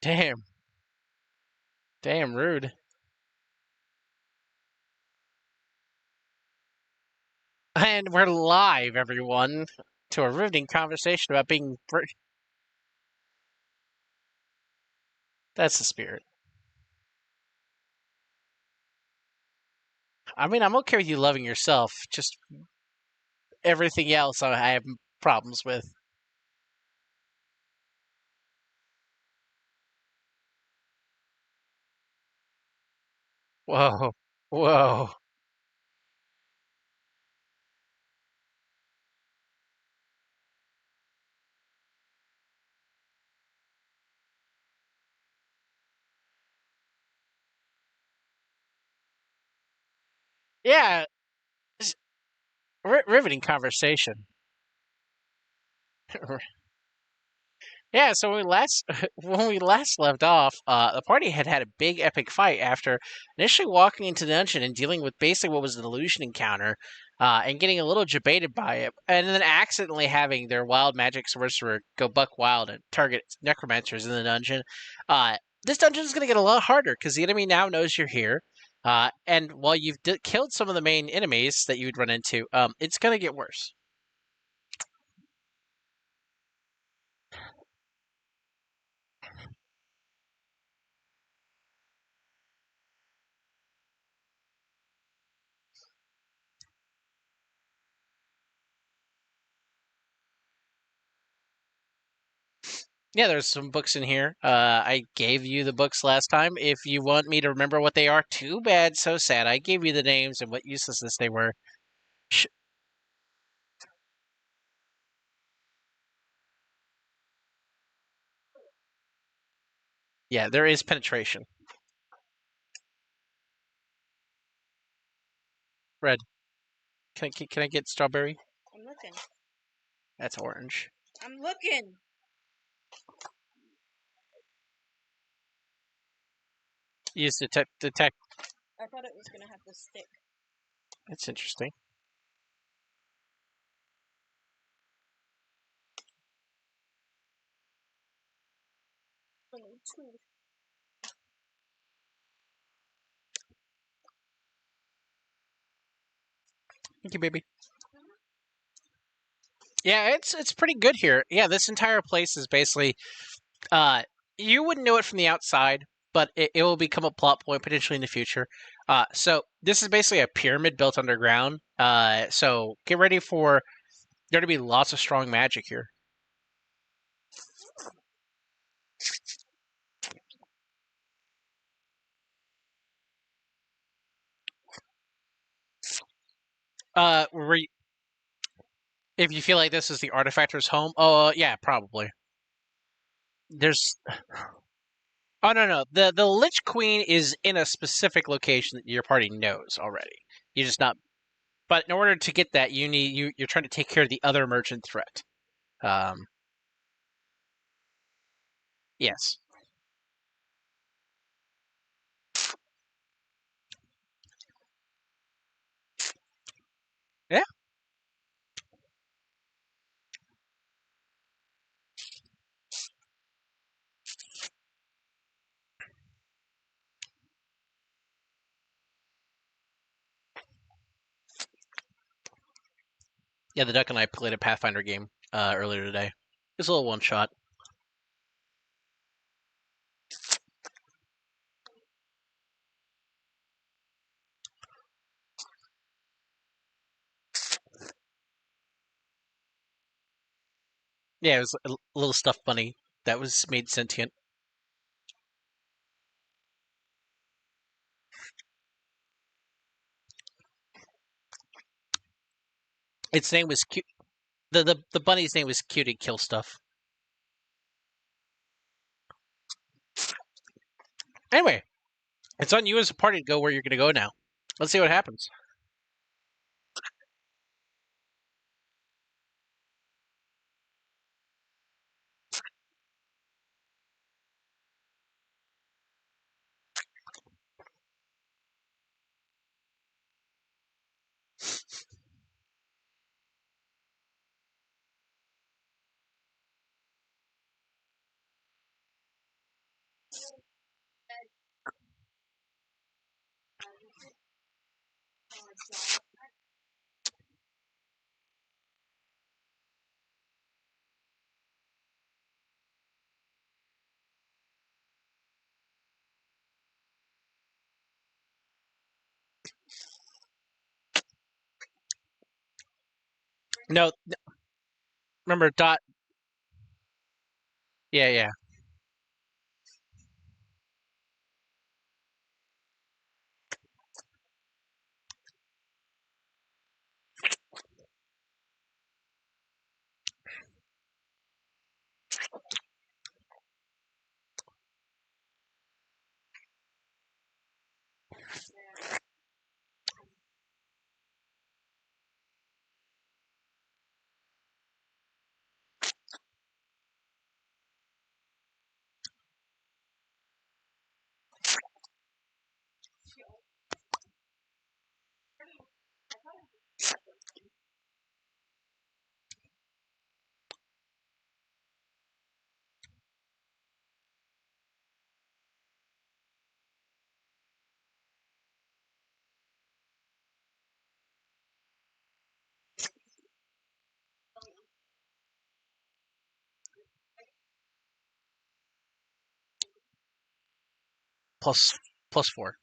Damn. Damn rude. And we're live, everyone, to a riveting conversation about being. That's the spirit. I mean, I'm okay with you loving yourself. Just everything else, I have problems with. Whoa, whoa. Yeah, it's riveting conversation. Yeah, so when we last left off, the party had a big epic fight after initially walking into the dungeon and dealing with basically what was an illusion encounter, and getting a little jebaited by it, and then accidentally having their wild magic sorcerer go buck wild and target necromancers in the dungeon. This dungeon is going to get a lot harder because the enemy now knows you're here, and while you've killed some of the main enemies that you'd run into, it's going to get worse. Yeah, there's some books in here. I gave you the books last time. If you want me to remember what they are, too bad, so sad. I gave you the names and what uselessness they were. Sh- yeah, there is penetration. Red. Can I get strawberry? I'm looking. That's orange. I'm looking. Use detect. I thought it was gonna have the stick. That's interesting. Only two. Thank you, baby. Yeah, it's pretty good here. Yeah, this entire place is basically uh you wouldn't know it from the outside, but it will become a plot point potentially in the future. So this is basically a pyramid built underground. So get ready for there to be lots of strong magic here. If you feel like this is the artifactor's home, oh yeah, probably. There's oh no, the Lich Queen is in a specific location that your party knows already. You just not, but in order to get that, you're trying to take care of the other emergent threat. Um, yes, yeah, yeah. The Duck and I played a Pathfinder game earlier today. It's a little one shot. Yeah, it was a little stuffed bunny that was made sentient. Its name was cute. The bunny's name was Cutie Kill Stuff. Anyway, it's on you as a party to go where you're going to go now. Let's see what happens. No, remember dot. Yeah, yeah. Plus plus four.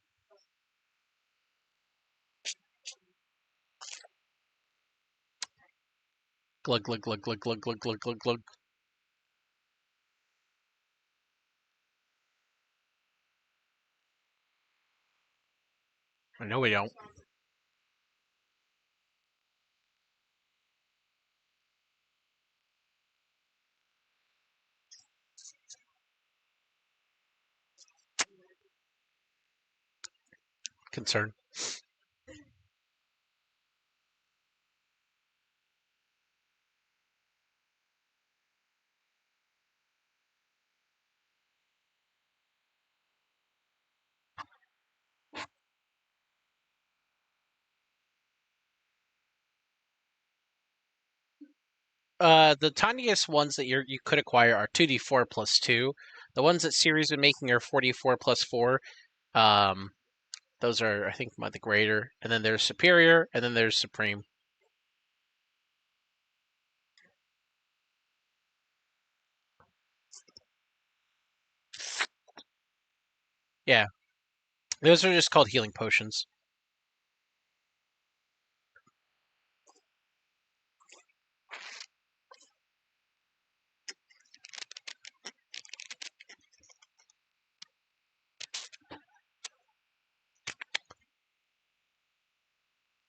Glug glug glug glug glug glug glug glug glug. No, we don't. Concern. The tiniest ones that you could acquire are 2d4 plus two. The ones that series been making are 44 plus four. Um, those are I think the greater, and then there's superior, and then there's supreme. Yeah, those are just called healing potions.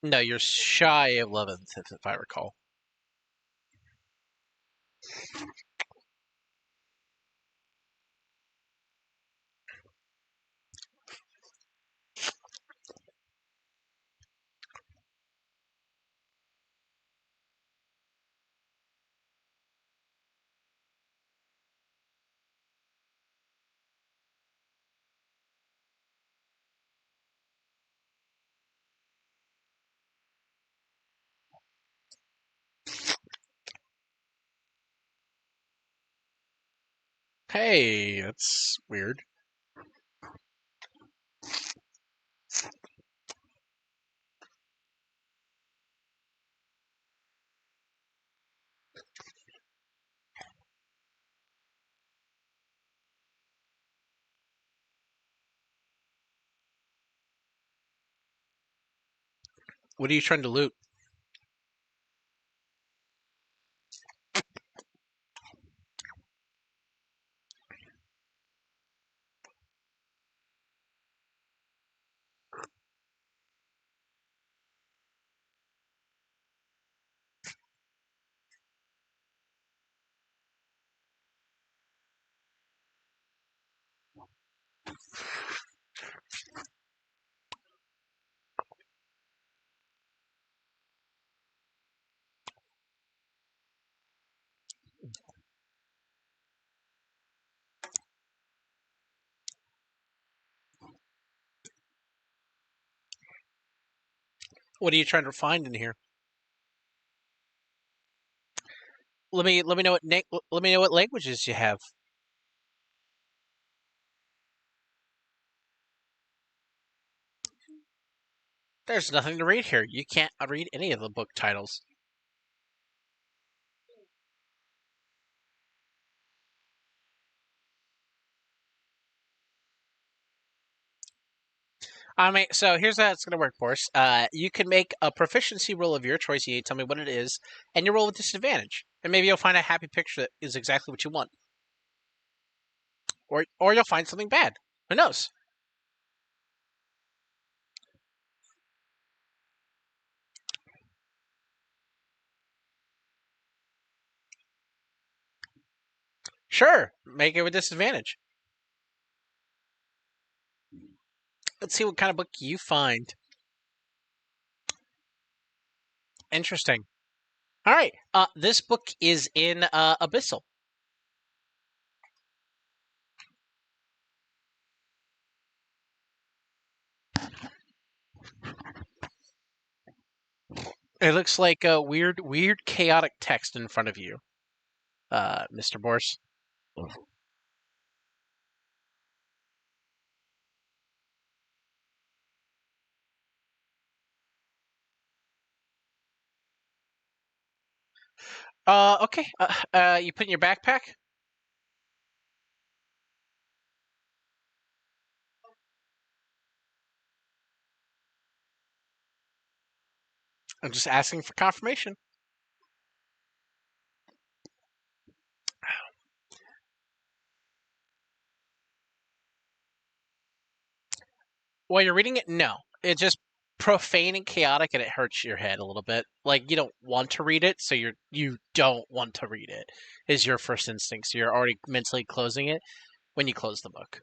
No, you're shy of 11th, if I recall. Hey, that's weird. What are you trying to loot? What are you trying to find in here? Let me know let me know what languages you have. There's nothing to read here. You can't read any of the book titles. I mean, so here's how it's going to work, Boris. You can make a proficiency roll of your choice. You tell me what it is, and you roll with disadvantage. And maybe you'll find a happy picture that is exactly what you want, or you'll find something bad. Who knows? Sure, make it with disadvantage. Let's see what kind of book you find. Interesting. All right. This book is in Abyssal. It looks like a weird, chaotic text in front of you, Mr. Boris. Okay. You put in your backpack. I'm just asking for confirmation. While you're reading it, no. It's just profane and chaotic, and it hurts your head a little bit. Like you don't want to read it, so you don't want to read it. Is your first instinct. So you're already mentally closing it when you close the book.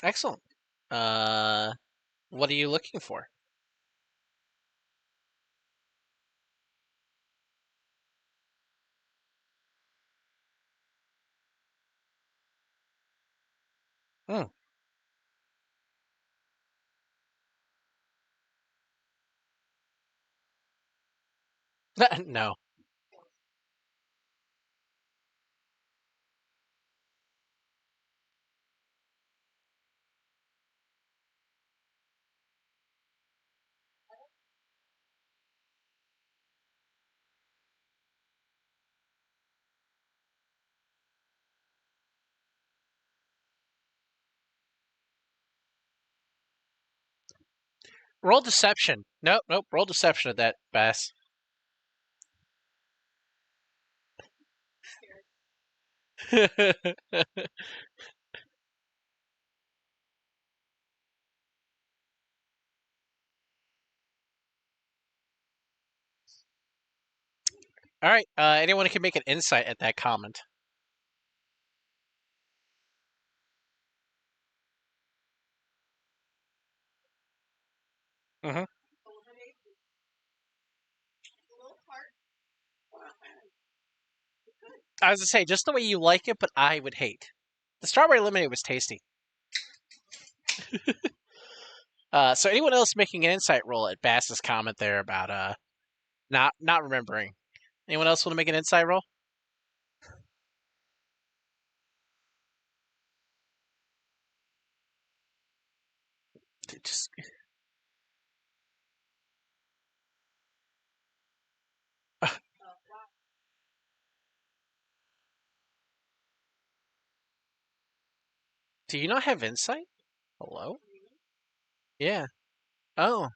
Excellent. Uh, what are you looking for? Hmm. No. Roll deception. Nope, nope. Roll deception at that, Bass. All right. Anyone can make an insight at that comment. Hmm. I was to say just the way you like it, but I would hate. The strawberry lemonade was tasty. So anyone else making an insight roll at Bass's comment there about not remembering? Anyone else want to make an insight roll? Just do you not have insight? Hello? Yeah. Oh.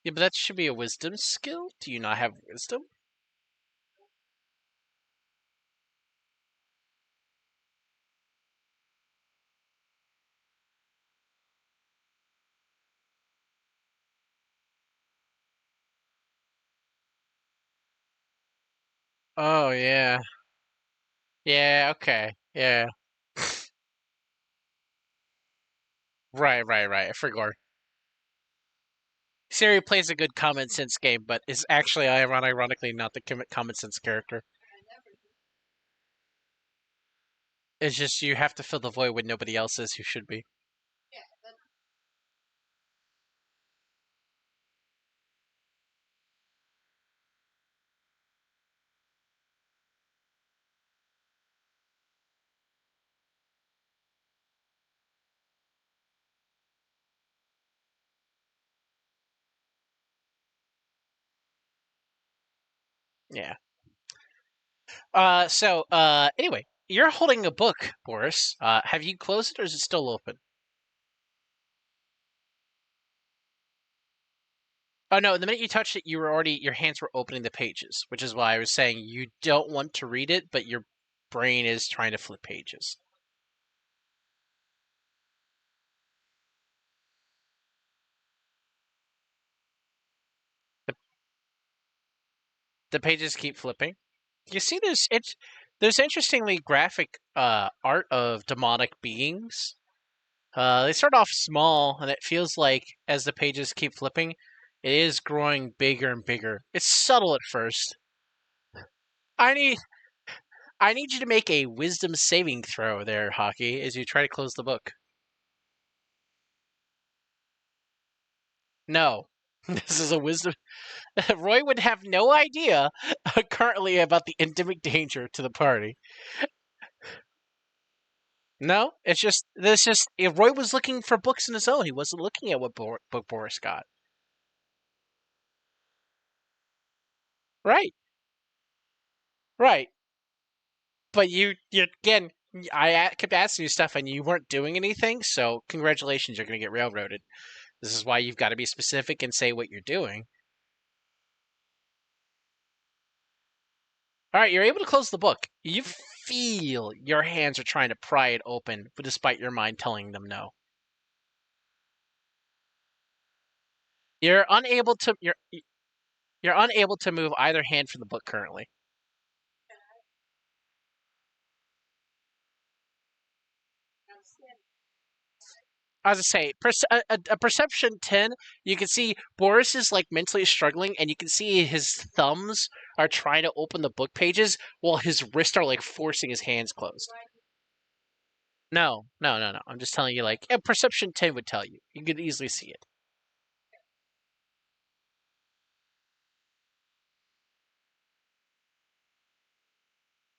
Yeah, but that should be a wisdom skill. Do you not have wisdom? Oh yeah. Yeah, okay. Yeah. Right. I forgot. Siri plays a good common sense game, but is actually ironically not the common sense character. It's just you have to fill the void when nobody else is who should be. Yeah. Anyway, you're holding a book, Boris. Have you closed it or is it still open? Oh no, the minute you touched it, your hands were opening the pages, which is why I was saying you don't want to read it, but your brain is trying to flip pages. The, the pages keep flipping. You see, there's interestingly graphic art of demonic beings. They start off small, and it feels like as the pages keep flipping, it is growing bigger and bigger. It's subtle at first. I need I need you to make a wisdom saving throw there, Hockey, as you try to close the book. No. This is a wisdom. Roy would have no idea currently about the endemic danger to the party. No, it's just this just if Roy was looking for books in his own. He wasn't looking at what book Boris got. Right, right. But you again. Kept asking you stuff and you weren't doing anything. So congratulations, you're going to get railroaded. This is why you've got to be specific and say what you're doing. All right, you're able to close the book. You feel your hands are trying to pry it open, but despite your mind telling them no. You're unable to you're unable to move either hand from the book currently. As I say, a perception 10, you can see Boris is like mentally struggling, and you can see his thumbs are trying to open the book pages while his wrists are like forcing his hands closed. No, no, no, no. I'm just telling you, like, a perception 10 would tell you. You could easily see it.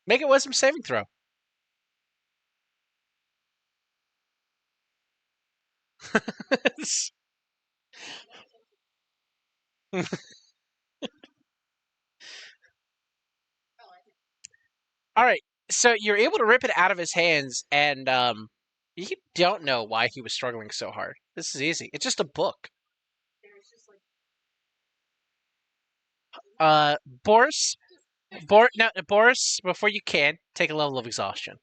Make a wisdom saving throw. All right, so you're able to rip it out of his hands, and you don't know why he was struggling so hard. This is easy. It's just a book. Boris, no, Boris, before you can take a level of exhaustion.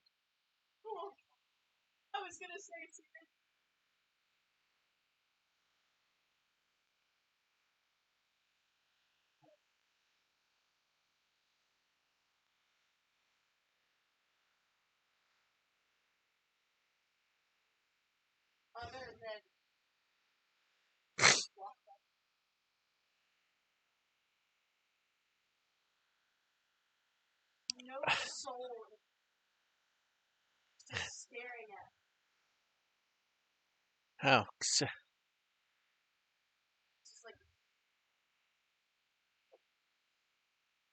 Oh,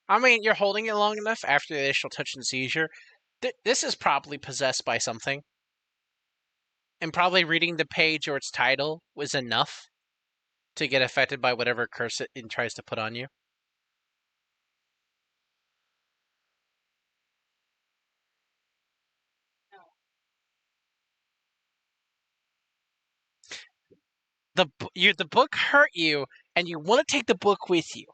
I mean, you're holding it long enough after the initial touch and seizure. This is probably possessed by something, and probably reading the page or its title was enough to get affected by whatever curse it tries to put on you. The book hurt you, and you want to take the book with you.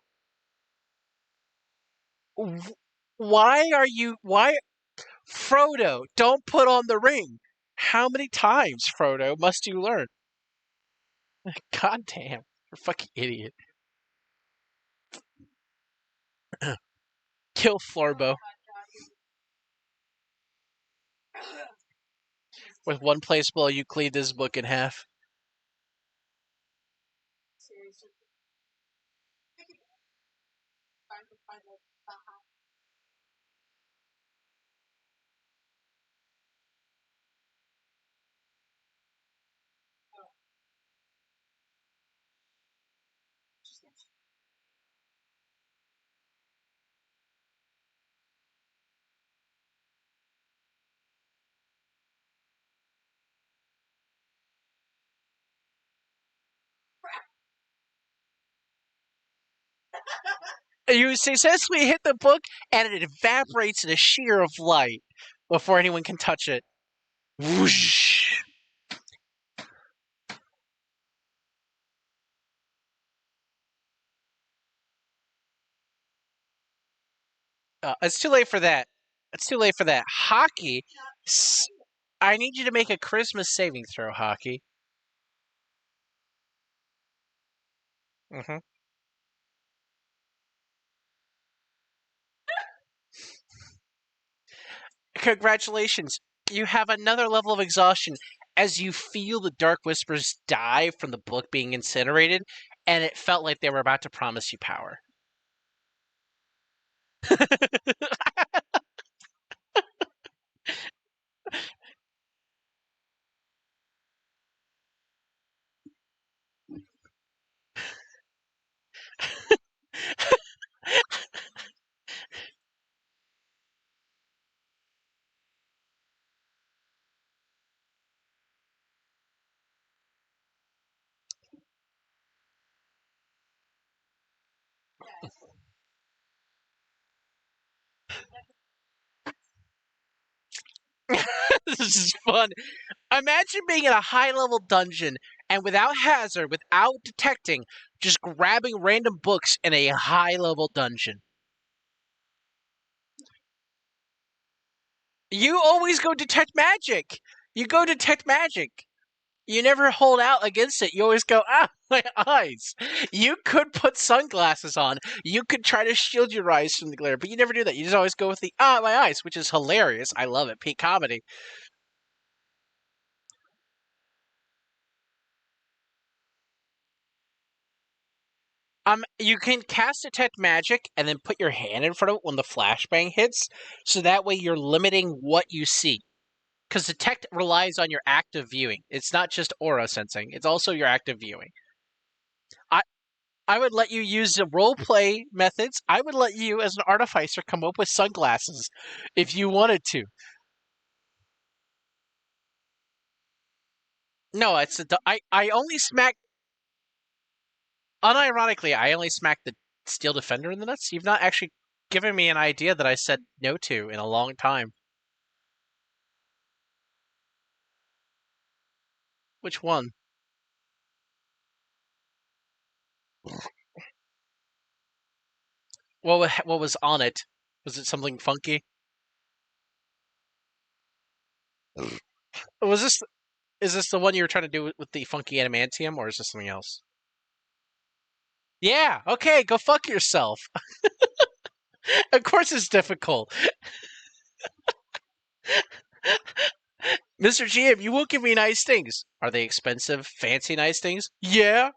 Why are you? Why, Frodo? Don't put on the ring. How many times, Frodo, must you learn? God damn, you're a fucking idiot. Kill Florbo with one place blow. You cleave this book in half. You successfully hit the book, and it evaporates in a sheer of light before anyone can touch it. Whoosh. It's too late for that. It's too late for that. Hockey. I need you to make a Christmas saving throw, Hockey. hmm Congratulations. You have another level of exhaustion as you feel the dark whispers die from the book being incinerated, and it felt like they were about to promise you power. This is fun. Imagine being in a high level dungeon and without hazard, without detecting, just grabbing random books in a high level dungeon. You always go detect magic. You go detect magic. You never hold out against it. You always go, ah, my eyes. You could put sunglasses on. You could try to shield your eyes from the glare, but you never do that. You just always go with the, ah, my eyes, which is hilarious. I love it. Peak comedy. You can cast detect magic and then put your hand in front of it when the flashbang hits, so that way you're limiting what you see. Because detect relies on your active viewing. It's not just aura sensing; it's also your active viewing. I I would let you use the role play methods. I would let you, as an artificer, come up with sunglasses if you wanted to. No, I only smack. Unironically, I only smacked the steel defender in the nuts. You've not actually given me an idea that I said no to in a long time. Which one? What was on it? Was it something funky? Was this Is this the one you were trying to do with the funky adamantium, or is this something else? Yeah. Okay. Go fuck yourself. Of course, it's difficult, Mr. GM. You won't give me nice things. Are they expensive, fancy, nice things? Yeah.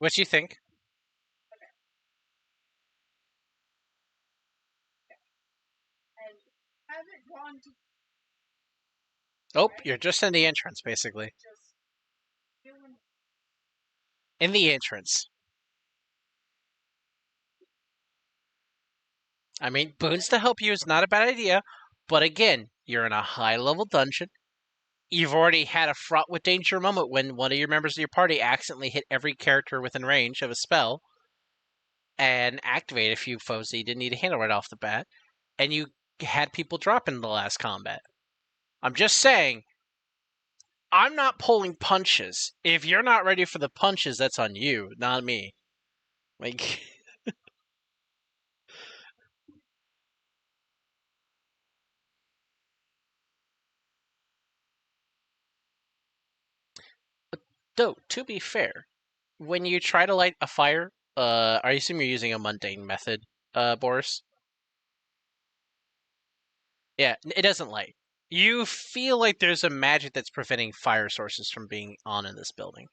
What you think? Oh, you're just in the entrance, basically. In the entrance. I mean, boons to help you is not a bad idea, but again, you're in a high level dungeon. You've already had a fraught with danger moment when one of your members of your party accidentally hit every character within range of a spell and activate a few foes that you didn't need to handle right off the bat, and you had people drop in the last combat. I'm just saying, I'm not pulling punches. If you're not ready for the punches, that's on you, not me. Like, though, to be fair, when you try to light a fire, I assume you're using a mundane method, Boris? Yeah, it doesn't light. You feel like there's a magic that's preventing fire sources from being on in this building.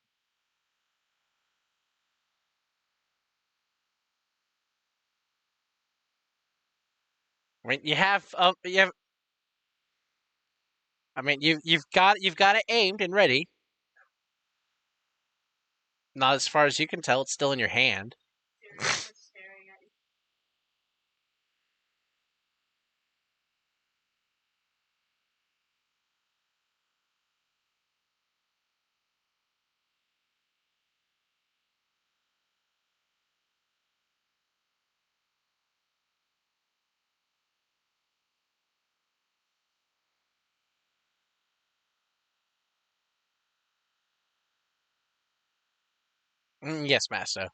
I mean, you have. I mean, you've got it aimed and ready. Not as far as you can tell, it's still in your hand. Yes, Master.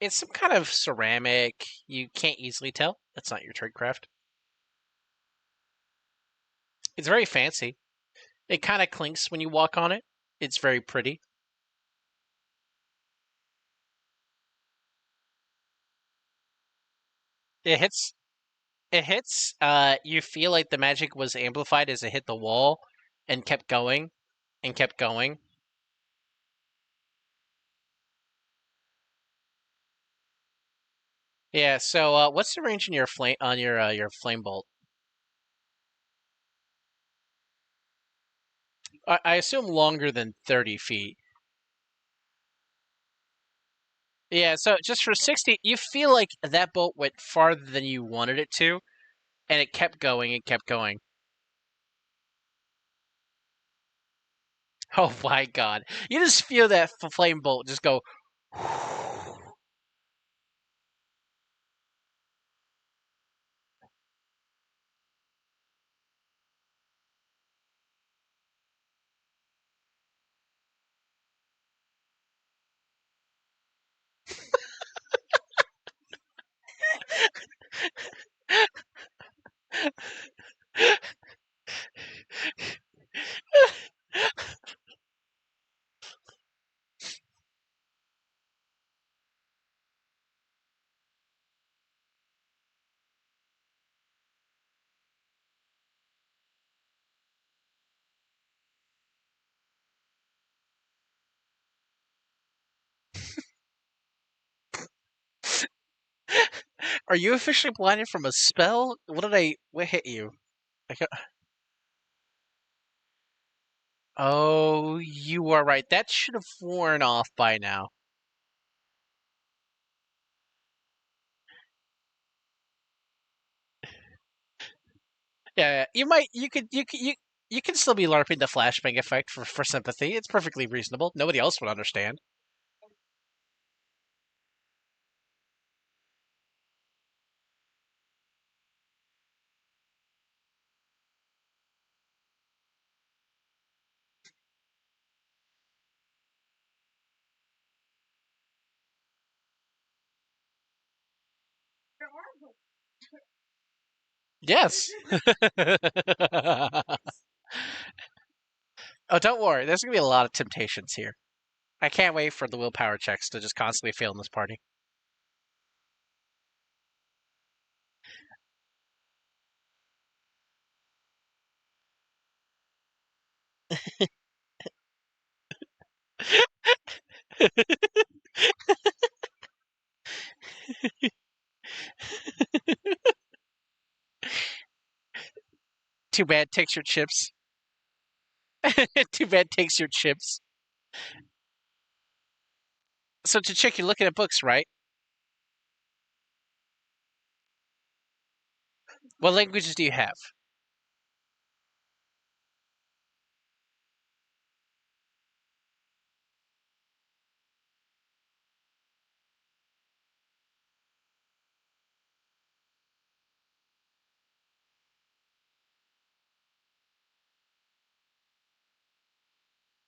It's some kind of ceramic. You can't easily tell. That's not your trade craft. It's very fancy. It kind of clinks when you walk on it. It's very pretty. It hits. It hits. You feel like the magic was amplified as it hit the wall, and kept going, and kept going. Yeah. So, what's the range in your flame bolt? I assume longer than 30 feet. Yeah. So just for 60, you feel like that bolt went farther than you wanted it to, and it kept going and kept going. Oh my god! You just feel that flame bolt just go. Are you officially blinded from a spell? What did I? What hit you? I got- Oh, you are right. That should have worn off by now. Yeah, you might. You can still be larping the flashbang effect for sympathy. It's perfectly reasonable. Nobody else would understand. Yes. Oh, don't worry. There's gonna be a lot of temptations here. I can't wait for the willpower checks to just constantly fail in this party. Too bad takes your chips. Too bad takes your chips. So to check, you're looking at books, right? What languages do you have?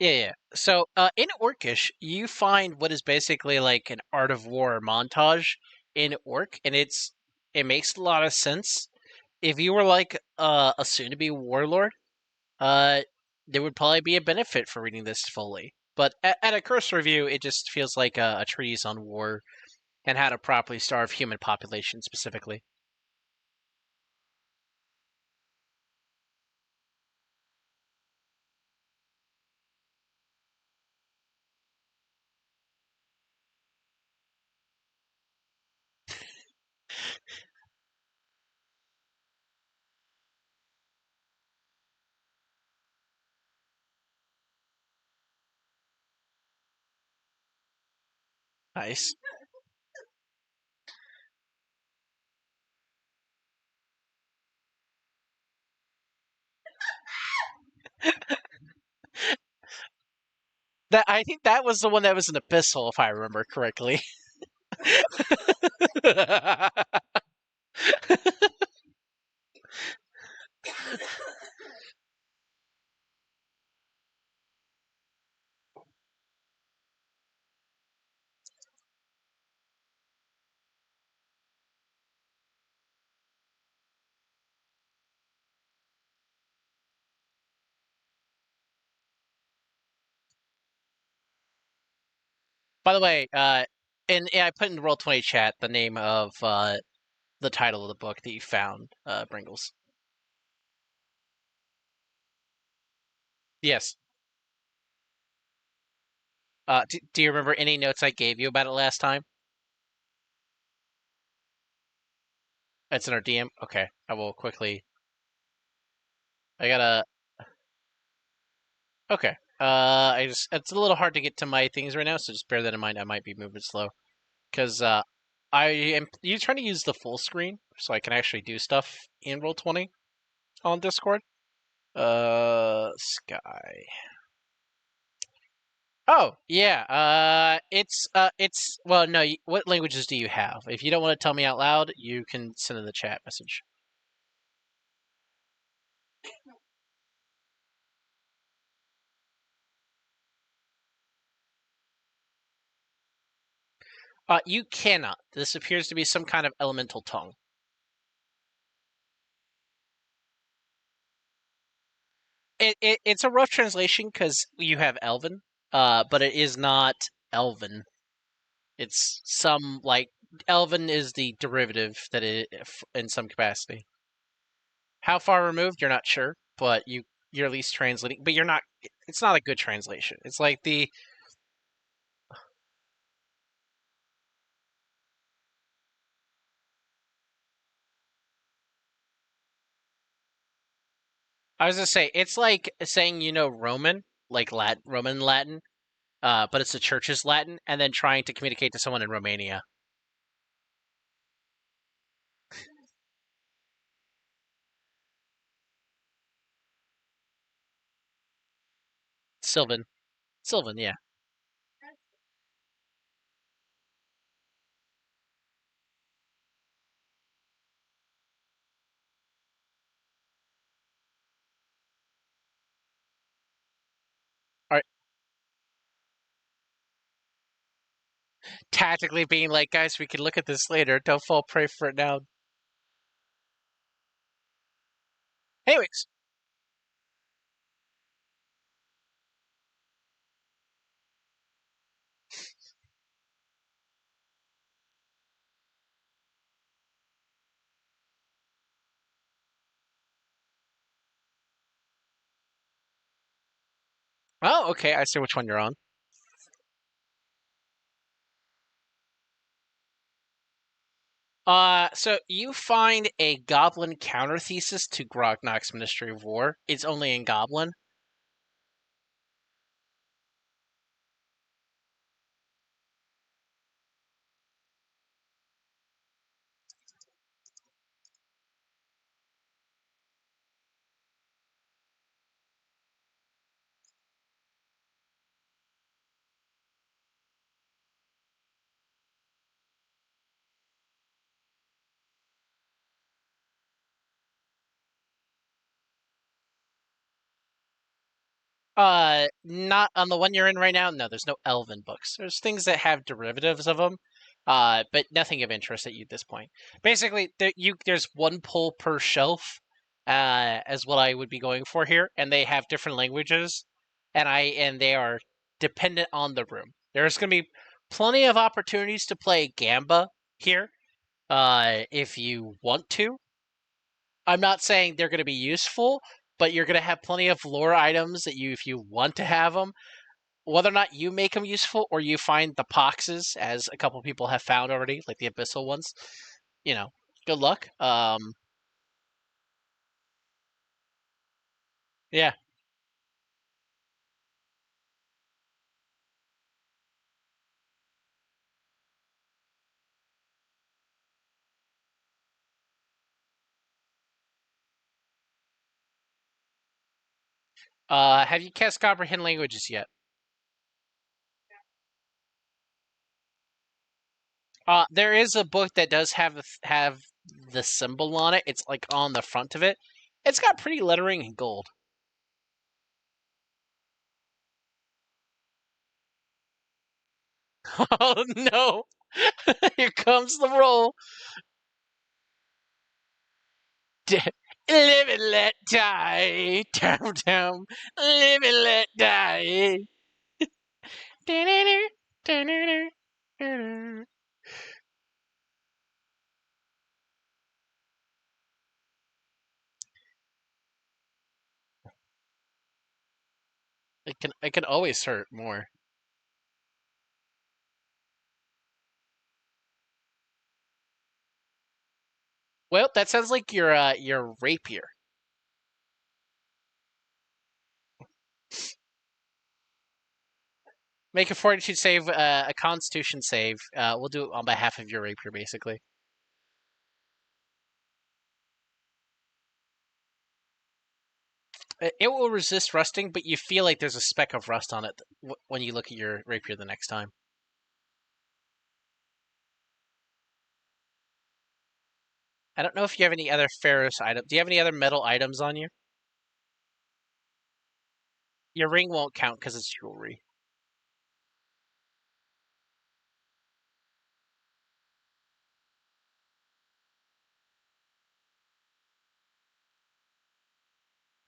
Yeah, yeah. So, in Orcish, you find what is basically like an art of war montage in Orc, and it's it makes a lot of sense. If you were like a soon-to-be warlord, uh, there would probably be a benefit for reading this fully. But at a cursory review, it just feels like a treatise on war and how to properly starve human population specifically. Nice. That I think that was the one that was an epistle, if I remember correctly. By the way, and I put in the Roll20 chat the name of the title of the book that you found, Bringles. Yes. Do you remember any notes I gave you about it last time? It's in our DM. Okay, I will quickly. I gotta. Okay. I just it's a little hard to get to my things right now, so just bear that in mind. I might be moving slow because I am you trying to use the full screen so I can actually do stuff in Roll20 on Discord. Sky. Oh yeah. It's well no. What languages do you have? If you don't want to tell me out loud, you can send in the chat message. You cannot. This appears to be some kind of elemental tongue. It's a rough translation because you have Elven, but it is not Elven. It's some like Elven is the derivative that it in some capacity. How far removed, you're not sure, but you're at least translating. But you're not. It's not a good translation. It's like the I was gonna say it's like saying Roman, like Roman Latin, but it's the church's Latin, and then trying to communicate to someone in Romania. Sylvan, Sylvan, yeah. All right, tactically being like, guys, we can look at this later. Don't fall prey for it now. Anyways, oh, okay, I see which one you're on. So you find a Goblin counter thesis to Grognok's Ministry of War. It's only in Goblin. Not on the one you're in right now. No, there's no Elven books. There's things that have derivatives of them, but nothing of interest at you at this point. Basically, there's one pull per shelf, as what I would be going for here, and they have different languages, and they are dependent on the room. There's going to be plenty of opportunities to play Gamba here, if you want to. I'm not saying they're going to be useful, but you're going to have plenty of lore items that you, if you want to have them, whether or not you make them useful or you find the poxes, as a couple people have found already, like the abyssal ones, you know, good luck. Yeah. Have you cast comprehend languages yet? There is a book that does have the symbol on it. It's like on the front of it. It's got pretty lettering in gold. Oh no! Here comes the roll. Live and let die. Down, down. Live and let die. It can always hurt more. Well, that sounds like your rapier. Make a fortitude save, a constitution save. We'll do it on behalf of your rapier, basically. It will resist rusting, but you feel like there's a speck of rust on it when you look at your rapier the next time. I don't know if you have any other ferrous items. Do you have any other metal items on you? Your ring won't count because it's jewelry.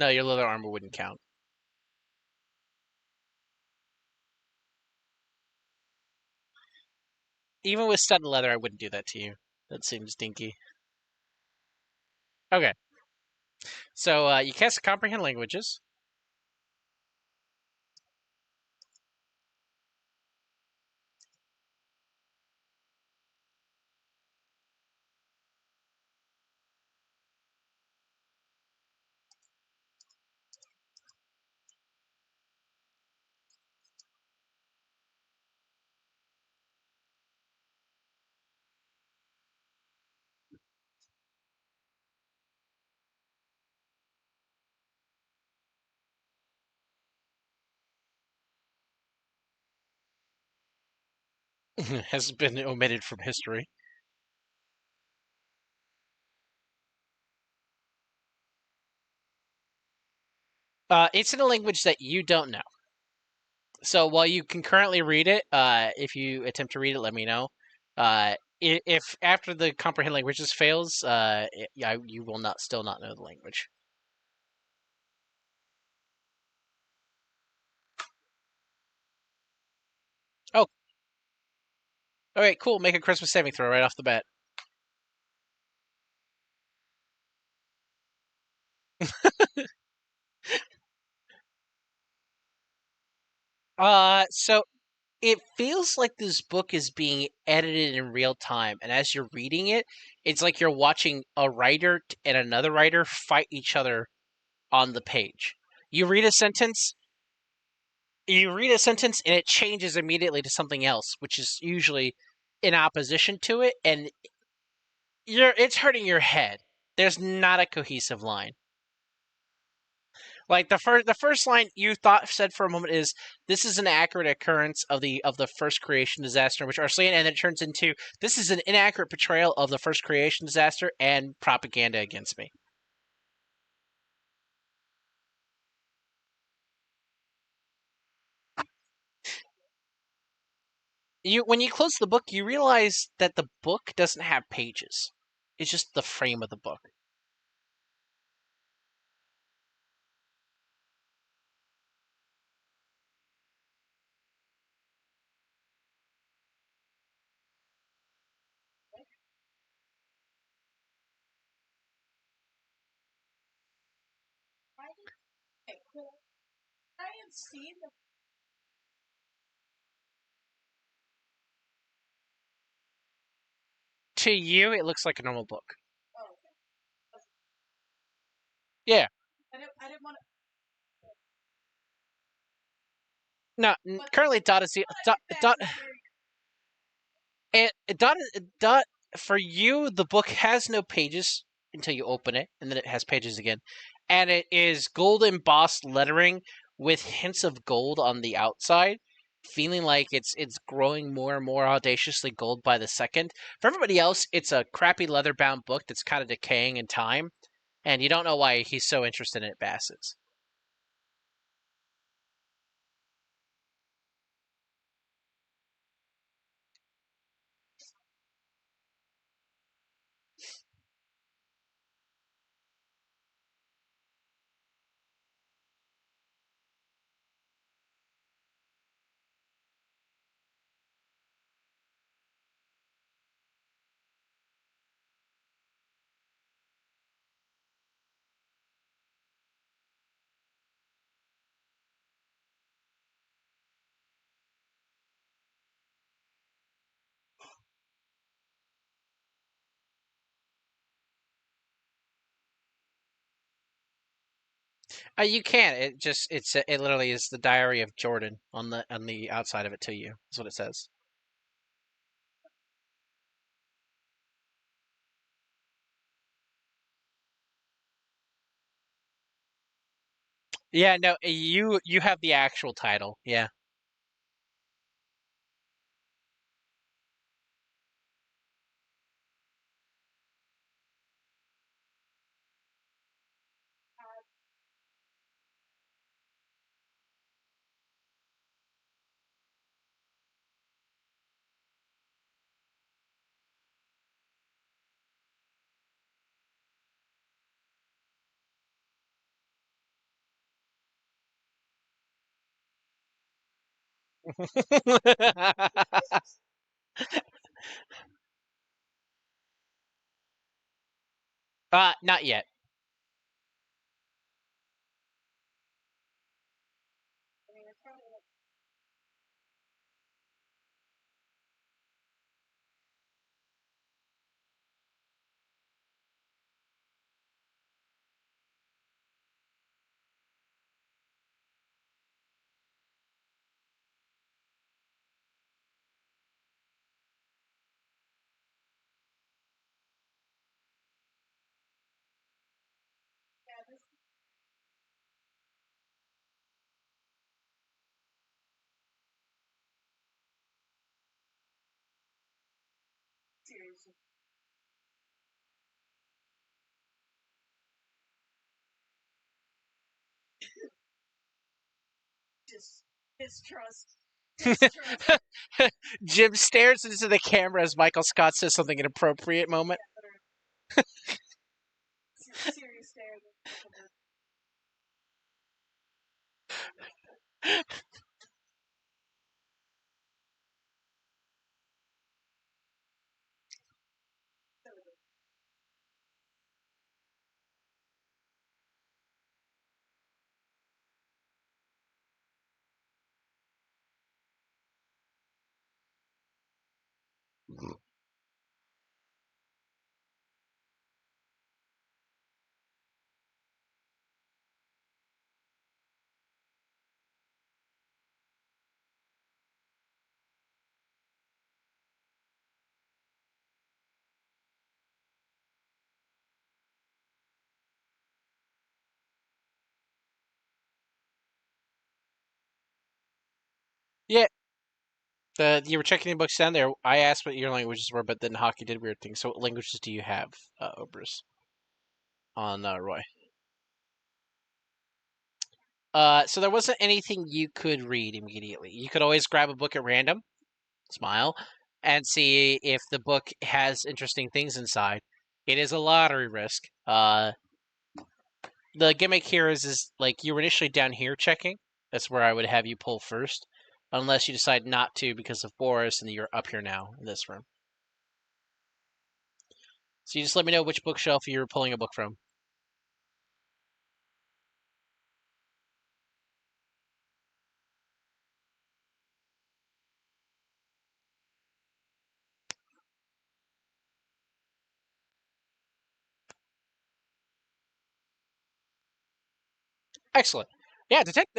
No, your leather armor wouldn't count. Even with stud leather, I wouldn't do that to you. That seems dinky. Okay, so you cast comprehend languages. Has been omitted from history. It's in a language that you don't know. So while you can currently read it, if you attempt to read it, let me know. If after the comprehend languages fails, yeah, you will not still not know the language. Oh, all right, cool. Make a Christmas saving throw right off the bat. So it feels like this book is being edited in real time, and as you're reading it, it's like you're watching a writer and another writer fight each other on the page. You read a sentence, you read a sentence, and it changes immediately to something else, which is usually in opposition to it, and it's hurting your head. There's not a cohesive line. Like the first line you thought said for a moment is this is an accurate occurrence of the first creation disaster, which Arslan, and then it turns into this is an inaccurate portrayal of the first creation disaster and propaganda against me. You when you close the book, you realize that the book doesn't have pages. It's just the frame of the book. Okay, cool. I had seen the. To you, it looks like a normal book. Oh, okay. Yeah. I didn't want to. No, But currently Dot is the Dot. Dot Dot for you. The book has no pages until you open it, and then it has pages again, and it is gold embossed lettering with hints of gold on the outside, feeling like it's growing more and more audaciously gold by the second. For everybody else, it's a crappy leather bound book that's kind of decaying in time, and you don't know why he's so interested in it. Basses. You can. It literally is the diary of Jordan on the outside of it to you. That's what it says. Yeah, no, you have the actual title. Yeah. Not yet. I mean, it's probably like, yeah, this is seriously just distrust, distrust. Jim stares into the camera as Michael Scott says something inappropriate moment. Yeah, literally serious stare. Yeah, you were checking the books down there. I asked what your languages were, but then Hockey did weird things. So, what languages do you have, Obrus, on Roy? So there wasn't anything you could read immediately. You could always grab a book at random, smile, and see if the book has interesting things inside. It is a lottery risk. The gimmick here is like you're initially down here checking. That's where I would have you pull first, unless you decide not to because of Boris, and you're up here now in this room. So you just let me know which bookshelf you're pulling a book from. Excellent. Yeah, detect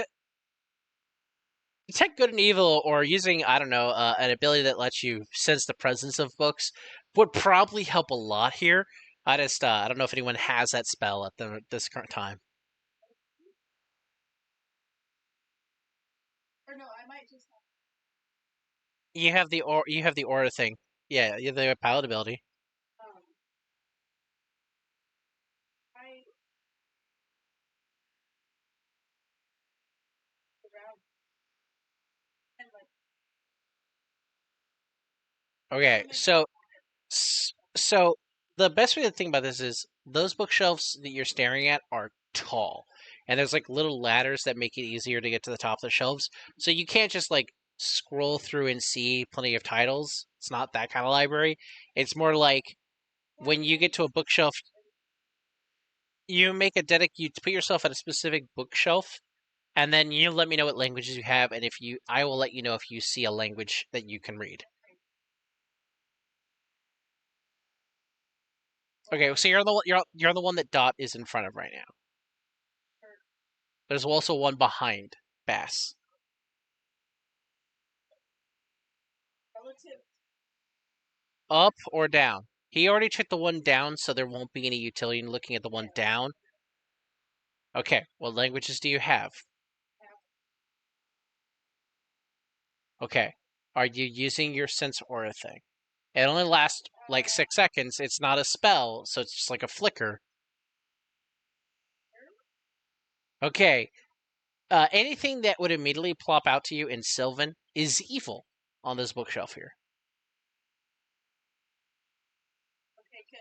good and evil, or using I don't know an ability that lets you sense the presence of books would probably help a lot here. I don't know if anyone has that spell at this current time. Or no, I might just You have the aura thing. Yeah, you have the pilot ability. um I around and like Okay, women so the best way to think about this is those bookshelves that you're staring at are tall, and there's like little ladders that make it easier to get to the top of the shelves. So you can't just like scroll through and see plenty of titles. It's not that kind of library. It's more like when you get to a bookshelf, you put yourself at a specific bookshelf, and then you let me know what languages you have, and if you, I will let you know if you see a language that you can read. Okay, so you're on the one that Dot is in front of right now. There's also one behind Bass. relative Up or down? He already checked the one down, so there won't be any utility in looking at the one down. Okay, what languages do you have? Okay, are you using your sense aura thing? It only lasts like 6 seconds. It's not a spell, so it's just like a flicker. Okay, anything that would immediately plop out to you in Sylvan is evil on this bookshelf here. okay can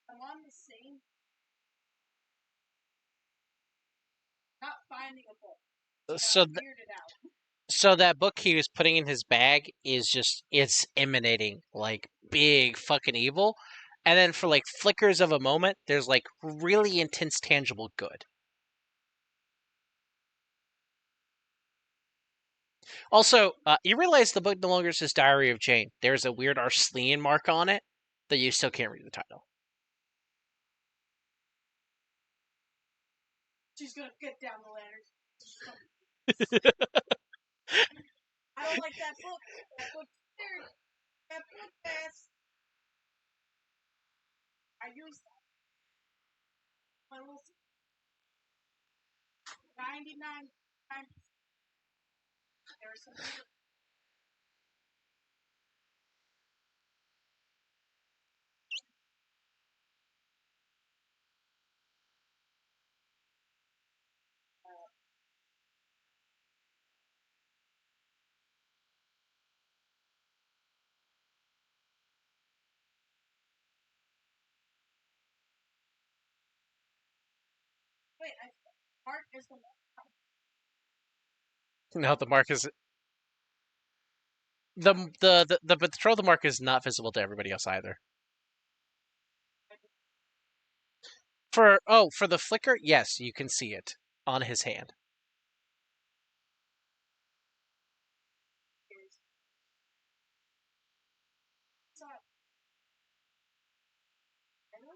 I'm on the same not finding a book. Got So weirded out. So that book he was putting in his bag is just it's emanating like big fucking evil. And then for like flickers of a moment, there's like really intense tangible good. Also, you realize the book no longer says Diary of Jane. There's a weird Arsenian mark on it that you still can't read the title. She's gonna get down the ladder. I don't like that book. That book scared. That book fast. I used my little 99 times. There's some weird. Wait, I Mark is the No, the mark is the betrothal mark is not visible to everybody else either. For the flicker, yes, you can see it on his hand. son. I don't know.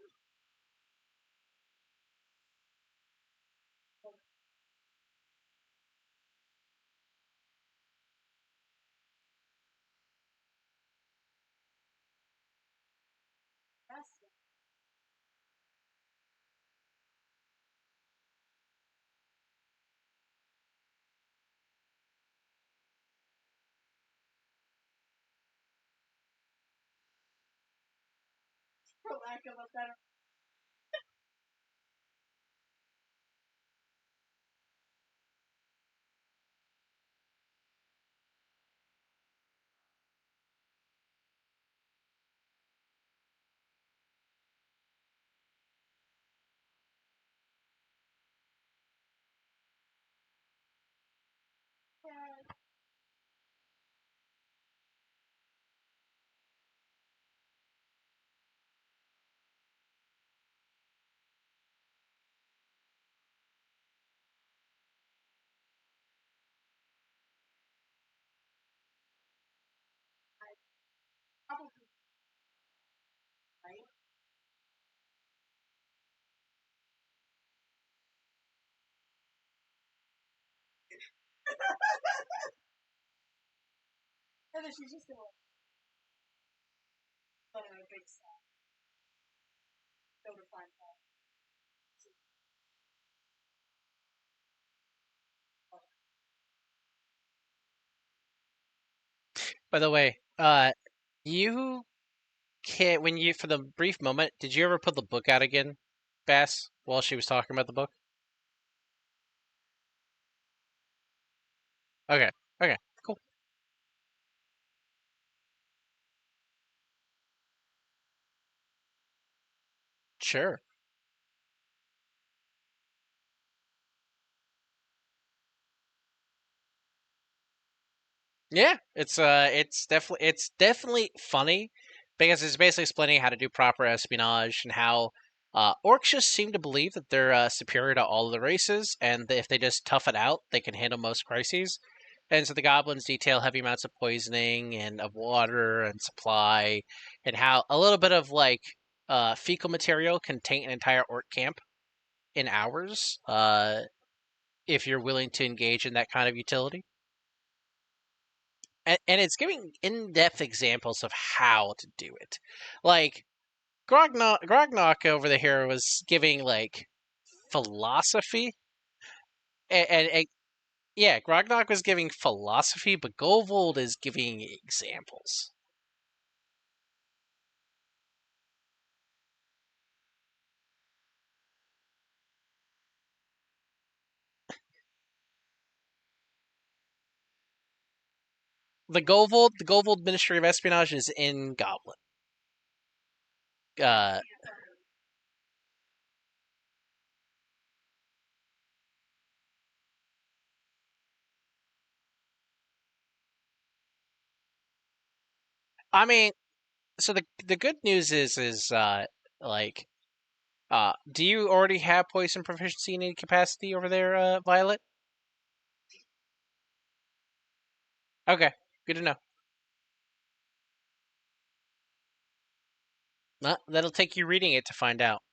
for lack of a better. Probably right. And then she's just gonna let her a big sad go to find out. By the way, you can when you for the brief moment, did you ever put the book out again, Bass, while she was talking about the book? Okay, okay, cool, sure. Yeah, it's definitely funny because it's basically explaining how to do proper espionage and how orcs just seem to believe that they're superior to all of the races, and that if they just tough it out, they can handle most crises. And so the goblins detail heavy amounts of poisoning and of water and supply, and how a little bit of like fecal material can taint an entire orc camp in hours. If you're willing to engage in that kind of utility. And it's giving in-depth examples of how to do it. Like Grognock over the here was giving like philosophy, and yeah, Grognock was giving philosophy, but Govold is giving examples. The Govold Ministry of Espionage is in Goblin. Uh, I mean, so the good news is like do you already have poison proficiency in any capacity over there, Violet? Okay, good to know. That'll take you reading it to find out.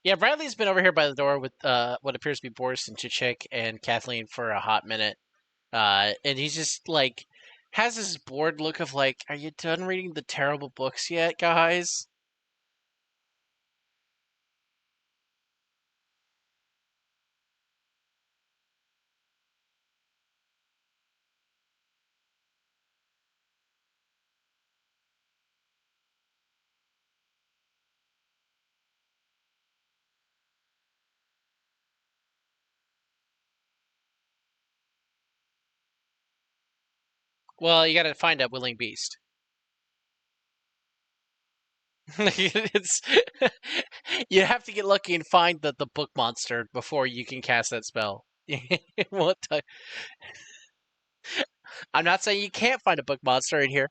Yeah, Bradley's been over here by the door with what appears to be Boris and Chichik and Kathleen for a hot minute. And he's just like has this bored look of like, are you done reading the terrible books yet, guys? Well, you got to find a willing beast. it's you have to get lucky and find the book monster before you can cast that spell. What I'm not saying you can't find a book monster in here.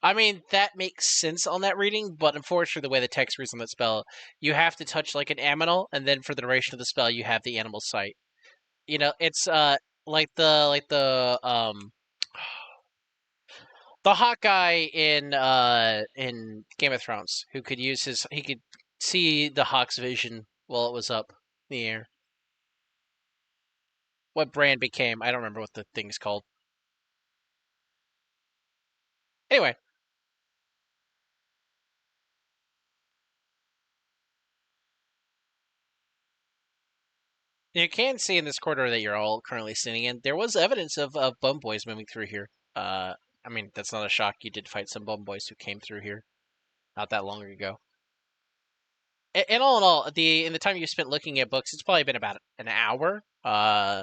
I mean, that makes sense on that reading, but unfortunately, the way the text reads on that spell, you have to touch like an aminal, and then for the duration of the spell, you have the animal sight. It's like the hot guy in Game of Thrones who could use his he could see the hawk's vision while it was up in the air. what brand became. I don't remember what the thing's called. Anyway, you can see in this corridor that you're all currently sitting in, there was evidence of bum boys moving through here. I mean, that's not a shock. You did fight some bum boys who came through here not that long ago. And all in all, the in the time you spent looking at books, it's probably been about an hour.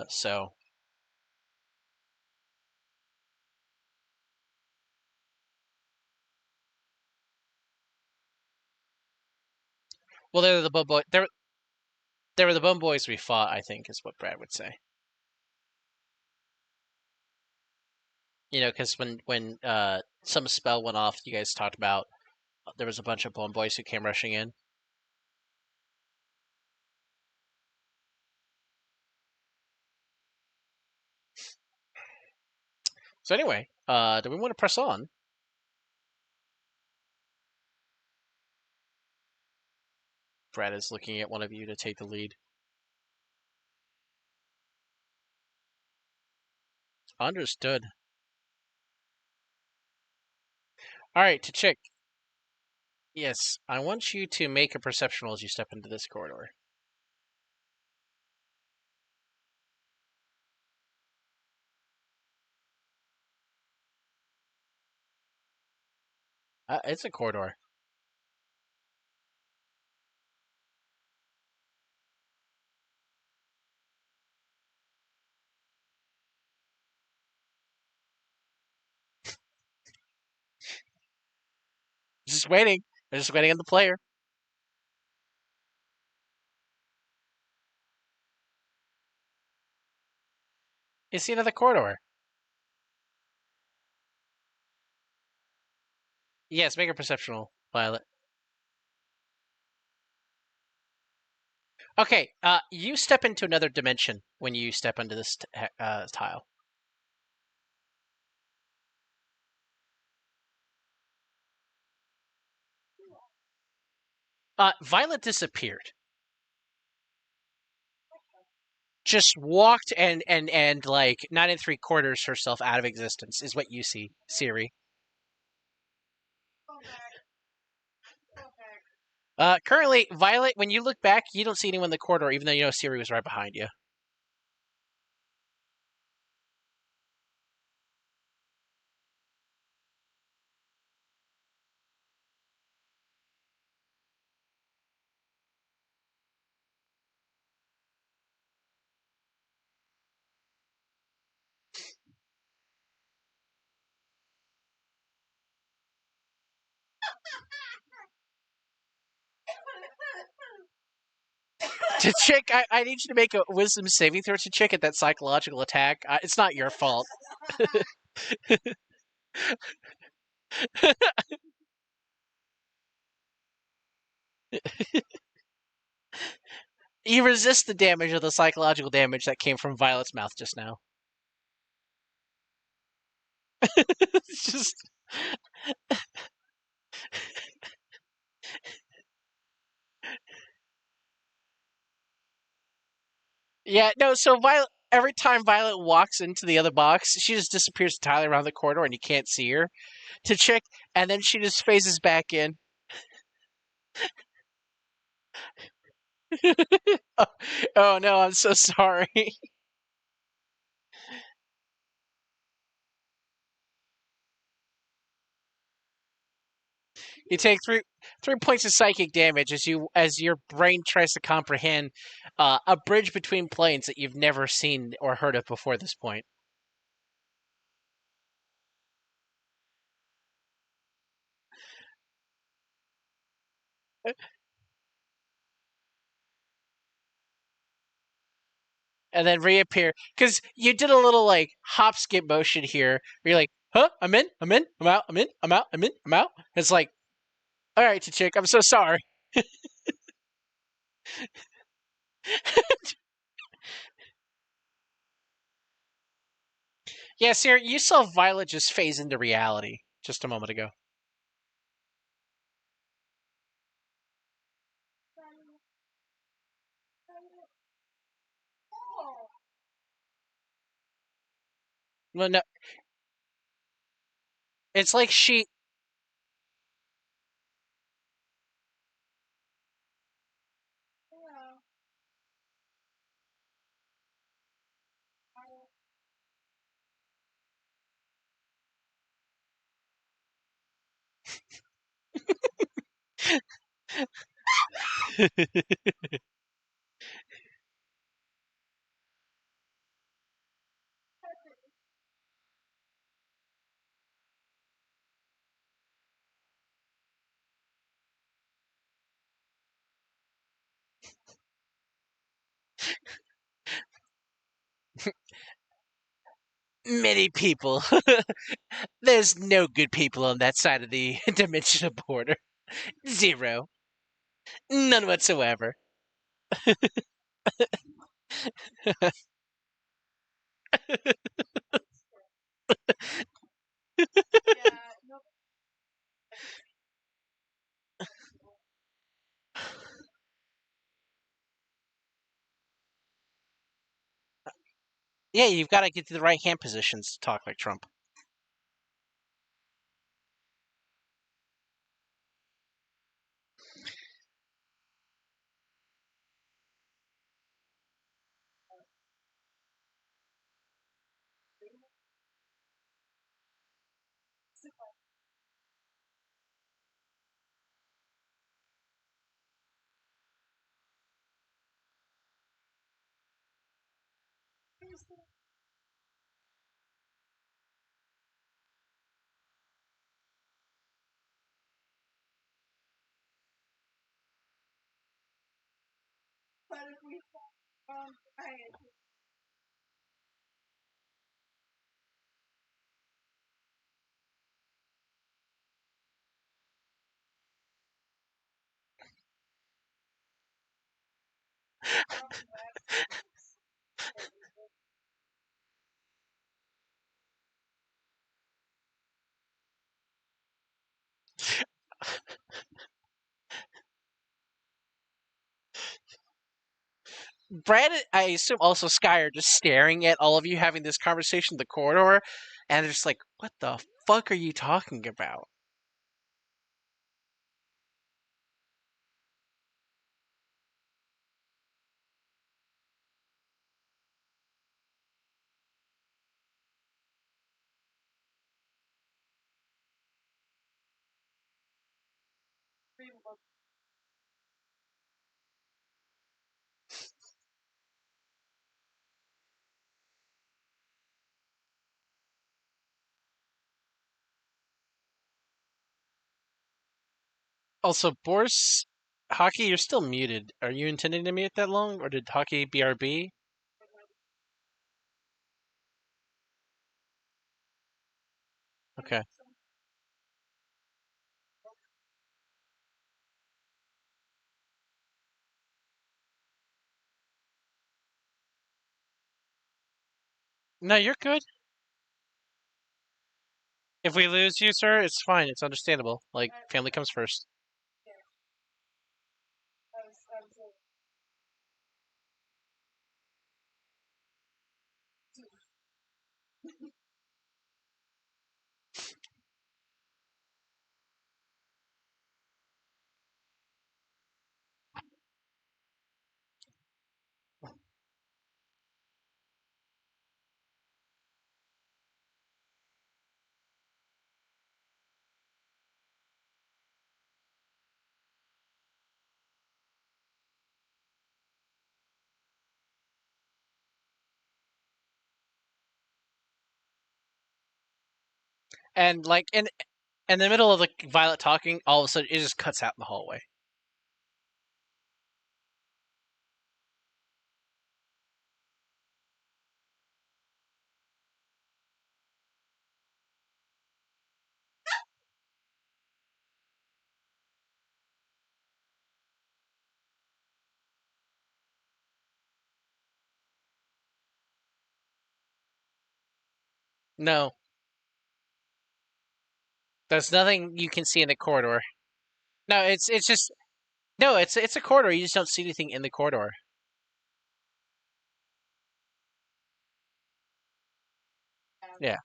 So well, they're the bum boy. They were the bum boys we fought. I think is what Brad would say. You know, because when some spell went off, you guys talked about there was a bunch of bum boys who came rushing in. So anyway, do we want to press on? Brad is looking at one of you to take the lead. Understood. All right, to chick. Yes, I want you to make a perception roll as you step into this corridor. It's a corridor. Just waiting. They're just waiting on the player. You see another corridor. Yes, make a perception roll, Violet. Okay, you step into another dimension when you step into this tile. Violet disappeared. Just walked and like 9 3/4 herself out of existence is what you see, Siri. Currently, Violet, when you look back, you don't see anyone in the corridor, even though you know Siri was right behind you. To Chick, I need you to make a wisdom saving throw to Chick at that psychological attack. It's not your fault. You resist the damage of the psychological damage that came from Violet's mouth just now. It's just yeah, no. So Violet, every time Violet walks into the other box, she just disappears entirely around the corridor, and you can't see her. To Chick, and then she just phases back in. Oh, oh no, I'm so sorry. You take three points of psychic damage as your brain tries to comprehend a bridge between planes that you've never seen or heard of before this point. And then reappear because you did a little like hop skip motion here. Where you're like, huh? I'm in, I'm out, I'm in, I'm out, I'm in, I'm out. It's like, all right, chick, I'm so sorry. Yeah, Sarah, you saw Violet just phase into reality just a moment ago. Well, no, it's like she. Yeah. Many people. There's no good people on that side of the dimensional border. Zero. None whatsoever. Yeah. No. Yeah, you've got to get to the right hand positions to talk like Trump. But if we right. Brad, I assume also Sky are just staring at all of you having this conversation in the corridor, and they're just like, "What the fuck are you talking about?" Also, Boris, Hockey, you're still muted. Are you intending to mute that long, or did Hockey BRB? Okay. No, you're good. If we lose you, sir, it's fine. It's understandable. Like, family comes first. And like in the middle of the Violet talking, all of a sudden it just cuts out in the hallway. No, there's nothing you can see in the corridor. No, it's just no, it's a corridor. You just don't see anything in the corridor. Yeah.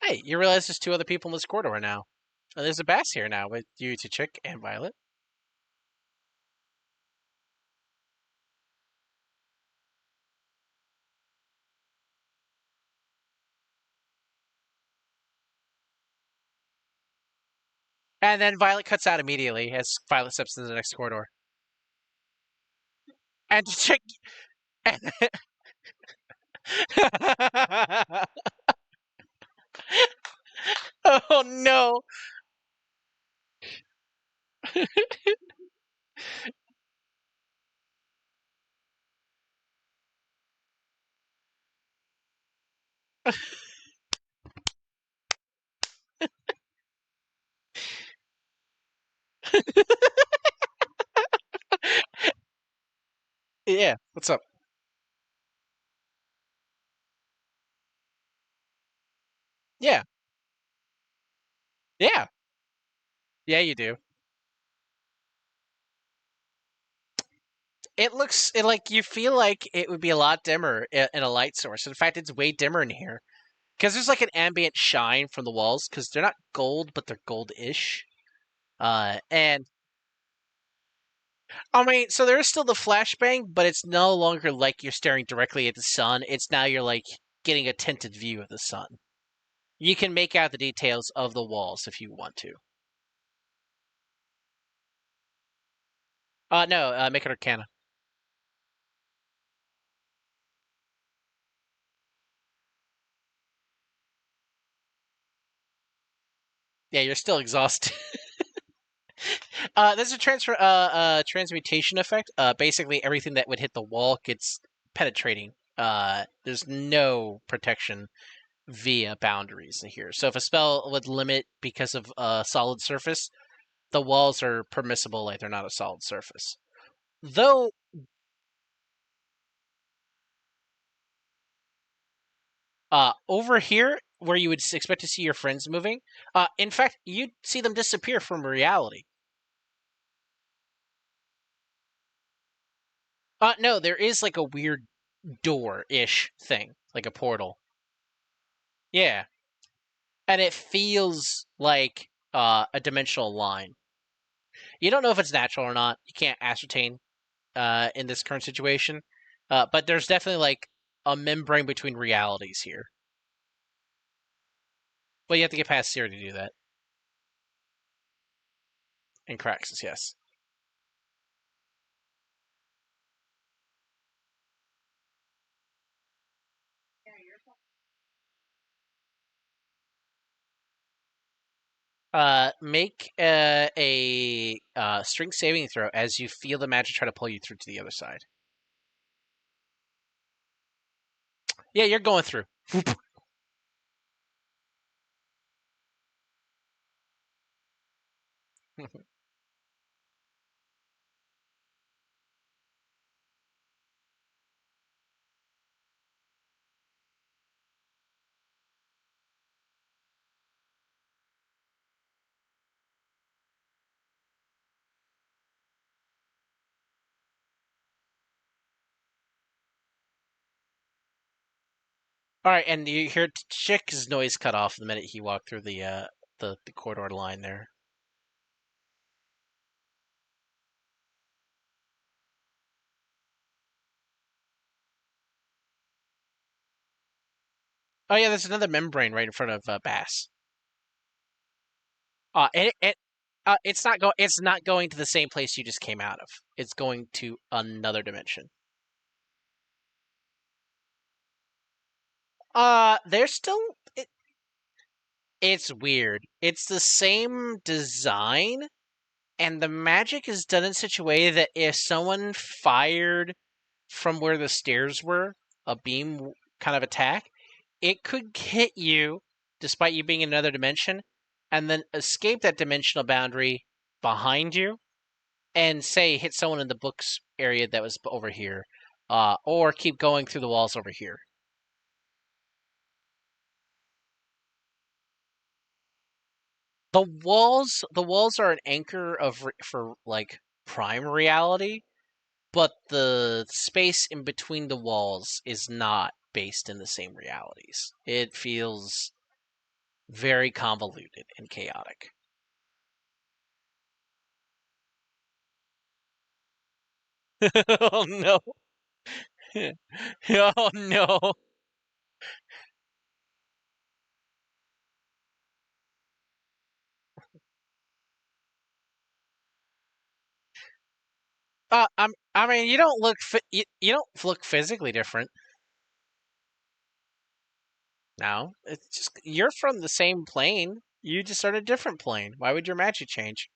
Hey, you realize there's two other people in this corridor now. There's a Bass here now with you, to Chick, and Violet. And then Violet cuts out immediately as Violet steps into the next corridor. And Chick. Oh no! Yeah, what's up? Yeah, yeah, yeah. You do. It looks like you feel like it would be a lot dimmer in a light source. In fact, it's way dimmer in here because there's like an ambient shine from the walls because they're not gold, but they're goldish. And I mean, so there is still the flashbang, but it's no longer like you're staring directly at the sun. It's now you're like getting a tinted view of the sun. You can make out the details of the walls if you want to. No, make it Arcana. Yeah, you're still exhausted. There's a transmutation effect. Basically everything that would hit the wall gets penetrating. There's no protection via boundaries here. So if a spell would limit because of a solid surface, the walls are permissible like they're not a solid surface. Though over here, where you would expect to see your friends moving, in fact, you'd see them disappear from reality. No, there is like a weird door-ish thing, like a portal. Yeah, and it feels like a dimensional line. You don't know if it's natural or not. You can't ascertain in this current situation, but there's definitely like a membrane between realities here. But you have to get past Siri to do that. In Craxus, yes. Make a strength saving throw as you feel the magic try to pull you through to the other side. Yeah, you're going through. All right, and you hear Chick's noise cut off the minute he walked through the corridor line there. Oh yeah, there's another membrane right in front of Bass. It's not going. It's not going to the same place you just came out of. It's going to another dimension. There's still. It's weird. It's the same design, and the magic is done in such a way that if someone fired from where the stairs were, a beam kind of attack, it could hit you despite you being in another dimension, and then escape that dimensional boundary behind you and say hit someone in the books area that was over here, or keep going through the walls over here. The walls are an anchor of for like prime reality. but the space in between the walls is not based in the same realities. It feels very convoluted and chaotic. Oh no. Oh no. I mean, you don't look. You don't look physically different. No, it's just you're from the same plane. You just are in a different plane. Why would your magic change?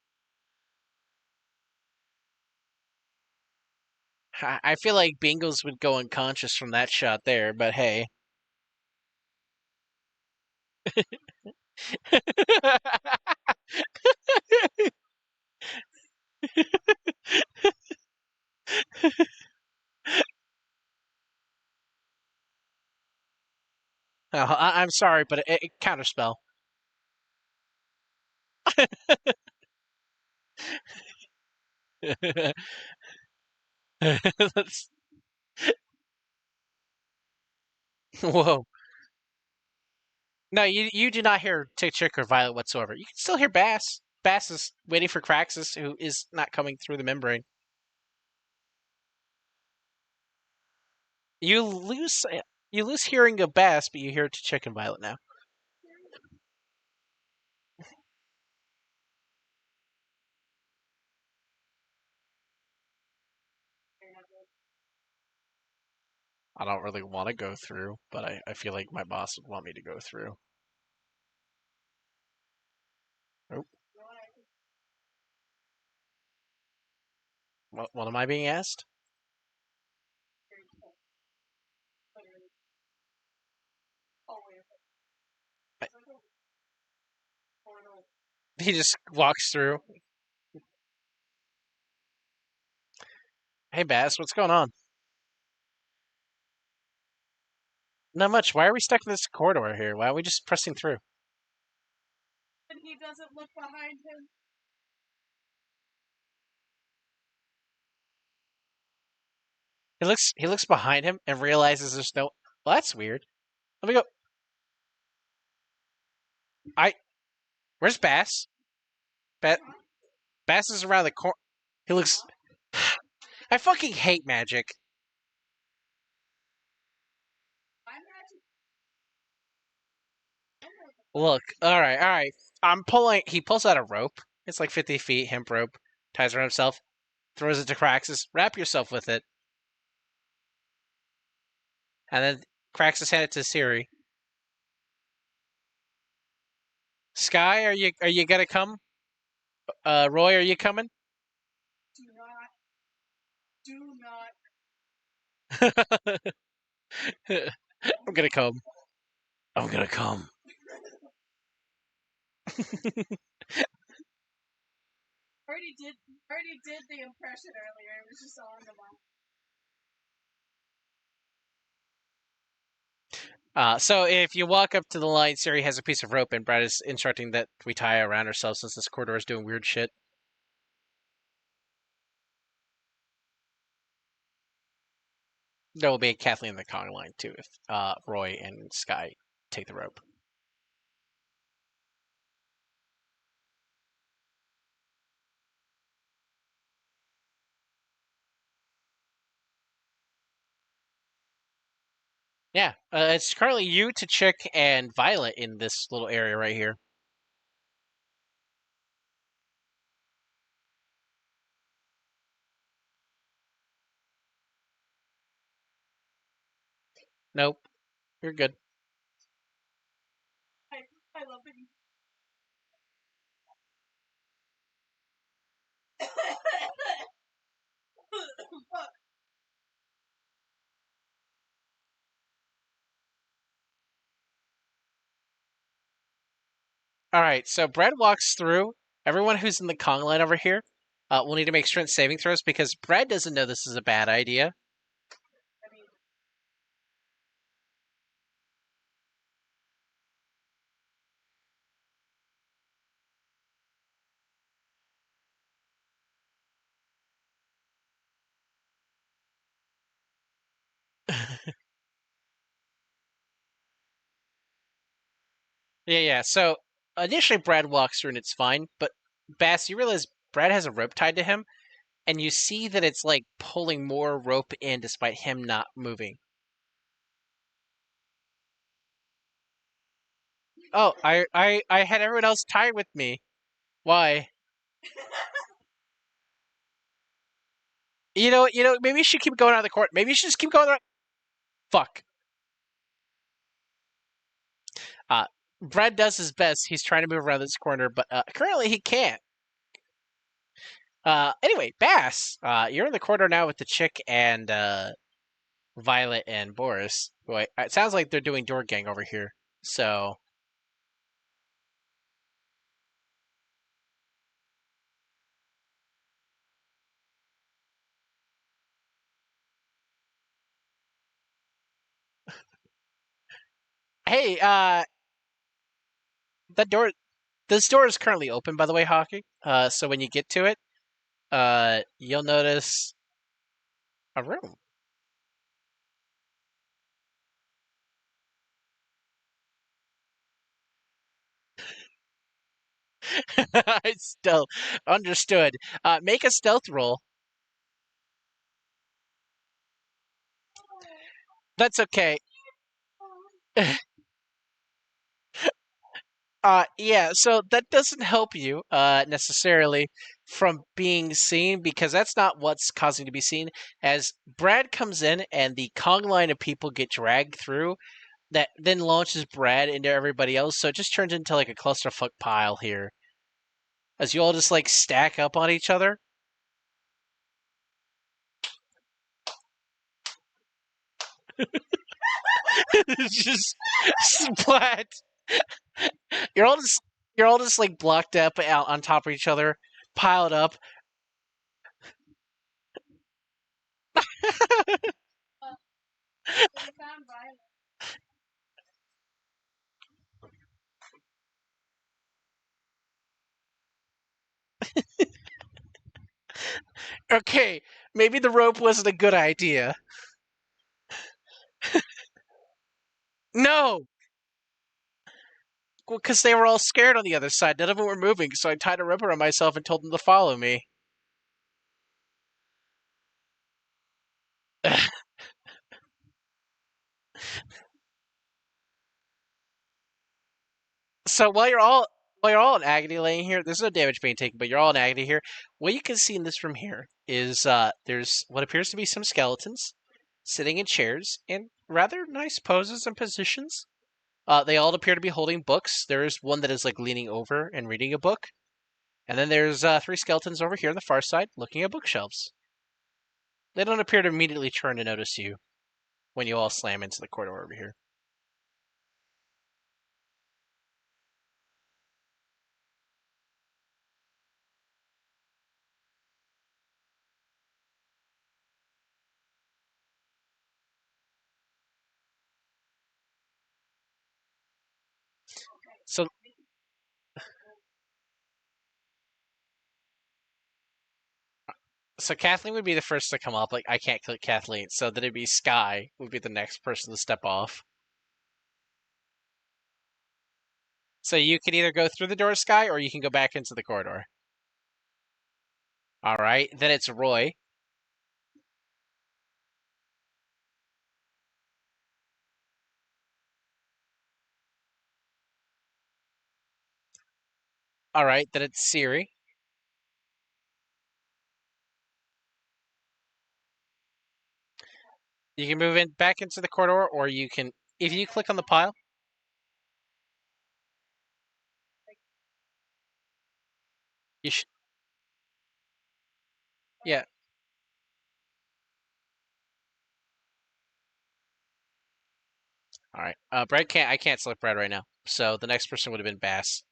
I feel like Bingles would go unconscious from that shot there, but hey. Oh, I'm sorry, but it counterspell. That's- Whoa. No, you do not hear Tick Chick or Violet whatsoever. You can still hear Bass. Bass is waiting for Craxus, who is not coming through the membrane. You lose you lose hearing of Bass, but you hear Tick Chick and Violet now. I don't really want to go through, but I feel like my boss would want me to go through. Oh, what am I being asked? I- He just walks through. Hey, Bass, what's going on? Not much. Why are we stuck in this corridor here? Why are we just pressing through? And he doesn't look behind him. He looks behind him and realizes there's no. Well, that's weird. Let me go. I Where's Bass? Ba- Bass is around the corner. He looks. I fucking hate magic. I'm not. Look, all right, all right. I'm pulling. He pulls out a rope. It's like 50 feet, hemp rope. Ties around himself. Throws it to Craxus. Wrap yourself with it, and then Craxus hand it to Siri. Sky, are you gonna come? Roy, are you coming? Do not. Do not. I'm gonna come. I'm gonna come. Already did the impression earlier. It was just on the mouth. So if you walk up to the line, Siri has a piece of rope, and Brad is instructing that we tie around ourselves since this corridor is doing weird shit. There will be a Kathleen in the Kong line too if Roy and Sky take the rope. Yeah, it's currently you to Chick and Violet in this little area right here. Nope, you're good. I, I love that you. Fuck. All right, so Brad walks through. Everyone who's in the Kong line over here will need to make strength saving throws because Brad doesn't know this is a bad idea. I mean, Yeah, yeah. So initially, Brad walks through and it's fine, but Bass, you realize Brad has a rope tied to him, and you see that it's like pulling more rope in despite him not moving. Oh, I had everyone else tied with me. Why? Maybe you should keep going out of the court. Maybe you should just keep going. Fuck. Uh, Brad does his best. He's trying to move around this corner, but currently he can't. Anyway, Bass, you're in the corner now with the chick and Violet and Boris. Boy, it sounds like they're doing door gang over here. So, hey, that door, this door is currently open, by the way, Hockey. So when you get to it, you'll notice a room. I still understood. Make a stealth roll. That's okay. Yeah, so that doesn't help you necessarily from being seen because that's not what's causing to be seen. As Brad comes in and the Kong line of people get dragged through, that then launches Brad into everybody else, so it just turns into like a clusterfuck pile here as you all just like stack up on each other. It's just splat. You're all just you're all just like blocked up out on top of each other, piled up. We found Violet. Okay, maybe the rope wasn't a good idea. No, because they were all scared on the other side. None of them were moving, so I tied a rope around myself and told them to follow me. So while you're all in agony laying here, there's no damage being taken, but you're all in agony here. What you can see in this room here is there's what appears to be some skeletons sitting in chairs in rather nice poses and positions. They all appear to be holding books. There is one that is like leaning over and reading a book, and then there's three skeletons over here on the far side looking at bookshelves. They don't appear to immediately turn to notice you when you all slam into the corridor over here. So So Kathleen would be the first to come up. Like I can't click Kathleen, so then it'd be Sky would be the next person to step off. So you can either go through the door, Sky, or you can go back into the corridor. All right, then it's Roy. All right, then it's Siri. You can move in back into the corridor, or you can if you click on the pile. You should yeah. All right. Brad can't. I can't select Brad right now. So the next person would have been Bass.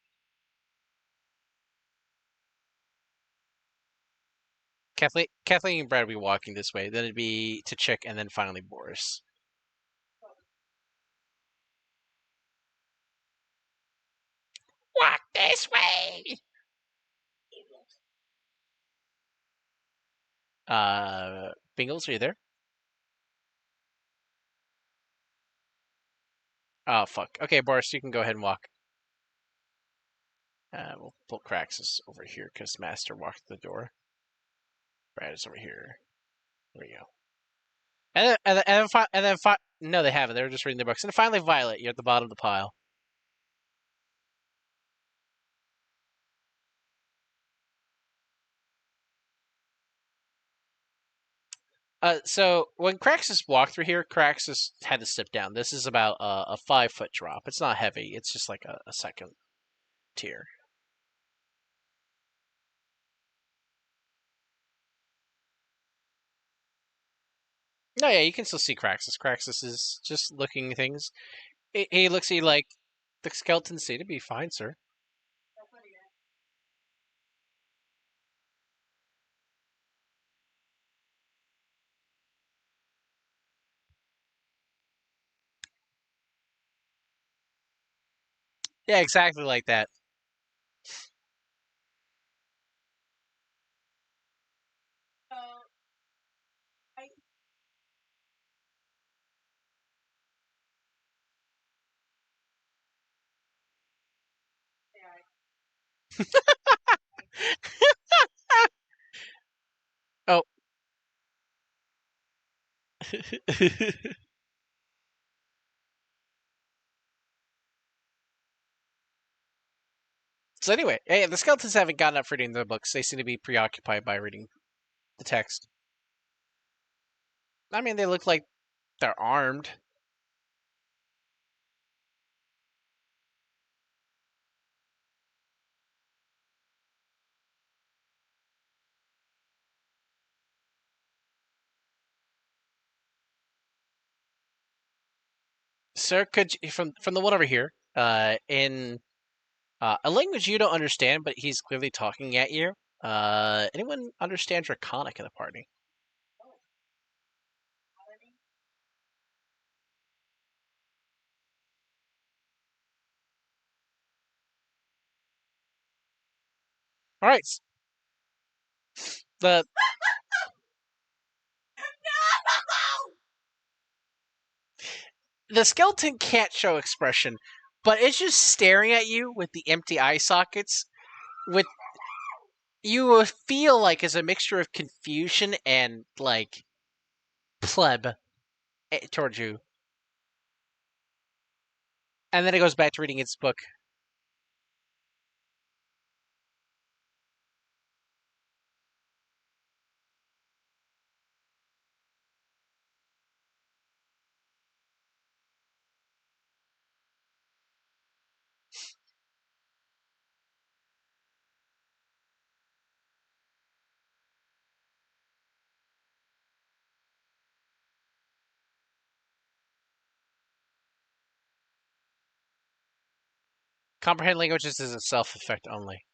Kathleen and Brad would be walking this way. Then it'd be to Chick, and then finally Boris. Walk this way. Bingles, are you there? Oh fuck. Okay, Boris, you can go ahead and walk. We'll put Craxus over here because Master walked the door. Brad is over here. There we go. No, they haven't. They were just reading their books. And finally, Violet, you're at the bottom of the pile. So when Craxus walked through here, Craxus had to step down. This is about a 5 foot drop. It's not heavy. It's just like a second tier. No, yeah, you can still see Craxus. Craxus is just looking at things. He looks at you like, the skeletons seem to be fine, sir. Yeah, exactly like that. So I yeah. Oh. So anyway, hey, the skeletons haven't gotten up for reading the books. They seem to be preoccupied by reading the text. I mean, they look like they're armed. Sir, could you, from the one over here, in a language you don't understand, but he's clearly talking at you. Anyone understand Draconic in the party? All right, the the skeleton can't show expression, but it's just staring at you with the empty eye sockets. With you will feel like it's a mixture of confusion and like pleb towards you, and then it goes back to reading its book. Comprehend languages is a self effect only.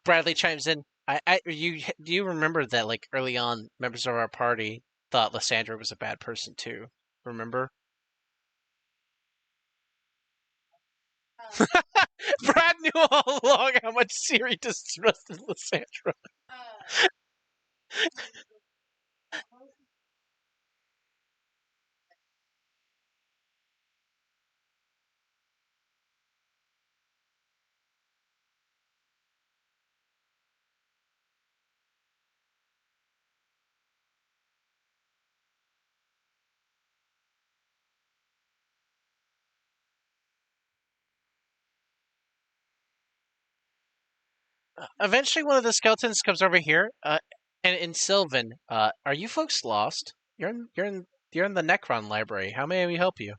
Bradley chimes in. Do you remember that like early on, members of our party thought Lysandra was a bad person too. Remember? Brad knew all along how much Siri distrusted Lysandra. Uh, Eventually, one of the skeletons comes over here, and in Sylvan, are you folks lost? You're in the Necron library. How may we help you?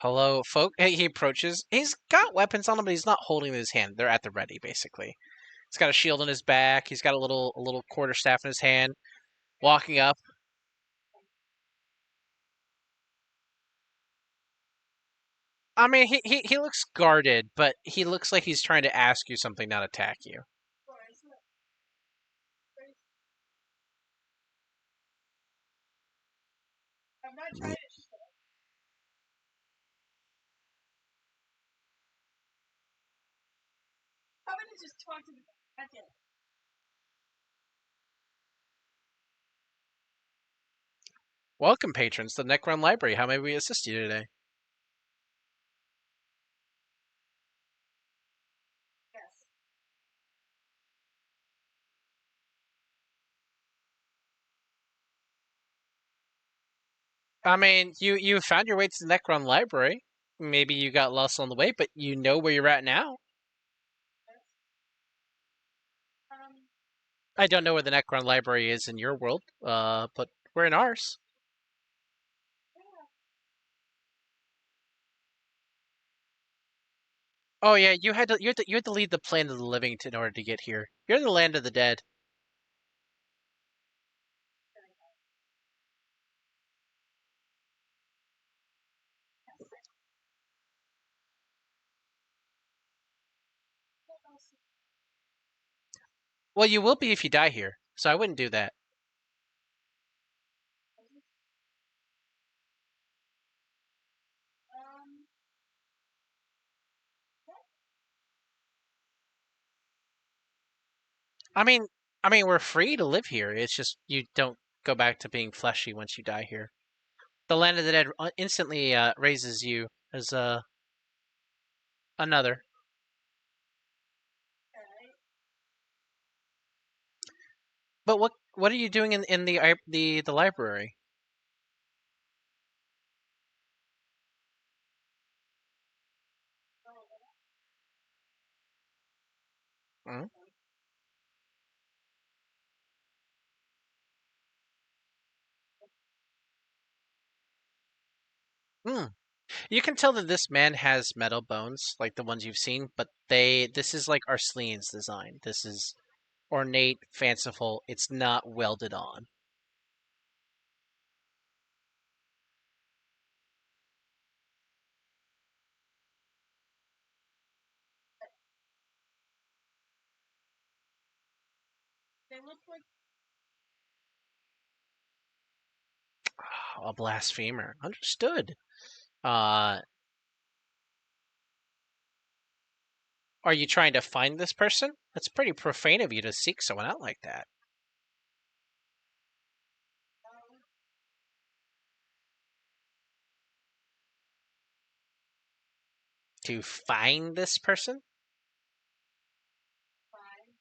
Hello, folk. Hey, he approaches. He's got weapons on him, but he's not holding them in his hand. They're at the ready, basically. He's got a shield on his back. He's got a little quarterstaff in his hand. Walking up. I mean, he looks guarded, but he looks like he's trying to ask you something, not attack you. I'm not trying to. I'm gonna just talk to the. Okay. Welcome, patrons, to the Necron Library. How may we assist you today? Yes. I mean, you found your way to the Necron Library. Maybe you got lost on the way, but you know where you're at now. Um. I don't know where the Necron Library is in your world, but we're in ours. Yeah. Oh yeah, you had to leave the plane of the living in order to get here. You're in the land of the dead. Well, you will be if you die here, so I wouldn't do that. Um. I mean, we're free to live here. It's just you don't go back to being fleshy once you die here. The land of the dead instantly raises you as another. Okay. But what are you doing in the library? Hmm? Hmm. You can tell that this man has metal bones, like the ones you've seen, but this is like Arsenian's design. This is ornate, fanciful. It's not welded on. They look like. A blasphemer. Understood. Uh, are you trying to find this person? That's pretty profane of you to seek someone out like that. Um. To find this person? Fine.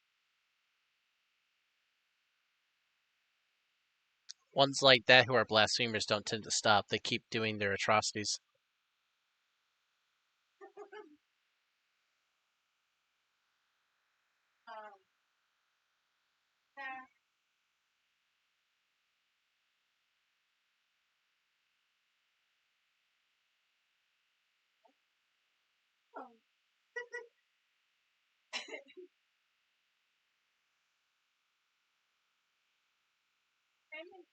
Ones like that who are blasphemers don't tend to stop. They keep doing their atrocities. um. Yeah. Um. Payment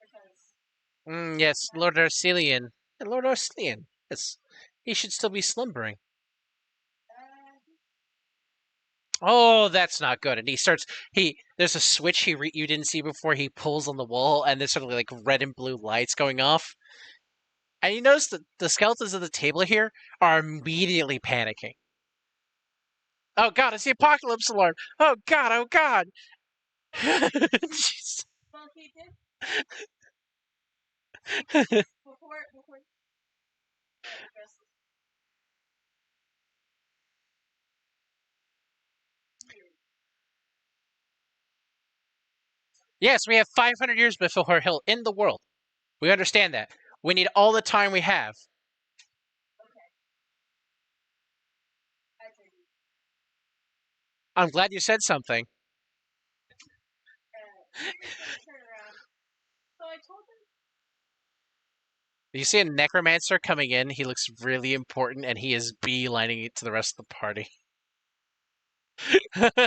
because. Yes, Lord Arcelian. Lord Arcelian. Yes. He should still be slumbering. Uh. Oh, that's not good. And he starts. There's a switch you didn't see before. He pulls on the wall, and there's sort of like red and blue lights going off. And you notice that the skeletons at the table here are immediately panicking. Oh God, it's the apocalypse alarm! Oh God! Oh God! Jeez. Well, he did before. Address weird. Yes, we have 500 years before he'll end the world. We understand that. We need all the time we have. Okay. I think. I'm glad you said something. You're just gonna turn around. So I told him. You see a necromancer coming in. He looks really important, and he is beelining it to the rest of the party. Probably.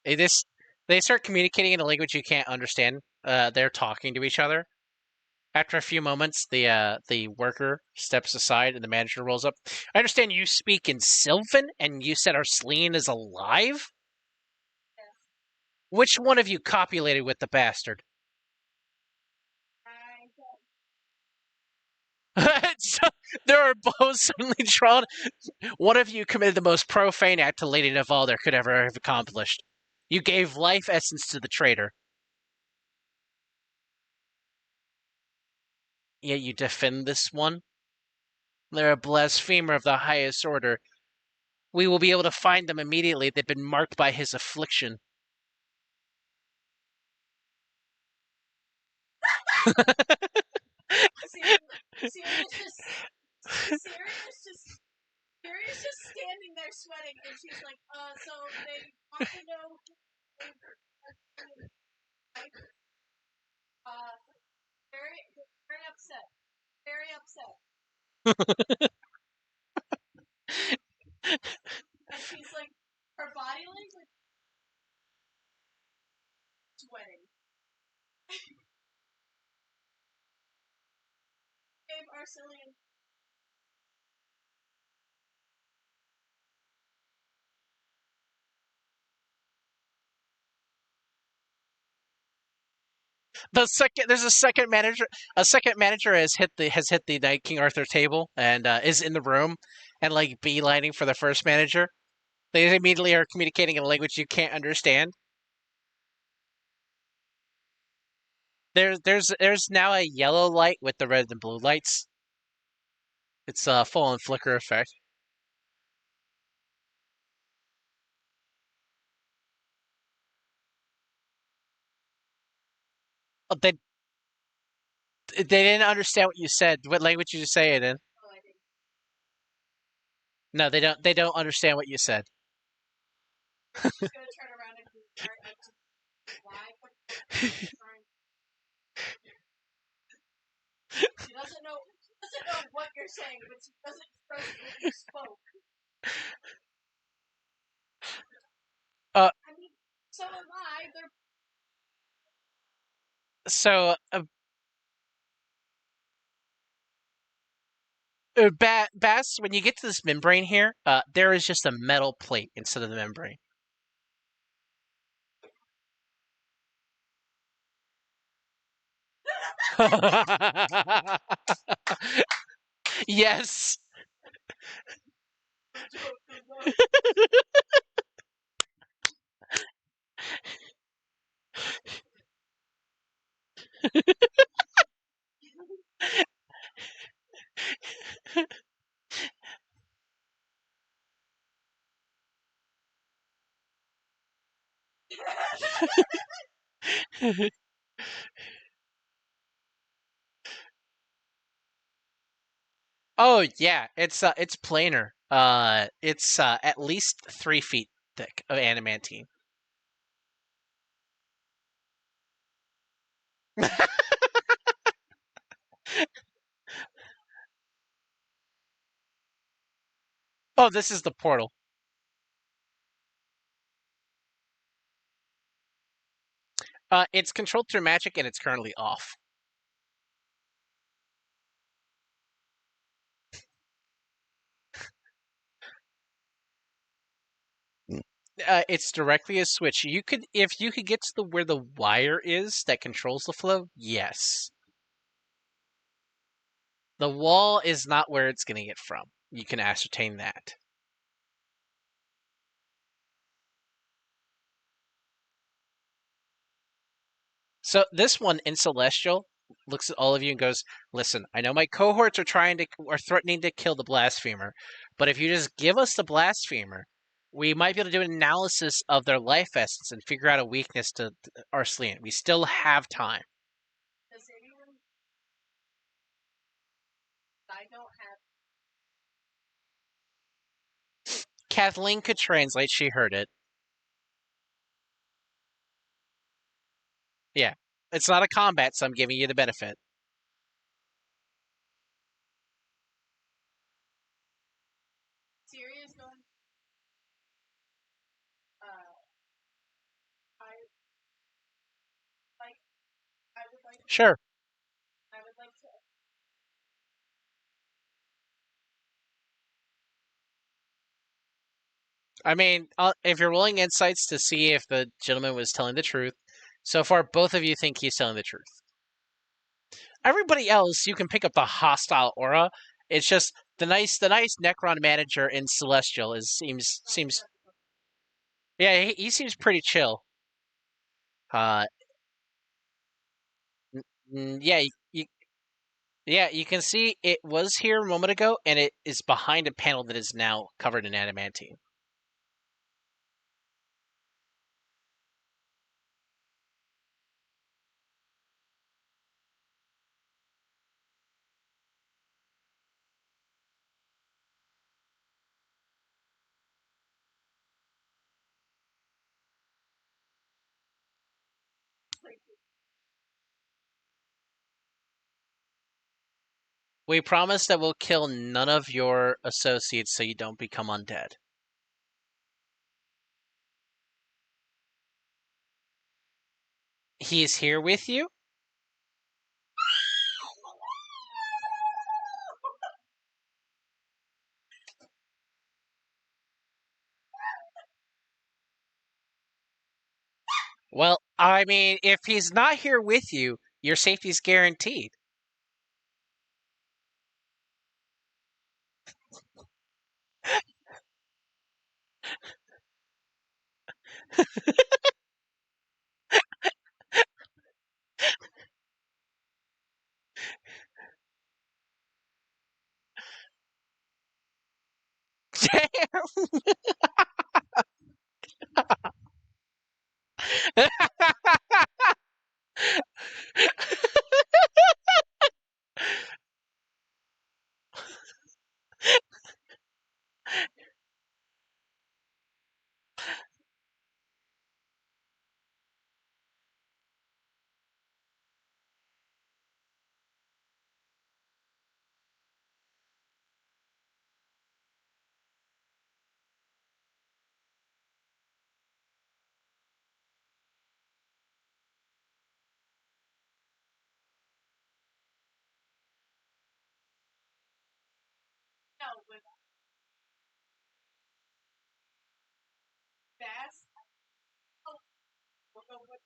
this they start communicating in a language you can't understand. They're talking to each other. After a few moments, the worker steps aside and the manager rolls up. I understand you speak in Sylvan, and you said Arslan is alive. Yes. Which one of you copulated with the bastard? I So, there are both suddenly drawn. One of you committed the most profane act to Lady Navalder could ever have accomplished. You gave life essence to the traitor. Yet you defend this one? They're a blasphemer of the highest order. We will be able to find them immediately. They've been marked by his affliction. Sirius just Sirius just Sirius just standing there sweating, and she's like, so they want to know uh very very upset. Very upset. And she's like her body language sweating. Gave Arcelian There's a second manager has hit the Night King Arthur table and is in the room and like beelining for the first manager. They immediately are communicating in a language you can't understand. There's now a yellow light with the red and blue lights. It's a full on flicker effect. Oh, they didn't understand what you said. What language did you say it in? oh I think No, they don't. They don't understand what you said. she's gonna turn around and start like why trying she doesn't know what you're saying, but she doesn't trust what you spoke. Uh, I mean, so am I. They're so Bass, when you get to this membrane here, there is just a metal plate instead of the membrane. Yes. Oh yeah, it's planar. It's at least 3 feet thick of adamantine. Oh, this is the portal. It's controlled through magic and it's currently off. It's directly a switch. If you could get to the where the wire is that controls the flow, yes. The wall is not where it's getting it from. You can ascertain that. So this one in Celestial looks at all of you and goes, "Listen, I know my cohorts are threatening to kill the blasphemer, but if you just give us the blasphemer, we might be able to do an analysis of their life essence and figure out a weakness to Arslan. We still have time." does anyone I don't have Kathleen could translate. She heard it. Yeah, it's not a combat, so I'm giving you the benefit. Siri is going. I like. I would like. Sure. I would like to. I mean, if you're rolling insights to see if the gentleman was telling the truth, so far both of you think he's telling the truth. Everybody else, you can pick up the hostile aura. It's just the nice Necron manager in Celestial is seems yeah he seems pretty chill. Uh, yeah yeah you can see it was here a moment ago, and it is behind a panel that is now covered in adamantine. We promise that we'll kill none of your associates so you don't become undead. He is here with you. Well, I mean, if he's not here with you, your safety's guaranteed. No, with fast. Oh, we'll go with.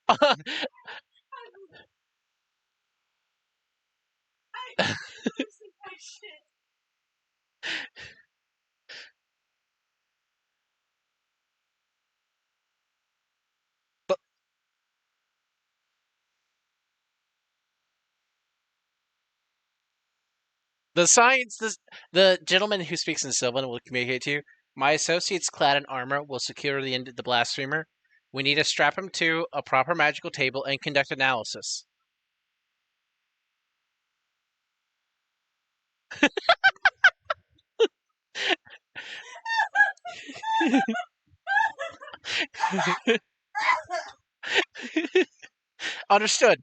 I'm losing my shit. But the science, the gentleman who speaks in Sylvan will communicate to you. My associates clad in armor will secure the blasphemer. We need to strap him to a proper magical table and conduct analysis. Understood.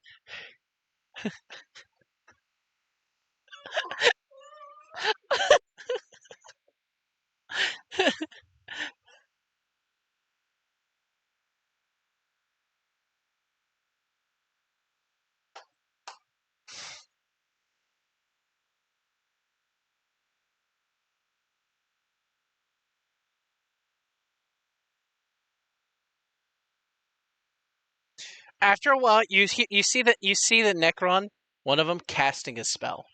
After a while, you see the Necron, one of them casting a spell.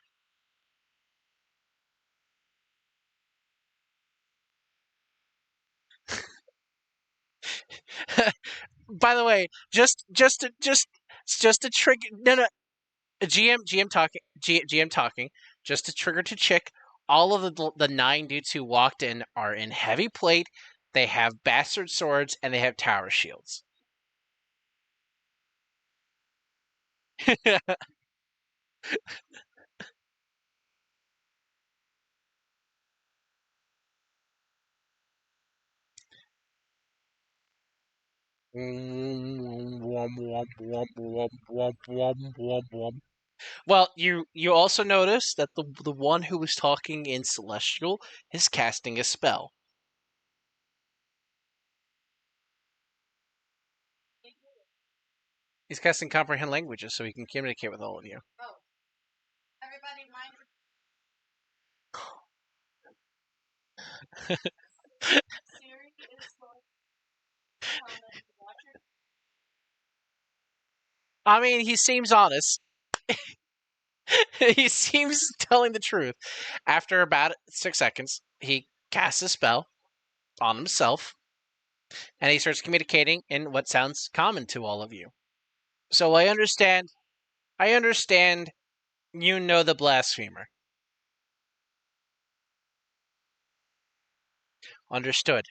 By the way, just to trigger. No, no. GM talking. GM talking. Just to trigger to chick. All of the 9 dudes who walked in are in heavy plate. They have bastard swords and they have tower shields. Well, you also notice that the one who was talking in Celestial is casting a spell. He's casting comprehend languages so he can communicate with all of you. Oh, everybody mind Siri is like watcher. I mean, he seems honest. He seems telling the truth. After about 6 seconds, he casts a spell on himself, and he starts communicating in what sounds common to all of you. So I understand. I understand. You know the blasphemer. Understood.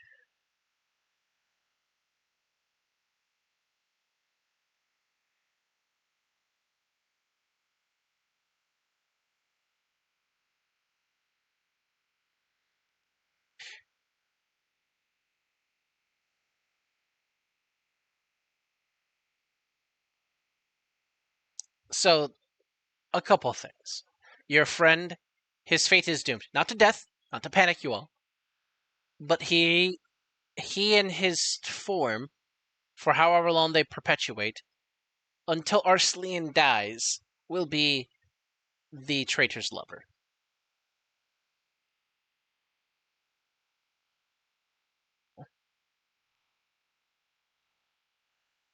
So a couple things. Your friend, his fate is doomed. Not to death. Not to panic you all. But he and his form, for however long they perpetuate, until Arslan dies, will be the traitor's lover.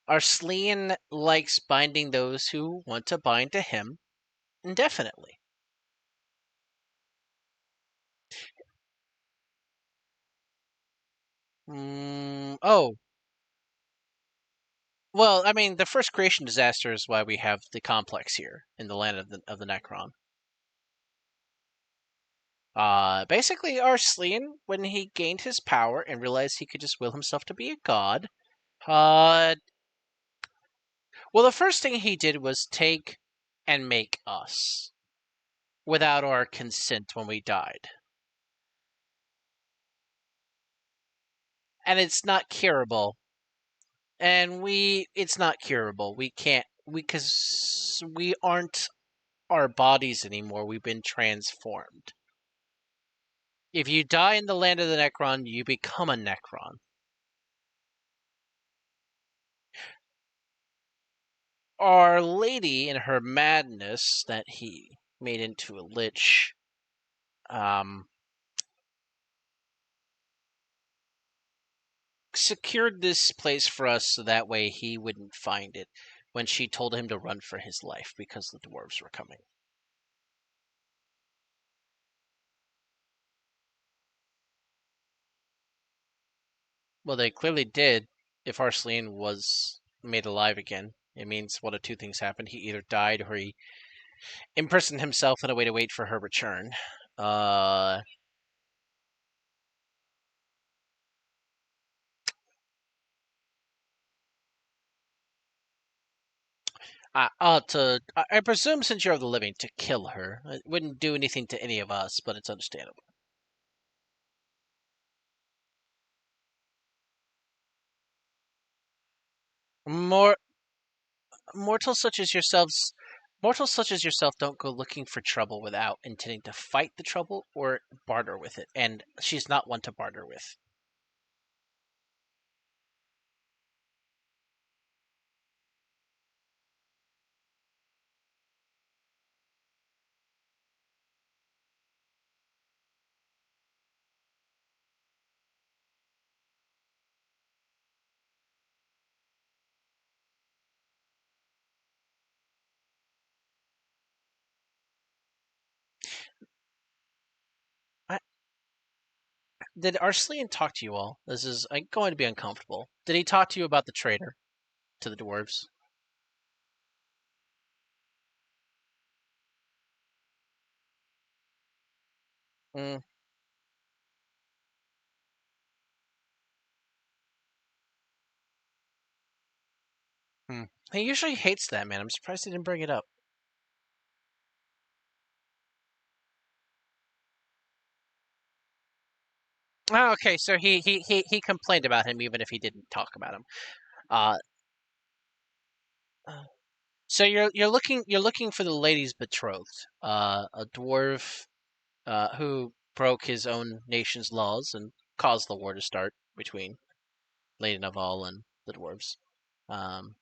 Arslan likes binding those who want to bind to him indefinitely. Oh, well, I mean, the first creation disaster is why we have the complex here in the land of the Necron. Basically, Arslan, when he gained his power and realized he could just will himself to be a god, uh, well, the first thing he did was take and make us without our consent when we died. And it's not curable. And it's not curable. We can't, because we aren't our bodies anymore. We've been transformed. If you die in the land of the Necron, you become a Necron. Our Lady, in her madness that he made into a lich, um, secured this place for us so that way he wouldn't find it when she told him to run for his life because the dwarves were coming. Well, they clearly did. If Arslan was made alive again, it means one of two things happened. He either died or he imprisoned himself in a way to wait for her return. Uh, I presume since you're of the living, to kill her. It wouldn't do anything to any of us, but it's understandable. More mortals such as yourselves, mortals such as yourself don't go looking for trouble without intending to fight the trouble or barter with it, and she's not one to barter with. I, did Arslan talk to you all? This is going to be uncomfortable. Did he talk to you about the traitor to the dwarves? Mm, hmm. He usually hates that man. I'm surprised he didn't bring it up. Oh, okay, so he complained about him even if he didn't talk about him. Uh, so you're looking for the lady's betrothed, a dwarf who broke his own nation's laws and caused the war to start between Lady Naval and the dwarves. Um,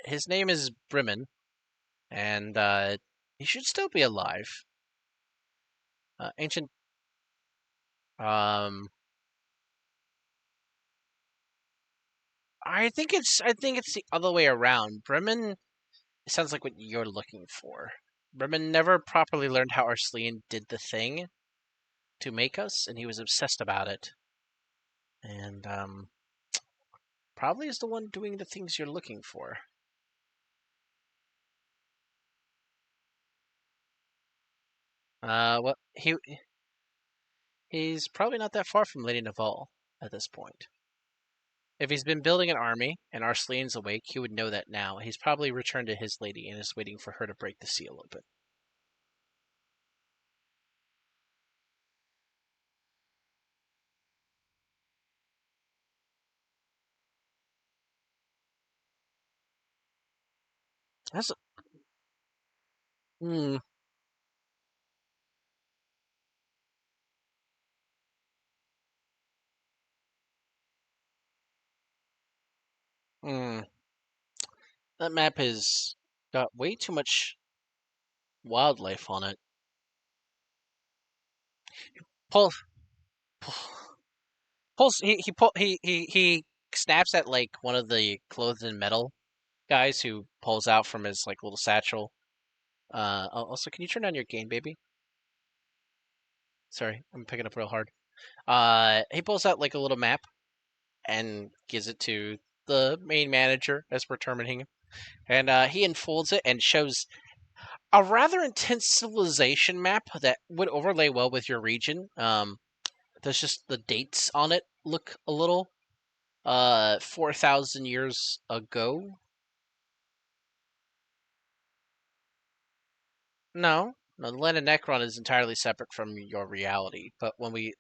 his name is Brimmen, and he should still be alive. Ancient. Um, I think it's the other way around. Bremen sounds like what you're looking for. Bremen never properly learned how Arslan did the thing to make us, and he was obsessed about it. And probably is the one doing the things you're looking for. Well, he's probably not that far from Lady Naval at this point. If he's been building an army and Arslan's awake, he would know that now. He's probably returned to his lady and is waiting for her to break the seal open. That's mm, mm, that map has got way too much wildlife on it. Pull, pull pulls he snaps at like one of the clothed in metal guys who pulls out from his like little satchel. Also, can you turn on your gain, baby? Sorry, I'm picking up real hard. He pulls out like a little map and gives it to the main manager as we're terminating him, and he unfolds it and shows a rather intense civilization map that would overlay well with your region. There's just the dates on it look a little 4,000 years ago. No, the land of Necron is entirely separate from your reality. But when we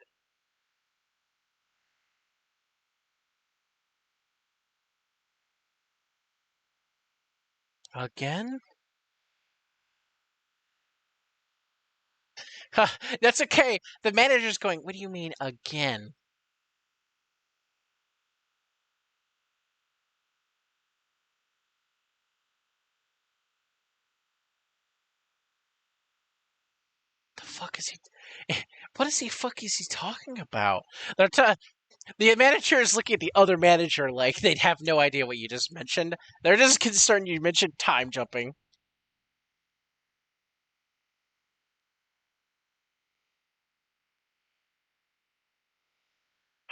again, that's okay. The manager's going. What do you mean again? The fuck is he? What is he? Fuck is he talking about? The manager is looking at the other manager like they'd have no idea what you just mentioned. They're just concerned you mentioned time jumping.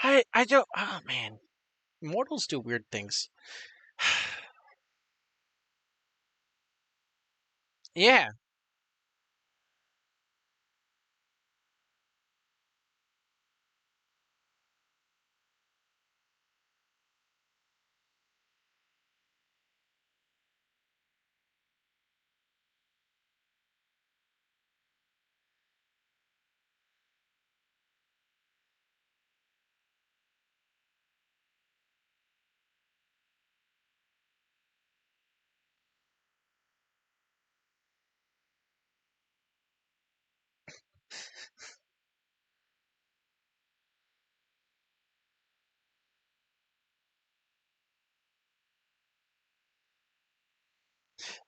I don't. Oh man, mortals do weird things. Yeah,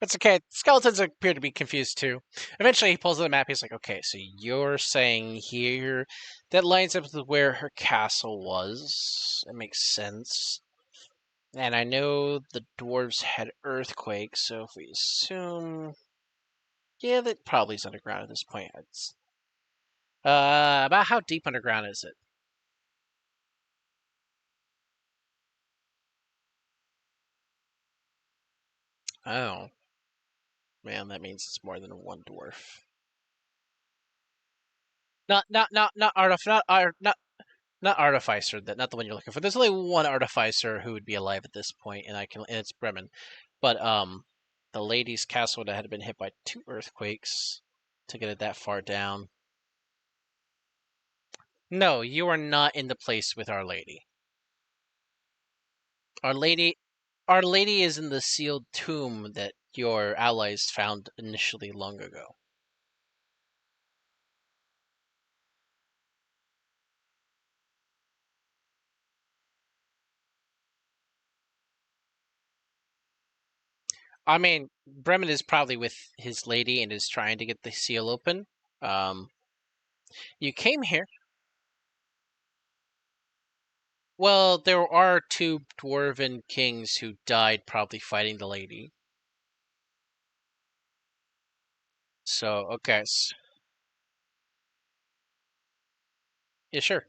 It's okay. Skeletons appear to be confused too. Eventually, he pulls out the map. He's like, "Okay, so you're saying here that lines up with where her castle was. It makes sense. And I know the dwarves had earthquakes, so if we assume, yeah, that probably is underground at this point. About how deep underground is it? Oh, man, that means it's more than one dwarf. Not not artificer. That not the one you're looking for. There's only one artificer who would be alive at this point, and it's Bremen. But the lady's castle that had been hit by two earthquakes to get it that far down. No, you are not in the place with Our Lady. Our Lady, Our Lady is in the sealed tomb that your allies found initially long ago. I mean, Bremen is probably with his lady and is trying to get the seal open. Um, you came here. Well, there are two dwarven kings who died probably fighting the lady. So, okay. Yeah, sure.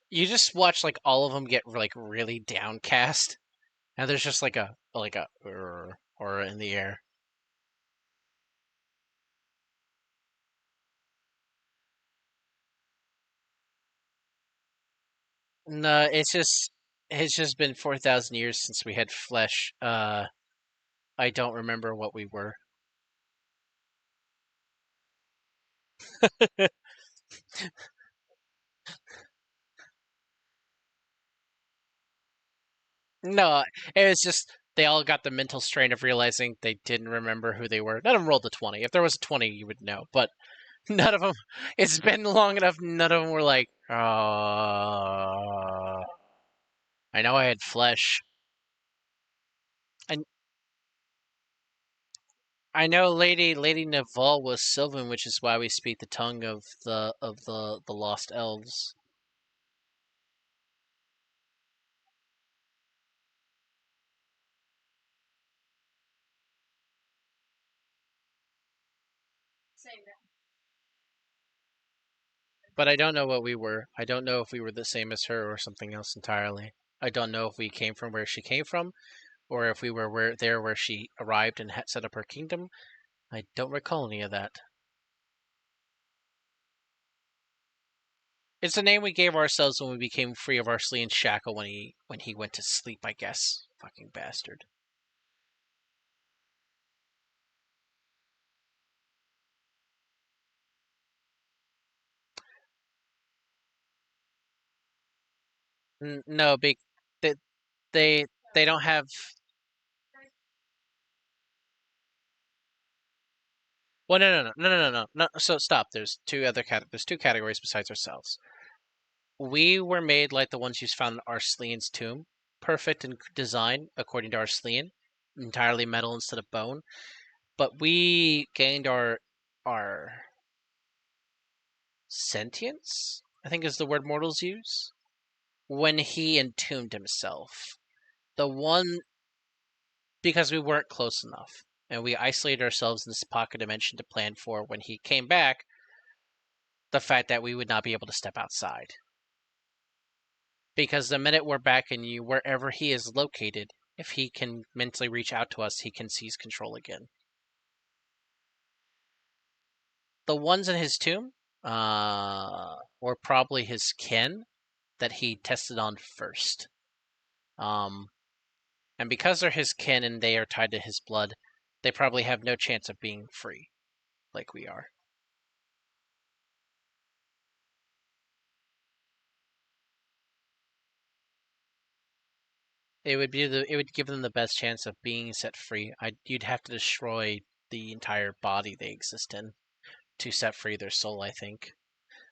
You just watch like all of them get like really downcast, and there's just like a aura in the air. No, it's just been 4,000 years since we had flesh. I don't remember what we were. No, it was just they all got the mental strain of realizing they didn't remember who they were. None of them rolled a 20. If there was a 20, you would know. But none of them. It's been long enough. None of them were like, I know I had flesh. And I know Lady Naval was Sylvan, which is why we speak the tongue of the lost elves. Saying that. But I don't know what we were. I don't know if we were the same as her or something else entirely. I don't know if we came from where she came from, or if we were where she arrived and had set up her kingdom. I don't recall any of that. It's the name we gave ourselves when we became free of Arselian's shackle when he went to sleep. I guess. Fucking bastard. No, they they they don't have. Well, no. So stop. There's two categories besides ourselves. We were made like the ones you found in Arselian's tomb, perfect in design according to Arselian, entirely metal instead of bone. But we gained our sentience, I think is the word mortals use, when he entombed himself. The one because we weren't close enough. And we isolated ourselves in this pocket dimension to plan for when he came back, the fact that we would not be able to step outside. Because the minute we're back in you, wherever he is located, if he can mentally reach out to us, he can seize control again. The ones in his tomb, were probably his kin that he tested on first. Um, and because they're his kin and they are tied to his blood, they probably have no chance of being free like we are. it would give them the best chance of being set free. You'd have to destroy the entire body they exist in to set free their soul, I think.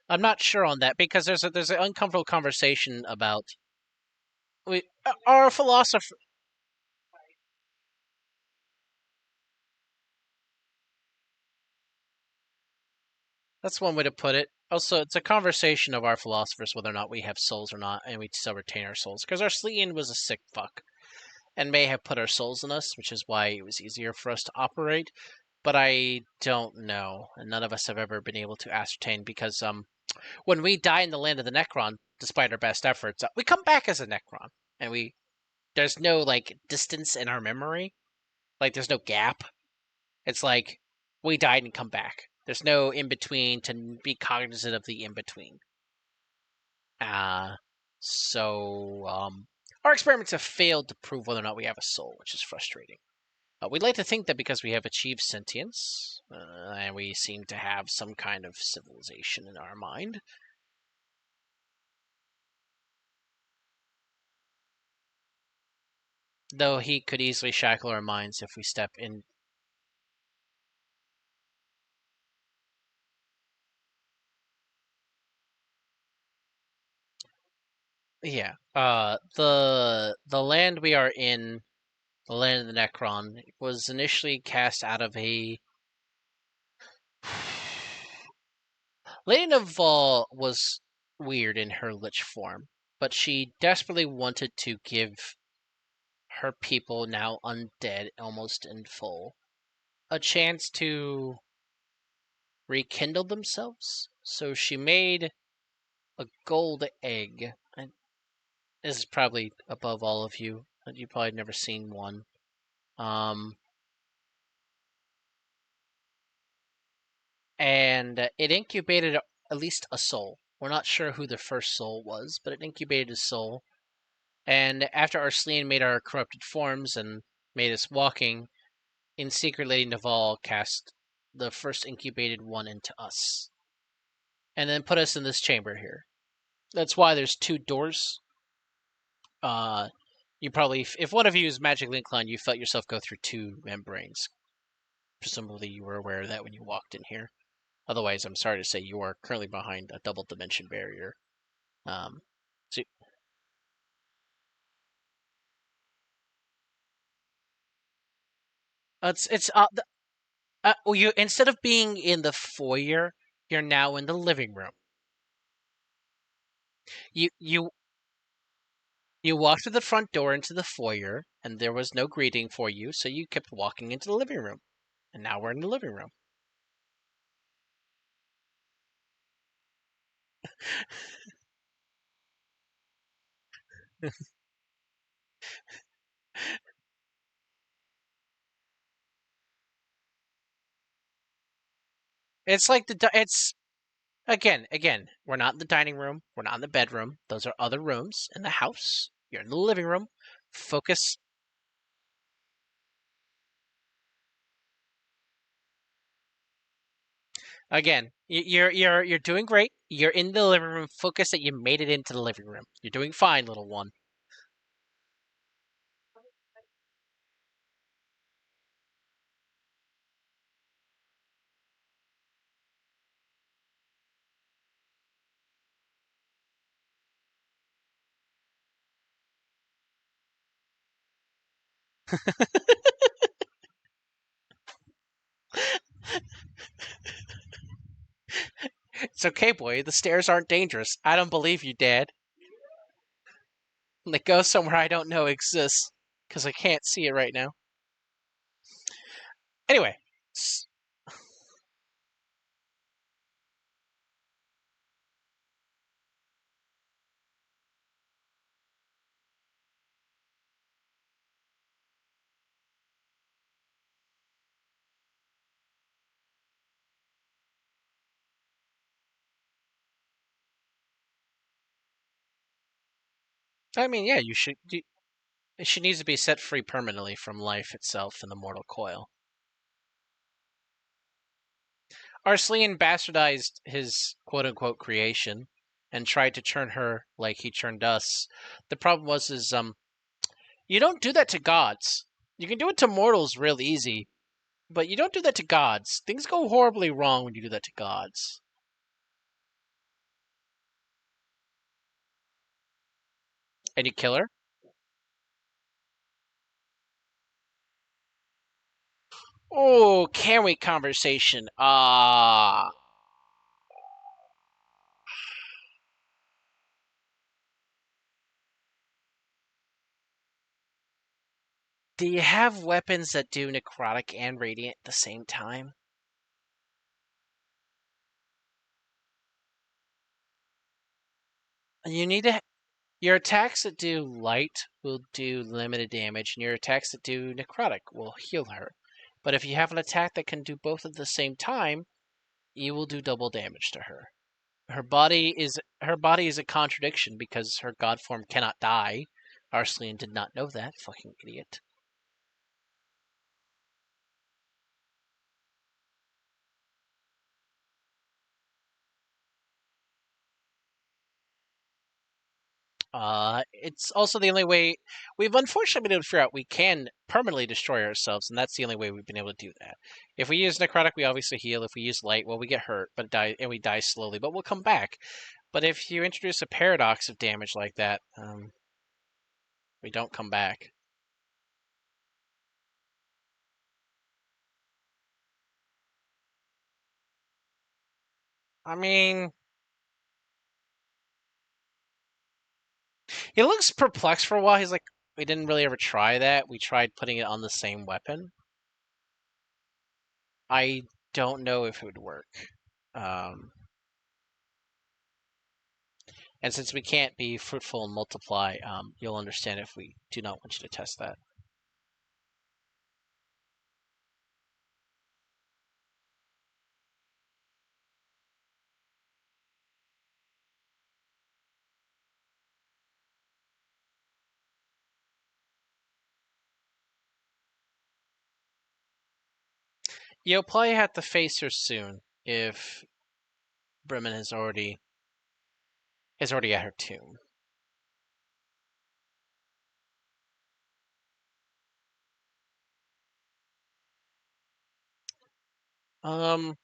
I'm not sure on that because there's an uncomfortable conversation about our philosopher. That's one way to put it. Also, it's a conversation of our philosophers whether or not we have souls or not, and we still retain our souls. Because our Sleean was a sick fuck, and may have put our souls in us, which is why it was easier for us to operate. But I don't know, and none of us have ever been able to ascertain because when we die in the land of the Necron, despite our best efforts, we come back as a Necron, and we there's no like distance in our memory, like there's no gap. It's like we died and come back. There's no in between to be cognizant of the in between. Uh so our experiments have failed to prove whether or not we have a soul, which is frustrating. We'd like to think that because we have achieved sentience, and we seem to have some kind of civilization in our mind, though he could easily shackle our minds if we step in. Yeah. The land we are in, the land of the Necron, was initially cast out of a. Lady Naval was weird in her lich form, but she desperately wanted to give her people, now undead almost in full, a chance to rekindle themselves. So she made a gold egg. And this is probably above all of you. You probably never seen one. Um, and it incubated at least a soul. We're not sure who the first soul was, but it incubated a soul. And after Arslan made our corrupted forms and made us walking, in secret, Lady Naval cast the first incubated one into us, and then put us in this chamber here. That's why there's two doors. Uh, you probably, if one of you is magically inclined, you felt yourself go through two membranes. Presumably, you were aware of that when you walked in here. Otherwise, I'm sorry to say you are currently behind a double dimension barrier. Um, so it's well, you instead of being in the foyer, you're now in the living room. You you walked through the front door into the foyer, and there was no greeting for you, so you kept walking into the living room, and now we're in the living room. It's like it's again. We're not in the dining room. We're not in the bedroom. Those are other rooms in the house. You're in the living room. Focus again. You're doing great. You're in the living room. Focus that you made it into the living room. You're doing fine, little one. It's okay, boy. The stairs aren't dangerous. I don't believe you, Dad. They go somewhere I don't know exists because I can't see it right now. Anyway, I mean, yeah, you should. She needs to be set free permanently from life itself in the mortal coil. Arslan bastardized his quote unquote creation and tried to turn her like he turned us. The problem was is You don't do that to gods. You can do it to mortals real easy, but you don't do that to gods. Things go horribly wrong when you do that to gods. And you kill her? Oh, can we conversation? Do you have weapons that do necrotic and radiant at the same time? You need to. Your attacks that do light will do limited damage, and your attacks that do necrotic will heal her. But if you have an attack that can do both at the same time, you will do double damage to her. Her body is a contradiction because her god form cannot die. Arslan did not know that, fucking idiot. It's also the only way we've unfortunately been able to figure out we can permanently destroy ourselves, and that's the only way we've been able to do that. If we use necrotic, we obviously heal. If we use light, well, we get hurt, but die, and we die slowly, but we'll come back. But if you introduce a paradox of damage like that, we don't come back. I mean, he looks perplexed for a while. He's like, we didn't really ever try that. We tried putting it on the same weapon. I don't know if it would work. Um, and since we can't be fruitful and multiply, you'll understand if we do not want you to test that. You'll probably have to face her soon if Bremen is already at her tomb. Um,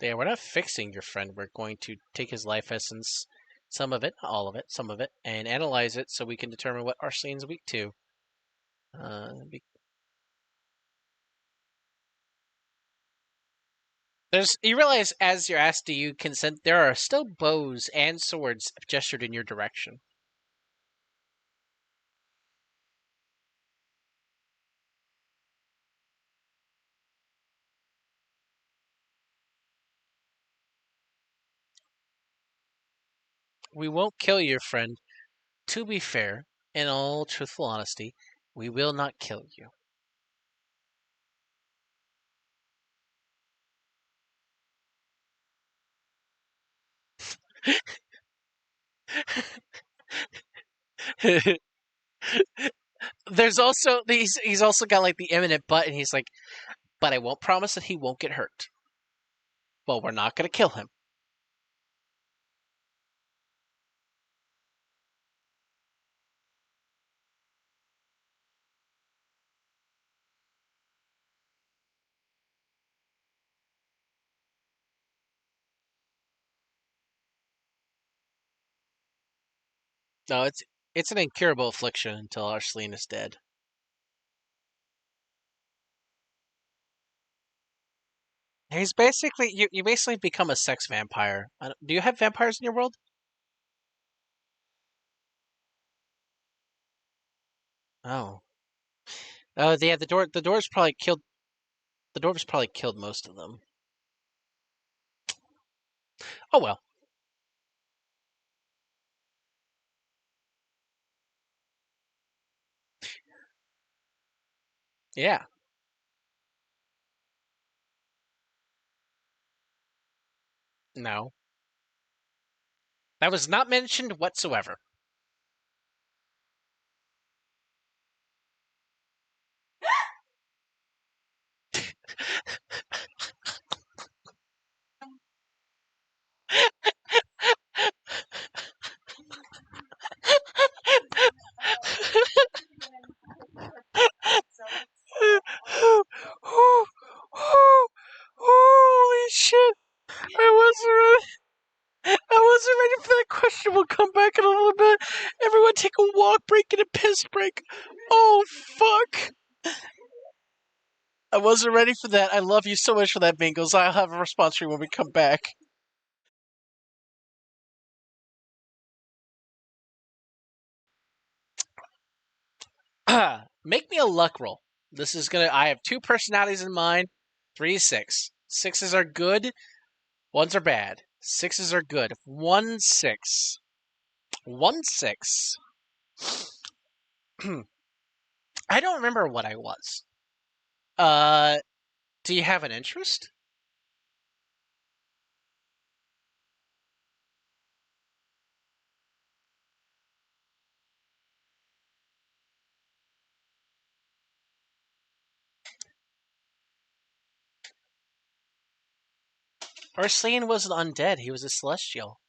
yeah, we're not fixing your friend. We're going to take his life essence, some of it, not all of it, some of it, and analyze it so we can determine what Arslan's weak to. Be- there's you realize as you're asked, do you consent? There are still bows and swords gestured in your direction. We won't kill your friend. To be fair, in all truthful honesty, we will not kill you. There's also he's also got like the imminent but, and he's like, but I won't promise that he won't get hurt. Well, we're not gonna kill him. No, it's an incurable affliction until Arslan is dead. He's basically you basically become a sex vampire. Do you have vampires in your world? Oh, oh yeah. The dwarves probably killed most of them. Oh well. Yeah. No, that was not mentioned whatsoever. Holy shit! I wasn't ready. I wasn't ready for that question. We'll come back in a little bit. Everyone, take a walk break and a piss break. Oh fuck! I wasn't ready for that. I love you so much for that, Bingles. I'll have a response for you when we come back. Make me a luck roll. This is gonna. I have two personalities in mind. 3 6. Sixes are good. Ones are bad. Sixes are good. 1 6. 1 6. I don't remember what I was. Uh, do you have an interest? Arslan wasn't undead. He was a celestial.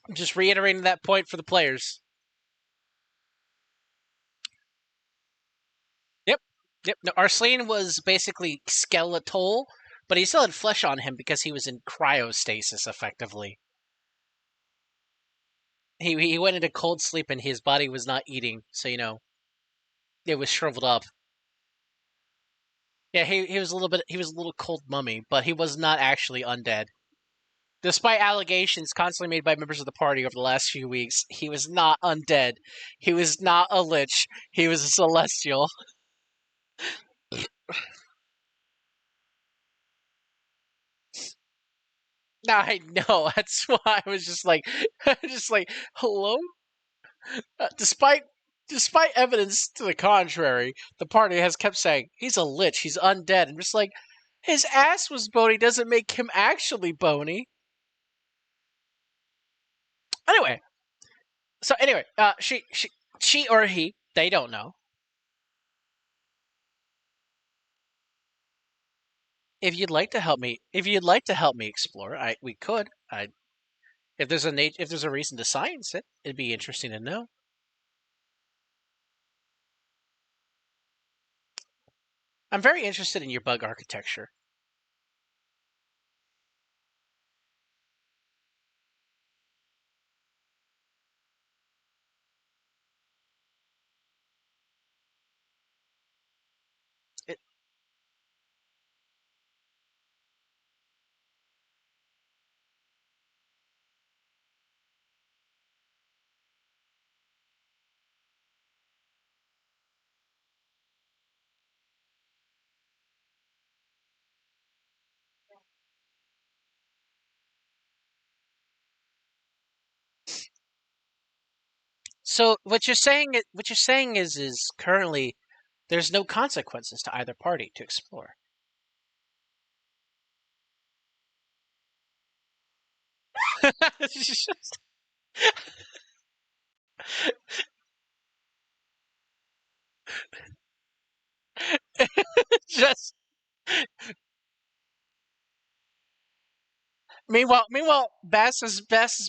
I'm just reiterating that point for the players. Yep. Yep. No, Arslan was basically skeletal, but he still had flesh on him because he was in cryostasis, effectively. He went into cold sleep and his body was not eating, so it was shriveled up. Yeah, he was a little bit he was a little cold mummy, but he was not actually undead. Despite allegations constantly made by members of the party over the last few weeks, he was not undead. He was not a lich. He was a celestial. I know. That's why I was just like, just like, hello. Despite evidence to the contrary, the party has kept saying he's a lich. He's undead, and just like his ass was bony doesn't make him actually bony. Anyway, she or he, they don't know. If you'd like to help me explore, I we could. I if there's a reason to science it, it'd be interesting to know. I'm very interested in your bug architecture. It, so what you're saying is currently there's no consequences to either party to explore. Just meanwhile, Bass has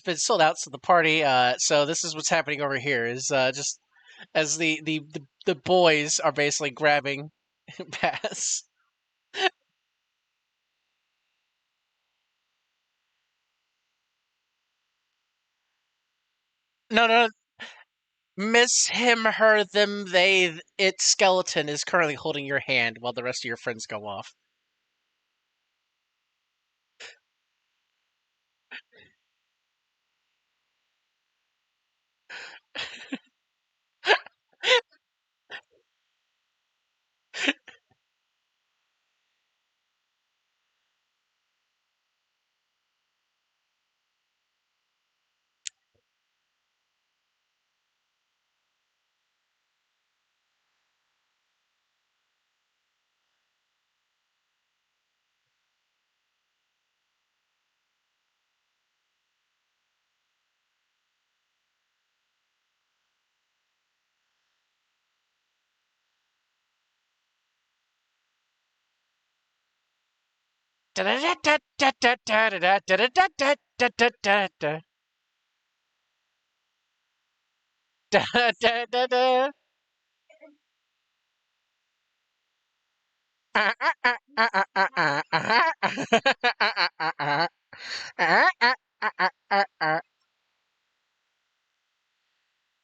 been sold out to the party. So this is what's happening over here. Is just as the boys are basically grabbing Bass. No, no, no. Miss him, her, them, they. Its skeleton is currently holding your hand while the rest of your friends go off.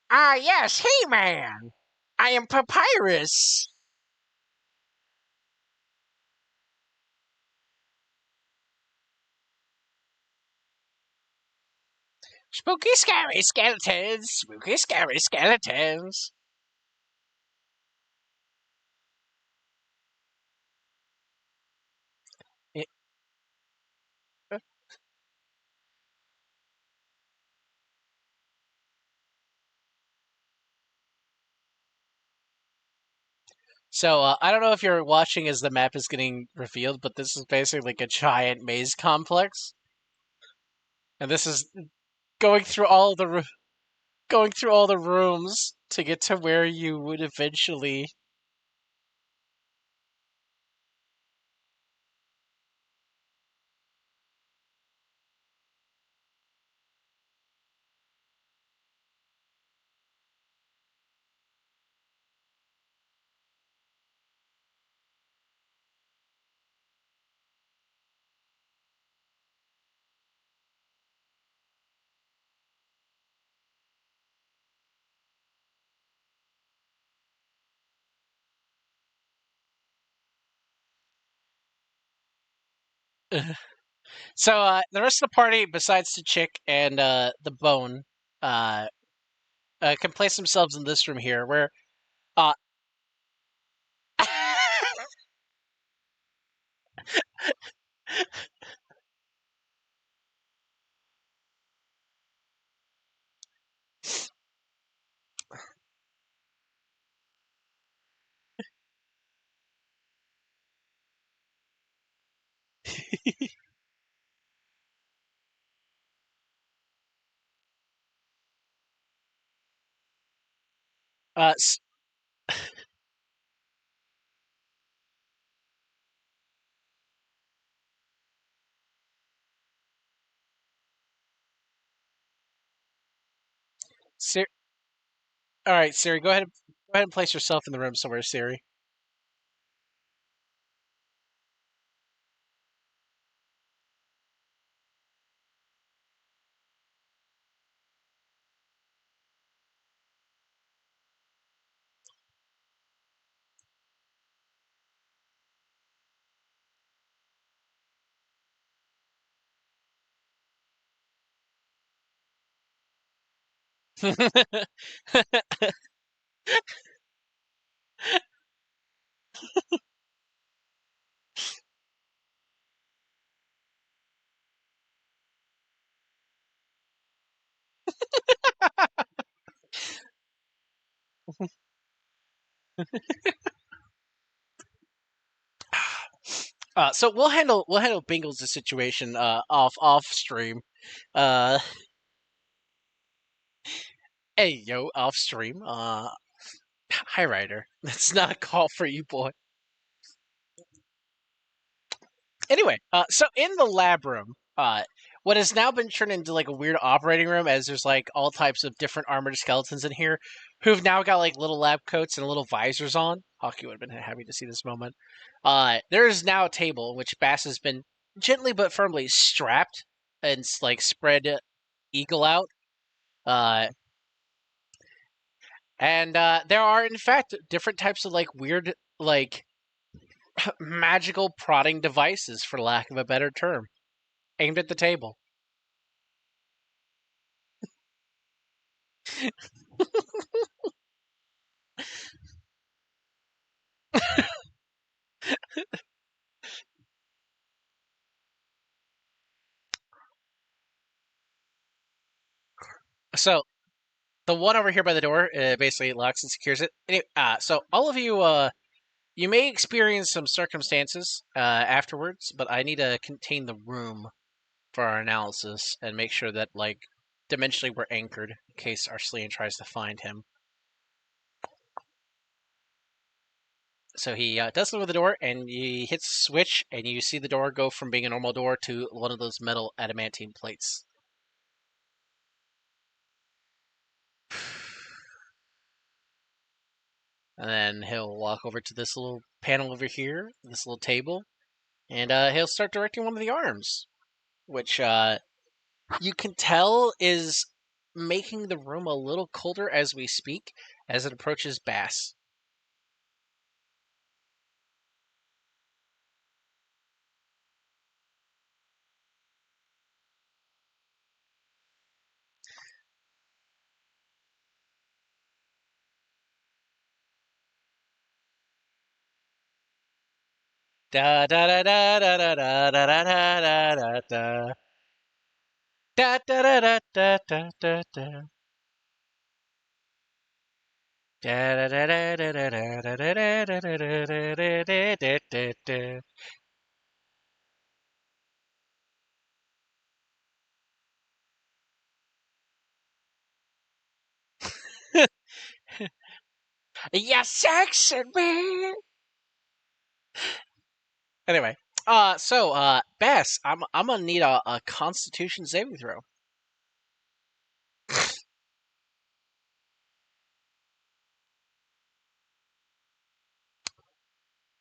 Ah, yes, He-Man. I am Papyrus. Spooky, scary skeletons. Spooky, scary skeletons. So I don't know if you're watching as the map is getting revealed, but this is basically like a giant maze complex, and this is going through all the going through all the rooms to get to where you would eventually. So the rest of the party, besides the chick and the bone, uh, can place themselves in this room here, where uh, uh, Siri, all right, Siri, go ahead and place yourself in the room somewhere, Siri. So we'll handle Bingles' situation off stream. Uh, hey yo, off stream. Hi Ryder. That's not a call for you, boy. Anyway, so in the lab room, what has now been turned into like a weird operating room, as there's like all types of different armored skeletons in here, who've now got like little lab coats and little visors on. Hockey would have been happy to see this moment. There is now a table in which Bass has been gently but firmly strapped and like spread eagle out. Uh, and there are in fact different types of like weird like magical prodding devices, for lack of a better term, aimed at the table. So the one over here by the door basically locks and secures it. Anyway, so all of you, you may experience some circumstances afterwards, but I need to contain the room for our analysis and make sure that like dimensionally we're anchored in case Arslan tries to find him. So he does open the door, and he hits the switch, and you see the door go from being a normal door to one of those metal adamantine plates. And then he'll walk over to this little panel over here, this little table, and he'll start directing one of the arms, which you can tell is making the room a little colder as we speak, as it approaches Bass. Da da da da da da da da da da da da da da da da da da da da. You sexy man. Anyway, Bass, I'm gonna need a Constitution saving throw.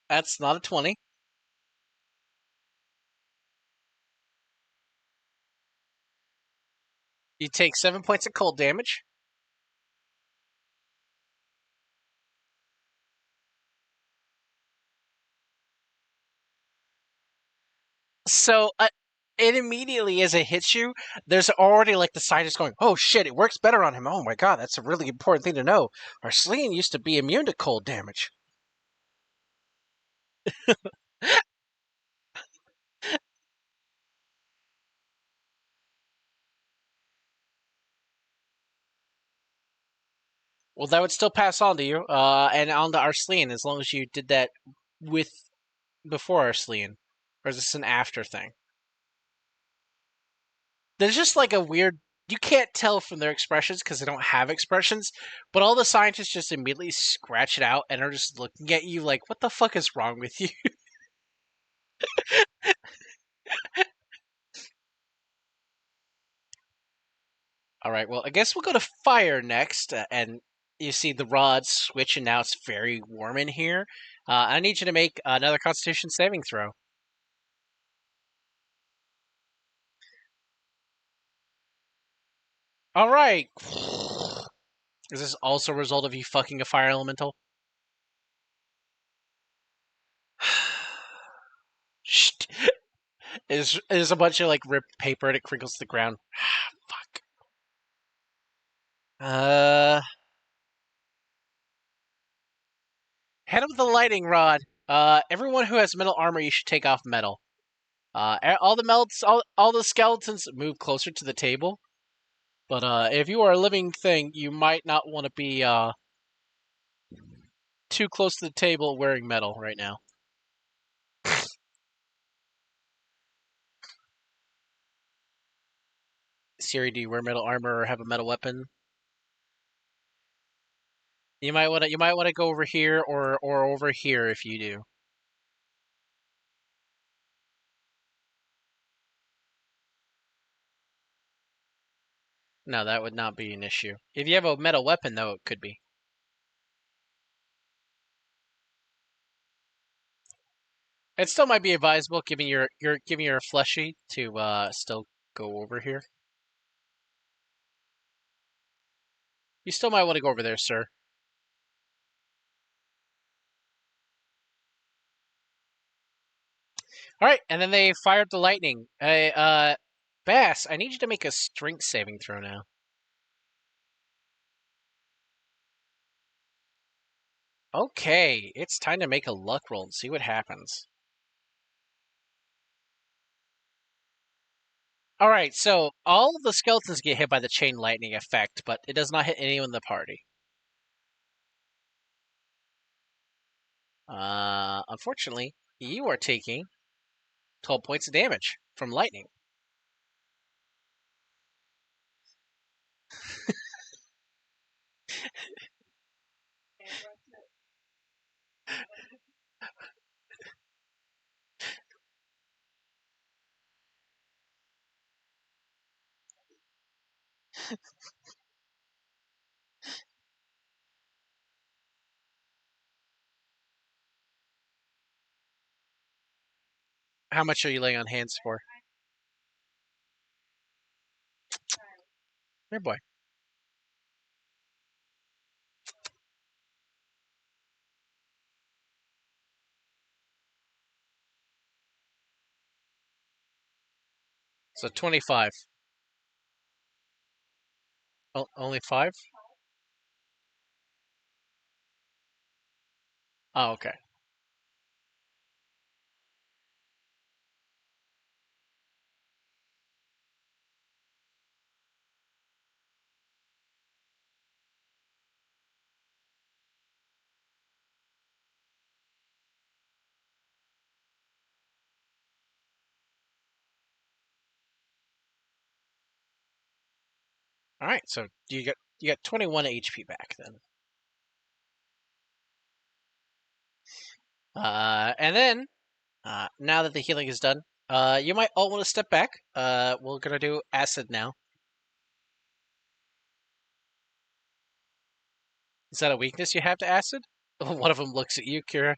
That's not a 20. You take 7 points of cold damage. So it immediately, as it hits you, there's already like the scientist going, "Oh shit, it works better on him. Oh my god, that's a really important thing to know. Our Sleen used to be immune to cold damage." Well, that would still pass on to you, and on to Arslan as long as you did that with before Arslan, or is this an after thing? There's just like a weird. You can't tell from their expressions because they don't have expressions, but all the scientists just immediately scratch it out and are just looking at you like, "What the fuck is wrong with you?" All right, well, I guess we'll go to fire next, and you see the rods switch, and now it's very warm in here. I need you to make another Constitution saving throw. All right. Is this also a result of you fucking a fire elemental? Is a bunch of like ripped paper and it crinkles to the ground. Fuck. Uh, Head of the lightning rod. Everyone who has metal armor, you should take off metal. All the melts, all the skeletons move closer to the table. But if you are a living thing, you might not want to be too close to the table wearing metal right now. Siri, do you wear metal armor or have a metal weapon? You might want to go over here or over here if you do. No, that would not be an issue. If you have a metal weapon, though, it could be. It still might be advisable, given your fleshy, to still go over here. You still might want to go over there, sir. All right, and then they fired the lightning. Bass, I need you to make a strength saving throw now. Okay, it's time to make a luck roll and see what happens. All right, so all of the skeletons get hit by the chain lightning effect, but it does not hit anyone in the party. Unfortunately, you are taking 12 points of damage from lightning. How much are you laying on hands for? Here, boy. So 25. Only five? Oh, okay. All right. So you got 21 HP back then. And then now that the healing is done, you might all want to step back. We're gonna do acid now. Is that a weakness you have to acid? One of them looks at you, Kira.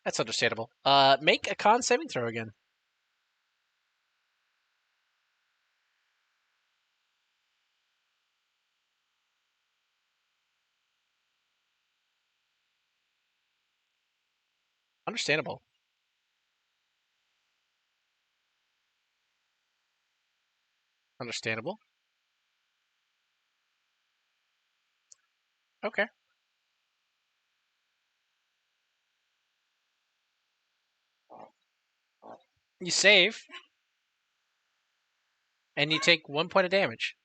That's understandable. Make a con saving throw again. Understandable. Understandable. Okay. You save, and you take 1 point of damage.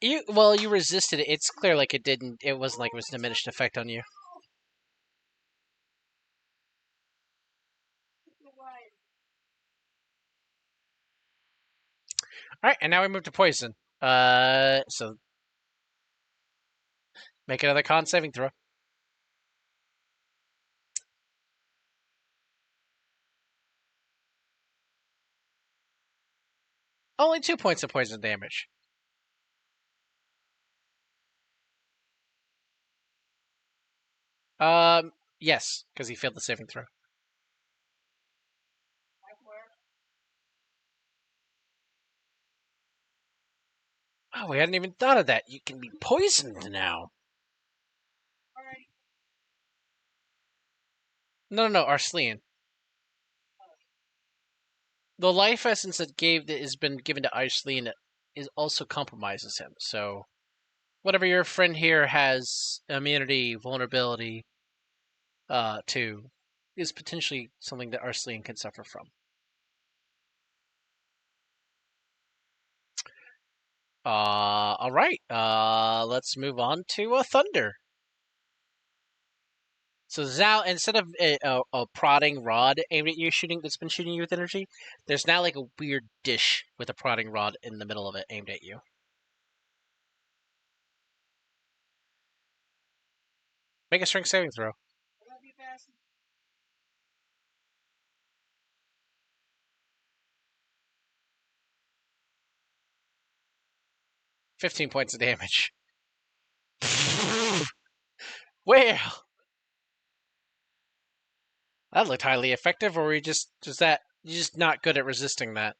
You resisted it. It's clear like it didn't. It wasn't like it was diminished effect on you. All right, and now we move to poison. So make another con saving throw. Only 2 points of poison damage. Yes, because he failed the saving throw. Oh, we hadn't even thought of that. You can be poisoned now. No, Arslan. The life essence that has been given to Arslan is also compromises him. So whatever your friend here has immunity, vulnerability, to, is potentially something that Arslan can suffer from. All right. Let's move on to Thunder. So now, instead of a prodding rod aimed at you, that's been shooting you with energy, there's now like a weird dish with a prodding rod in the middle of it aimed at you. Make a strength saving throw. 15 points of damage. Well, that looked highly effective, or were you just that you're just not good at resisting that?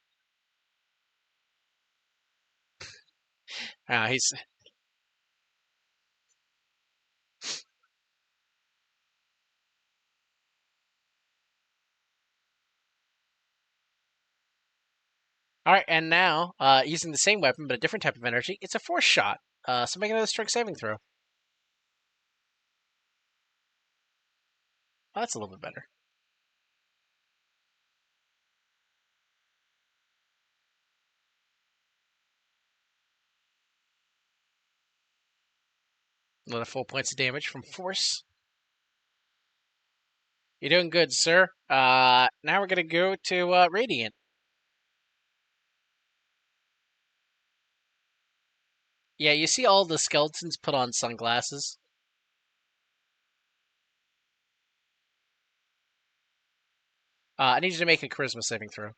He's all right, and now using the same weapon but a different type of energy, it's a force shot. So make another strength saving throw. Oh, that's a little bit better. Another 4 points of damage from force. You're doing good, sir. Now we're gonna go to Radiant. Yeah, you see all the skeletons put on sunglasses. I need you to make a charisma saving throw.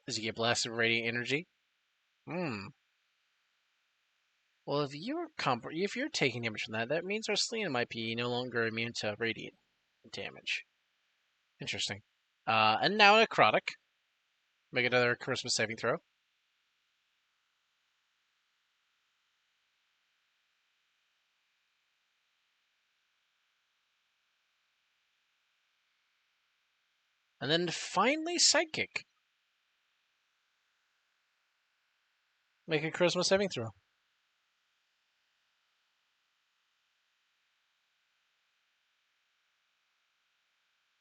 As you get blasted with radiant energy. Hmm. Well, if you're taking damage from that, that means our Selena might be no longer immune to radiant damage. Interesting. And now necrotic. Make another charisma saving throw. And then finally psychic. Make a charisma saving throw.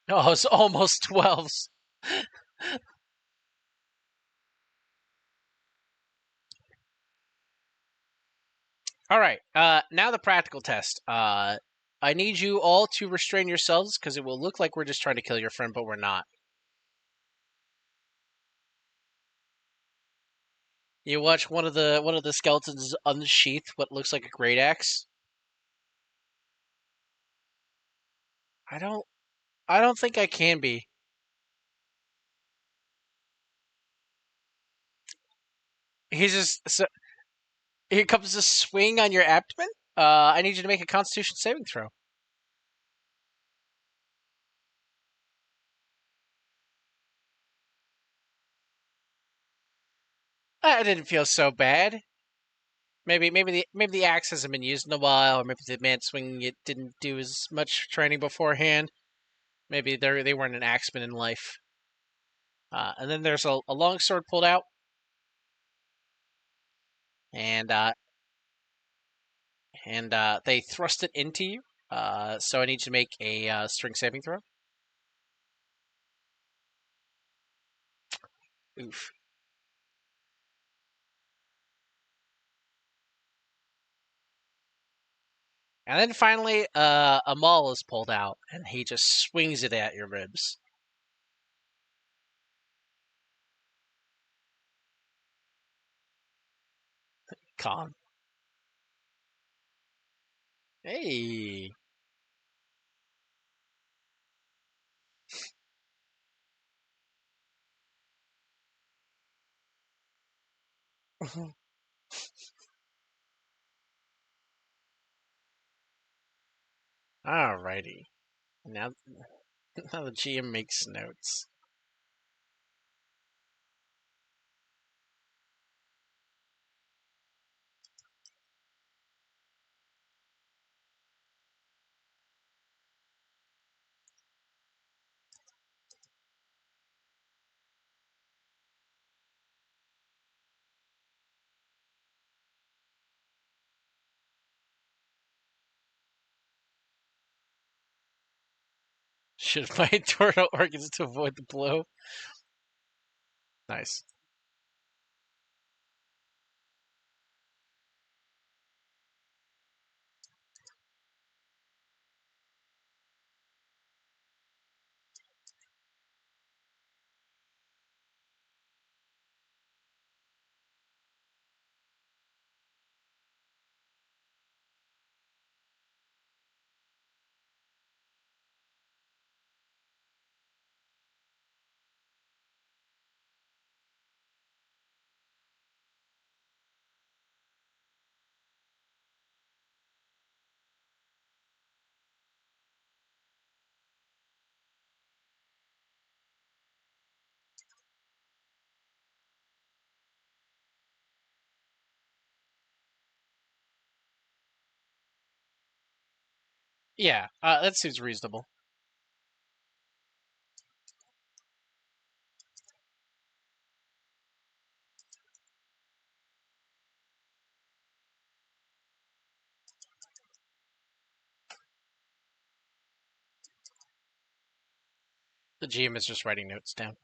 Oh, it's almost 12s. All right. Now the practical test. I need you all to restrain yourselves because it will look like we're just trying to kill your friend, but we're not. You watch one of the skeletons unsheath what looks like a great axe. I don't I don't think I can be. He's just so here comes a swing on your abdomen. I need you to make a Constitution saving throw. I didn't feel so bad. Maybe the axe hasn't been used in a while, or maybe the man swinging it didn't do as much training beforehand. Maybe they weren't an axeman in life. And then there's a long sword pulled out, and they thrust it into you. So I need you to make a strength saving throw. Oof. And then finally, a maul is pulled out, and he just swings it at your ribs. Con. Hey. Alrighty. Now, now the GM makes notes. Should my internal organs to avoid the blow. Nice. Yeah, that seems reasonable. The GM is just writing notes down.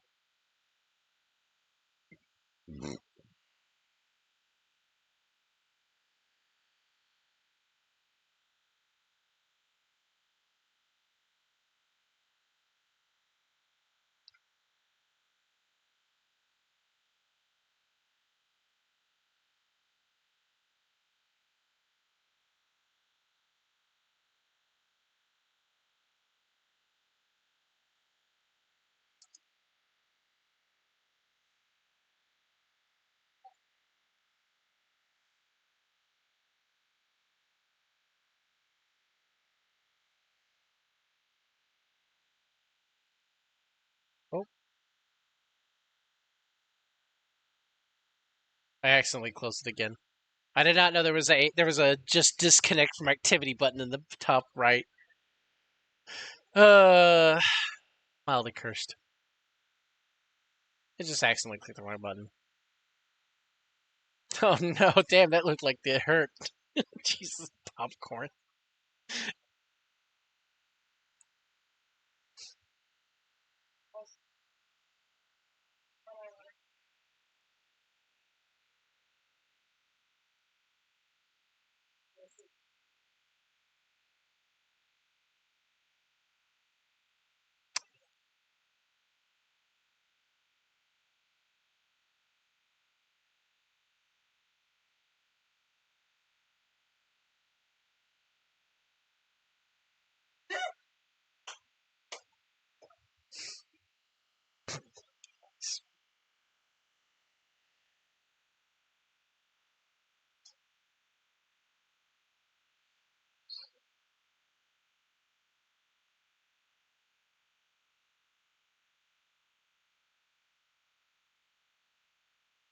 I accidentally closed it again. I did not know there was a just disconnect from activity button in the top right. Uh, mildly cursed. I just accidentally clicked the wrong button. Oh no, damn, that looked like it hurt. Jesus, popcorn. Let's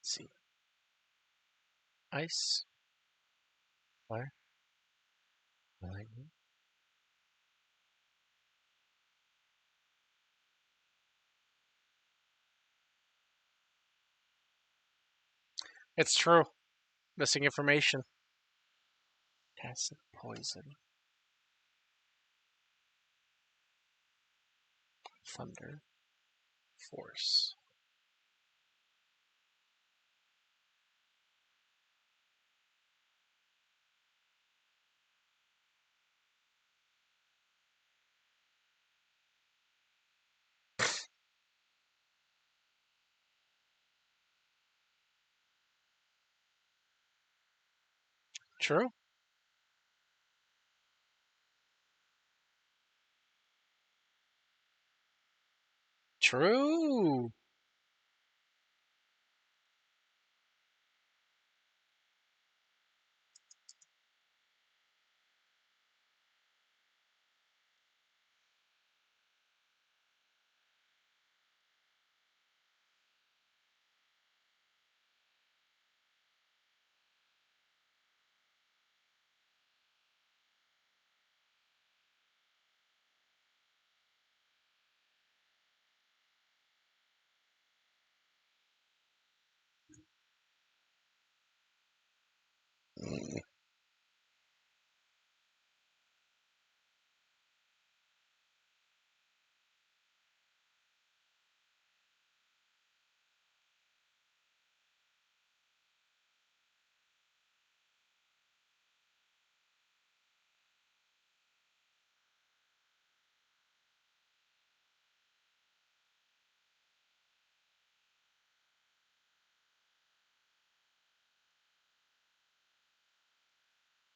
see, ice, fire, lightning. It's true. Missing information. Acid, poison, thunder, force. True. True.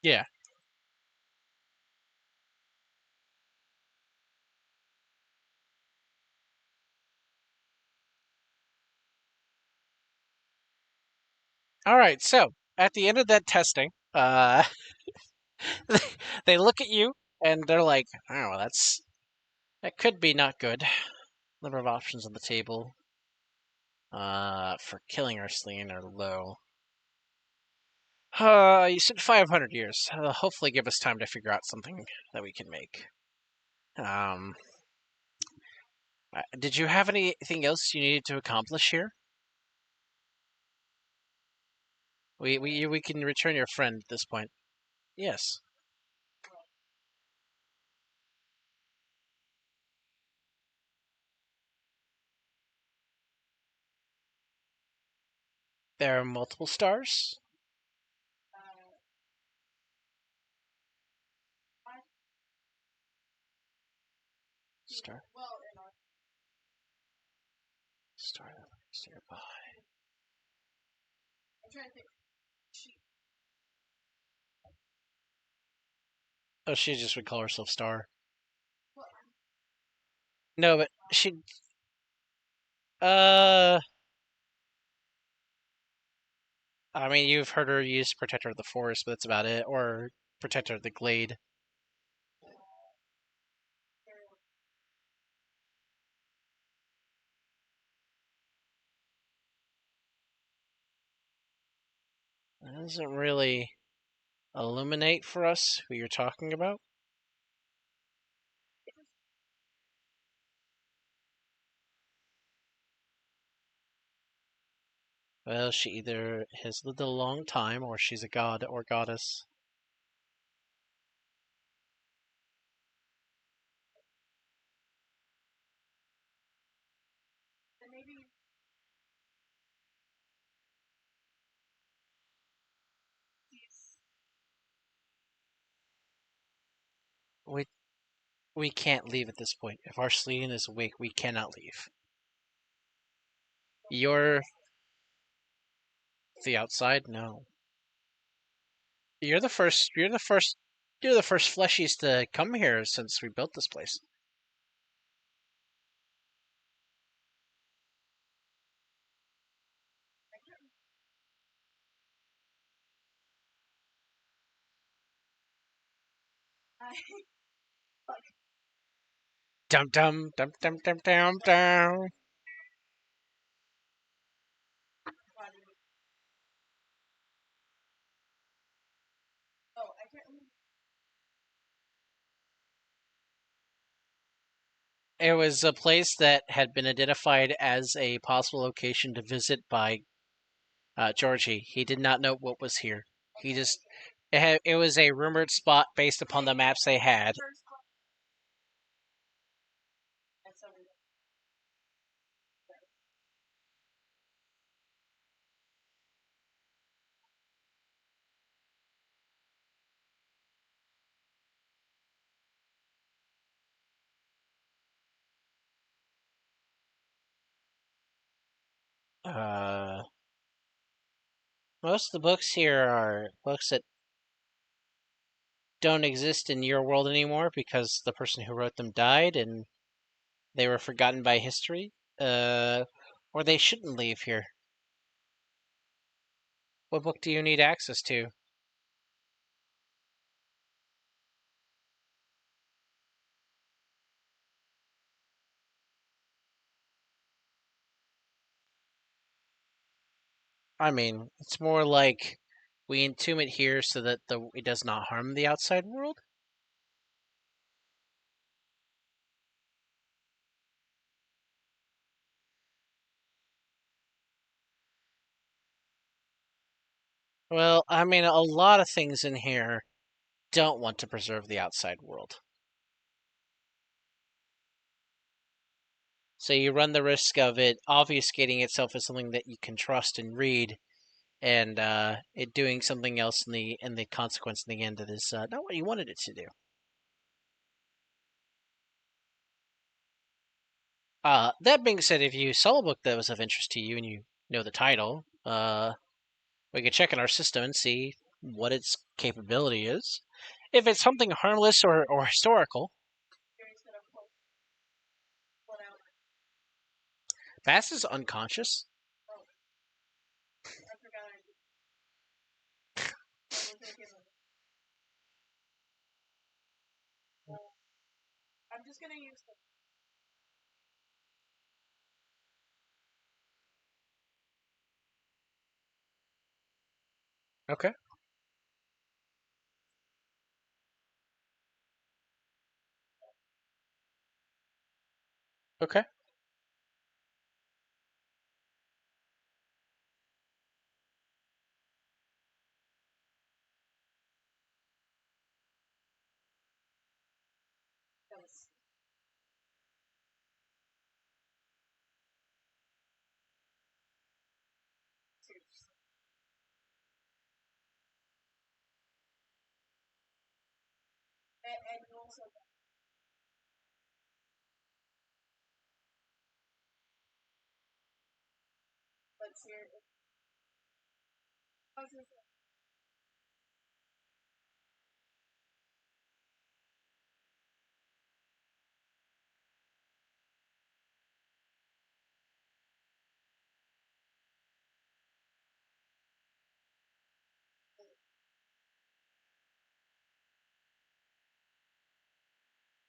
Yeah. All right. So at the end of that testing, they, they look at you and they're like, "Oh, well, that could be not good." Number of options on the table. For killing Ursuline are low. You said 500 years. Hopefully, give us time to figure out something that we can make. Um, did you have anything else you needed to accomplish here? We can return your friend at this point. Yes, there are multiple stars. Star, star that lies nearby. I'm trying to think. She, Oh, she just would call herself Star. well, No, but she. Uh, I mean, you've heard her use Protector of the Forest, but that's about it. Or Protector of the Glade. doesn't really illuminate for us who you're talking about. Well, she either has lived a long time or she's a god or goddess. Then maybe he's. We we can't leave at this point. If our Arceline is awake, we cannot leave. You're the outside? No. You're the first. You're the first. You're the first fleshies to come here since we built this place. I Dum dum dum dum dum dum dum. oh I can't remember. It was a place that had been identified as a possible location to visit by Georgie. He did not know what was here. He just it was a rumored spot based upon the maps they had. First one. And so we Uh, Most of the books here are books that don't exist in your world anymore because the person who wrote them died and they were forgotten by history. Or they shouldn't leave here. What book do you need access to? I mean, it's more like we entomb it here so that it does not harm the outside world. Well, I mean, a lot of things in here don't want to preserve the outside world. So you run the risk of it obfuscating itself as something that you can trust and read, and it doing something else in the consequence in the end that is not what you wanted it to do. That being said, if you saw a book that was of interest to you and you know the title, we could check in our system and see what its capability is. If it's something harmless or historical, Gary's gonna pull one out. Bass is unconscious. Oh, I forgot I was gonna give him. Well, I'm just gonna use the. Okay. Okay. Those two. And also, let's hear. I was gonna say,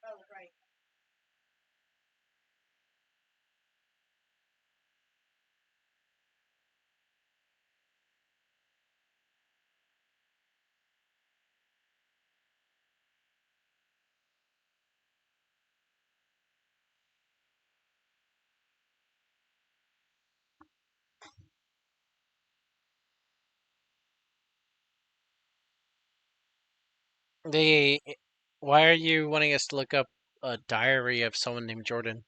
oh, right. The Why are you wanting us to look up a diary of someone named Jordan?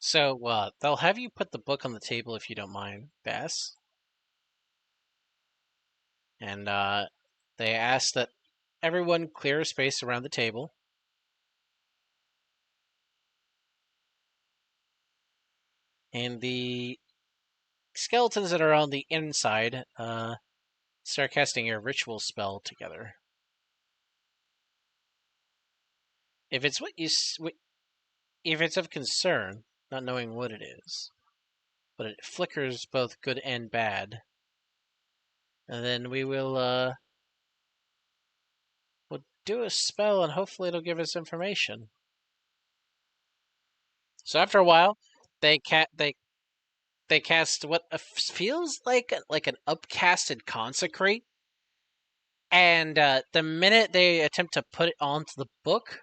So, they'll have you put the book on the table if you don't mind, Bass. And they ask that everyone clear a space around the table. And the skeletons that are on the inside start casting a ritual spell together. If it's if it's of concern, not knowing what it is, but it flickers both good and bad, and then we'll do a spell and hopefully it'll give us information. So after a while, they they cast what feels like an upcasted consecrate, and the minute they attempt to put it onto the book,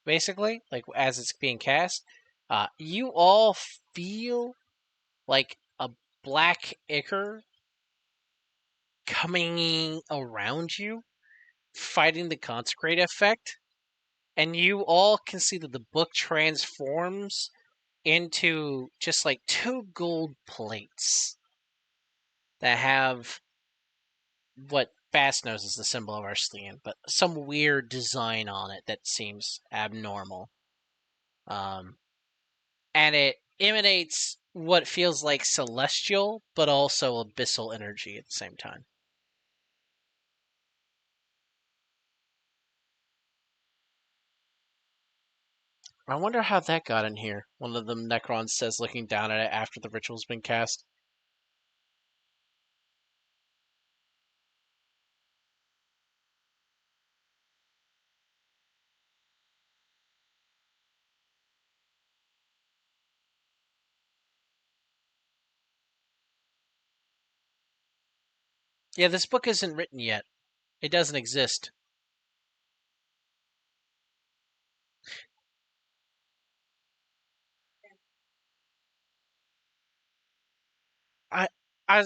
basically, like as it's being cast, you all feel like a black ichor coming around you, fighting the consecrate effect, and you all can see that the book transforms into just like two gold plates that have what Fast knows is the symbol of Arslan, but some weird design on it that seems abnormal. Um, and it emanates what feels like celestial, but also abyssal energy at the same time. I wonder how that got in here, one of the Necrons says, looking down at it after the ritual's been cast. Yeah, this book isn't written yet. It doesn't exist. I, I,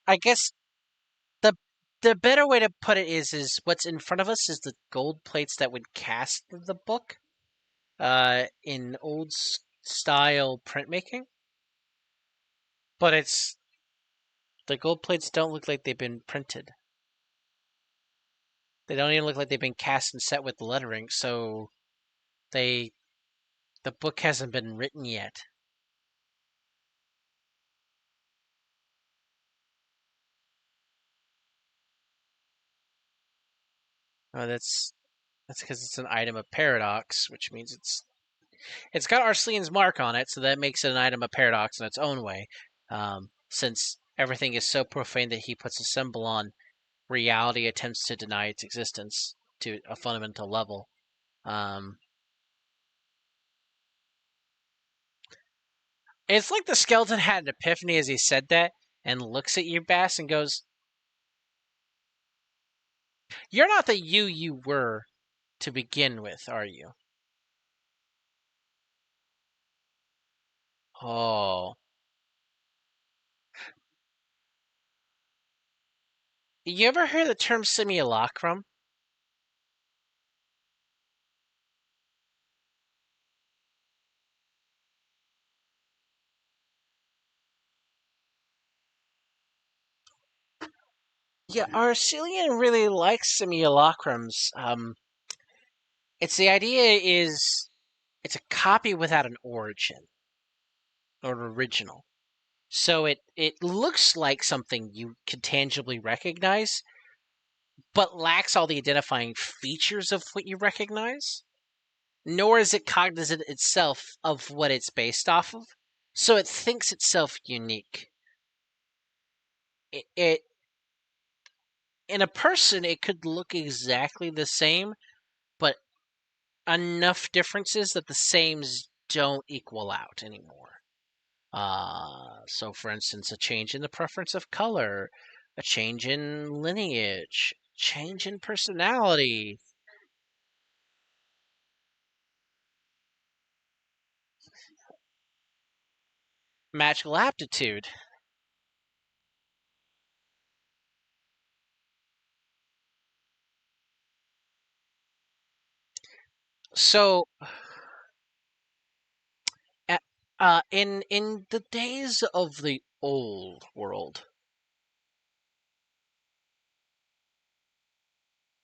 I guess the the better way to put it is what's in front of us is the gold plates that would cast the book, in old style printmaking, but it's the gold plates don't look like they've been printed. They don't even look like they've been cast and set with lettering, so they the book hasn't been written yet. That's because it's an item of paradox, which means it's got Arslan's mark on it, so that makes it an item of paradox in its own way. Since everything is so profane that he puts a symbol on, reality attempts to deny its existence to a fundamental level. Um, it's like the skeleton had an epiphany as he said that, and looks at you, Bass, and goes, "You're not the you were to begin with, are you?" Oh, you ever hear the term simulacrum? Yeah, Arcelian really likes simulacrums. It's the idea is it's a copy without an origin or an original. So it looks like something you can tangibly recognize, but lacks all the identifying features of what you recognize. nor is it cognizant itself of what it's based off of. So it thinks itself unique. It in a person, it could look exactly the same, but enough differences that the sames don't equal out anymore. So for instance, a change in the preference of color, a change in lineage, change in personality, magical aptitude. So, a- in the days of the old world,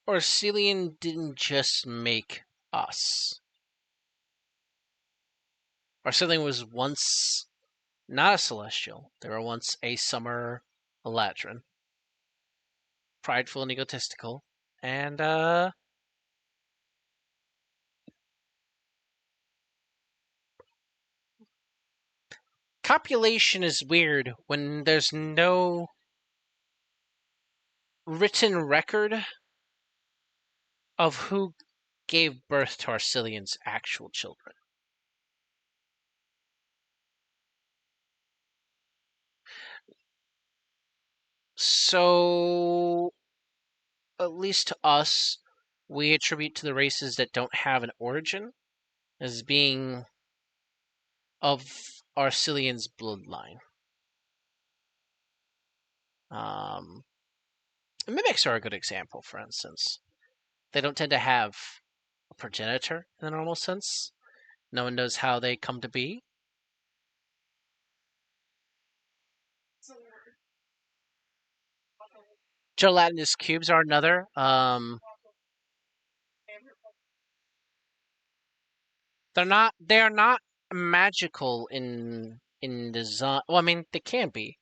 Orcelian didn't just make us. Orcelian was once not a celestial. They were once a summer Eladrin, prideful and egotistical, and copulation is weird when there's no written record of who gave birth to Arcelian's actual children. So, at least to us, we attribute to the races that don't have an origin as being of Arcelian's bloodline. Um, Mimics are a good example, for instance. They don't tend to have a progenitor in the normal sense. No one knows how they come to be. Gelatinous cubes are another. They're not. They are not magical in design. Well, I mean, they can be.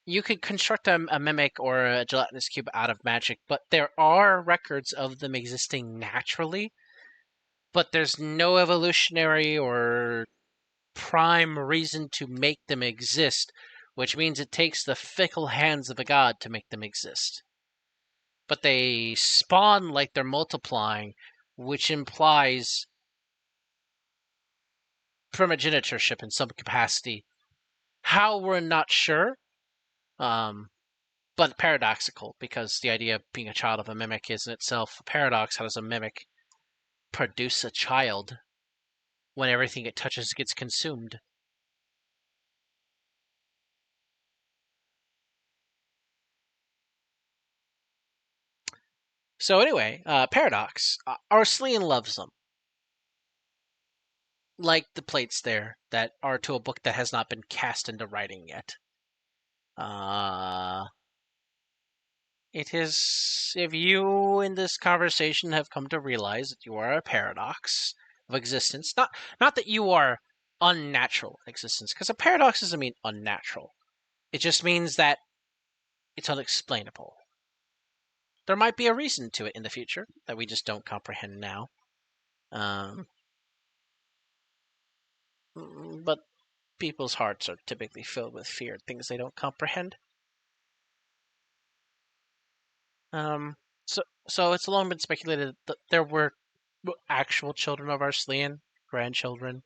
You could construct a mimic or a gelatinous cube out of magic, but there are records of them existing naturally. But there's no evolutionary or prime reason to make them exist, which means it takes the fickle hands of a god to make them exist. But they spawn like they're multiplying, which implies primogenitorship in some capacity. How we're not sure, um, but paradoxical, because the idea of being a child of a mimic is in itself a paradox. How does a mimic produce a child when everything it touches gets consumed? So anyway, paradox. Arslan loves them, like the plates there that are to a book that has not been cast into writing yet. Uh, it is, if you in this conversation have come to realize that you are a paradox of existence, not that you are unnatural existence, because a paradox doesn't mean unnatural. It just means that it's unexplainable. There might be a reason to it in the future that we just don't comprehend now. Um, but people's hearts are typically filled with fear, things they don't comprehend. Um, so it's long been speculated that there were actual children of Arslan, grandchildren,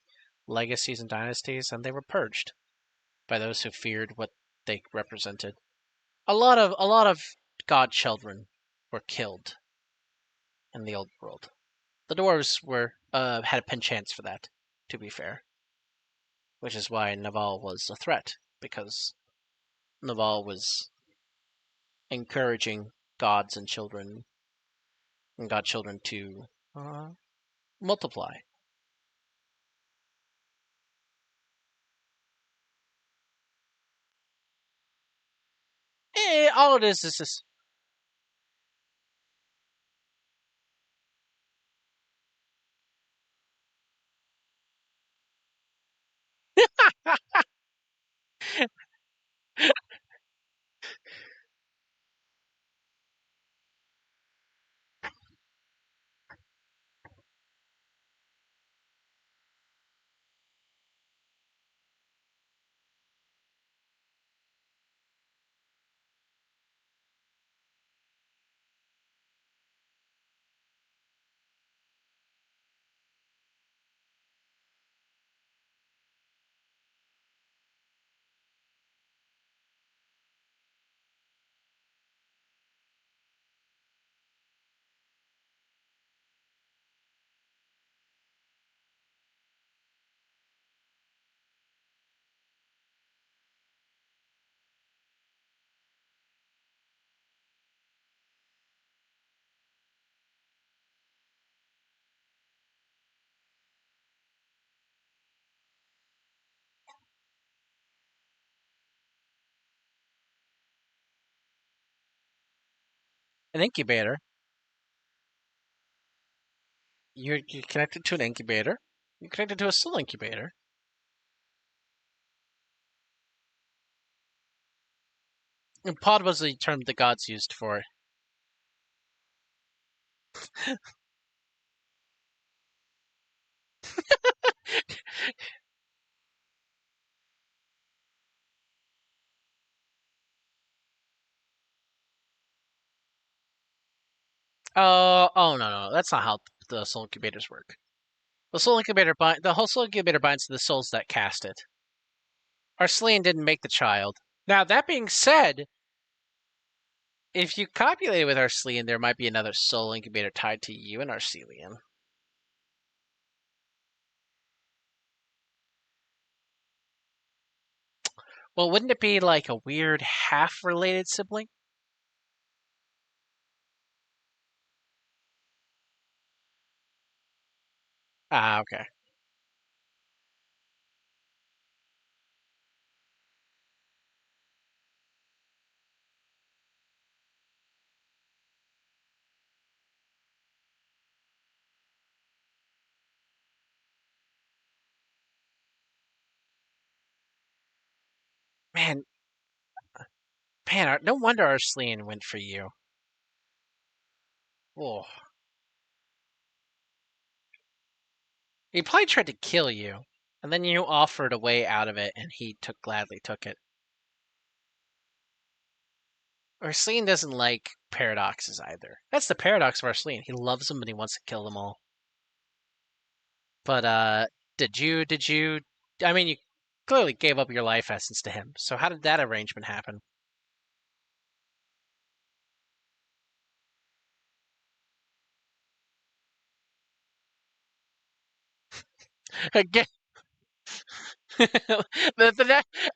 legacies and dynasties, and they were purged by those who feared what they represented. A lot of godchildren were killed in the old world. The dwarves were had a penchance for that, to be fair, which is why Naval was a threat, because Naval was encouraging gods and godchildren to uh, multiply. All it is this. An incubator. You're connected to an incubator. You're connected to a soul incubator. And pod was the term the gods used for it. Oh no, no, that's not how the soul incubators work. The whole soul incubator binds to the souls that cast it. Arslan didn't make the child. Now that being said, if you copulated with Arslan, there might be another soul incubator tied to you and Arselian. Well, wouldn't it be like a weird half-related sibling? Ah, okay. Man, man, no wonder Arslan went for you. Oh, he probably tried to kill you, and then you offered a way out of it, and he gladly took it. Arslan doesn't like paradoxes either. That's the paradox of Arslan. He loves them, but he wants to kill them all. But did you? I mean, you clearly gave up your life essence to him. So how did that arrangement happen? Again,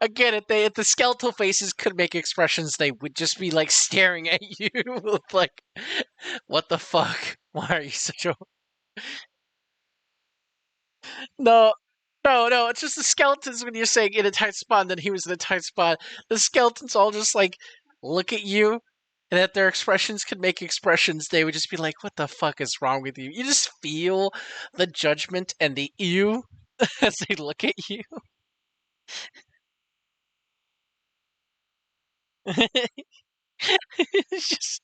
again, if the skeletal faces could make expressions, they would just be like staring at you, like, "What the fuck? Why are you such a no?" No, no, it's just the skeletons when you're saying in a tight spot, and then he was in a tight spot. The skeletons all just like look at you, and if their expressions could make expressions, they would just be like, "What the fuck is wrong with you?" You just feel the judgment and the ew as they look at you. It's just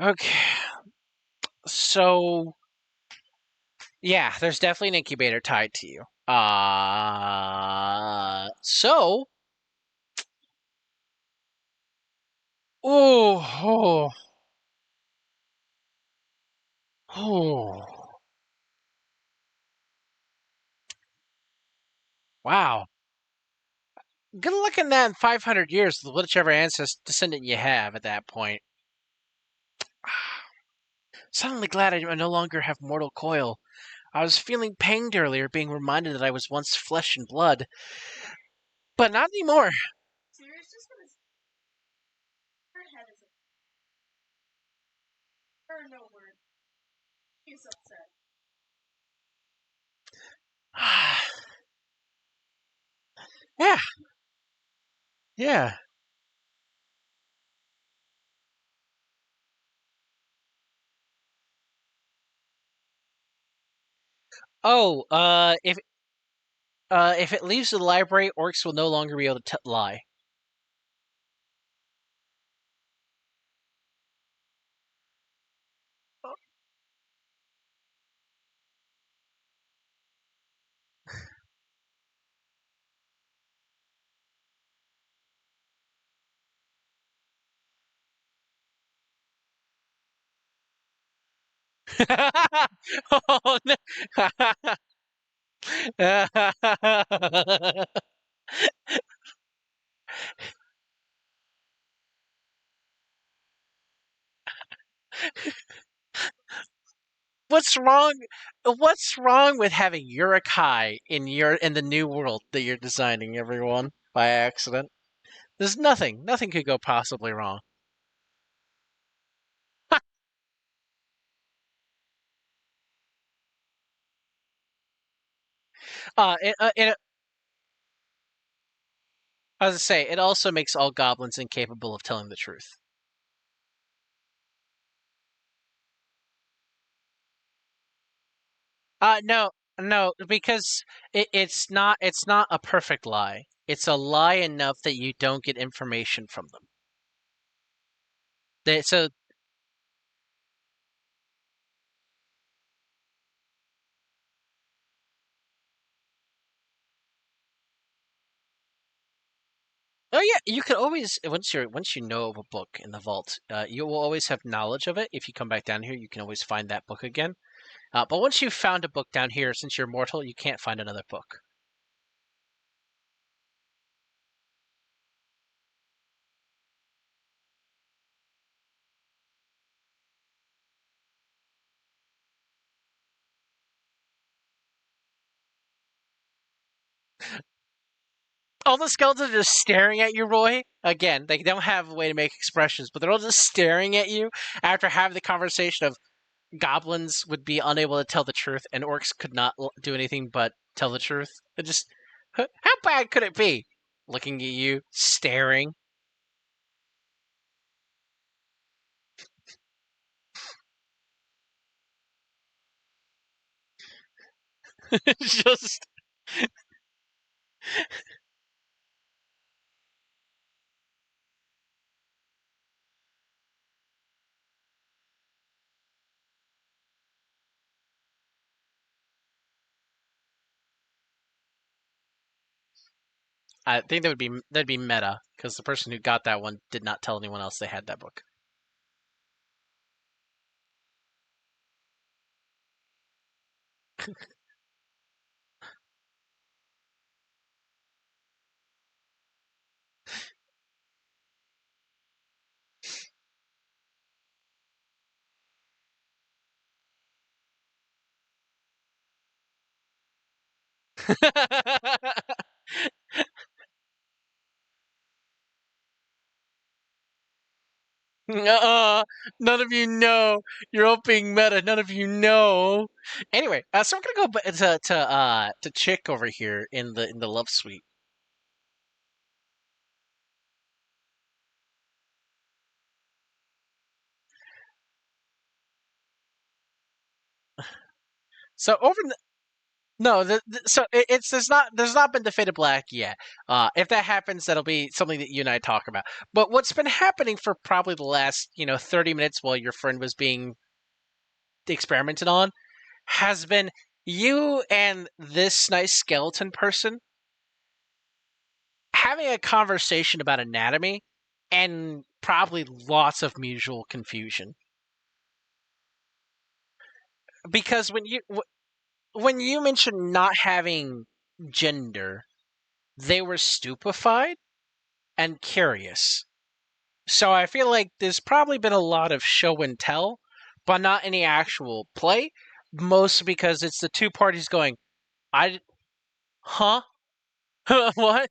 okay. So yeah, there's definitely an incubator tied to you. So oh, oh, oh, wow. Good luck in that in 500 years with whichever ancestor descendant you have at that point. Suddenly glad I no longer have mortal coil. I was feeling pained earlier, being reminded that I was once flesh and blood, but not anymore. Sirius just gonna. Her head is. Her no word. He's upset. Yeah, yeah. Oh, if it leaves the library, orcs will no longer be able to lie. Oh, no. What's wrong? What's wrong with having Urukai in the new world that you're designing, everyone, by accident? There's nothing. Nothing could go possibly wrong. In As I say, it also makes all goblins incapable of telling the truth. No, no, because it's not a perfect lie. It's a lie enough that you don't get information from them. So, oh yeah, you could always once you know of a book in the vault, you will always have knowledge of it. If you come back down here, you can always find that book again. But once you've found a book down here, since you're mortal, you can't find another book. All the skeletons are just staring at you, Roy. Again, they don't have a way to make expressions, but they're all just staring at you after having the conversation of goblins would be unable to tell the truth and orcs could not do anything but tell the truth. It just, how bad could it be? Looking at you, staring. Just, I think that'd be meta because the person who got that one did not tell anyone else they had that book. uh None of you know. You're all being meta. None of you know. Anyway, so we're gonna go to Chick over here in the love suite. So no, so it's there's not been the fate of black yet. If that happens, that'll be something that you and I talk about. But what's been happening for probably the last 30 minutes while your friend was being experimented on has been you and this nice skeleton person having a conversation about anatomy and probably lots of mutual confusion because when you mentioned not having gender, they were stupefied and curious. So I feel like there's probably been a lot of show and tell, but not any actual play. Mostly because it's the two parties going, I, huh? What?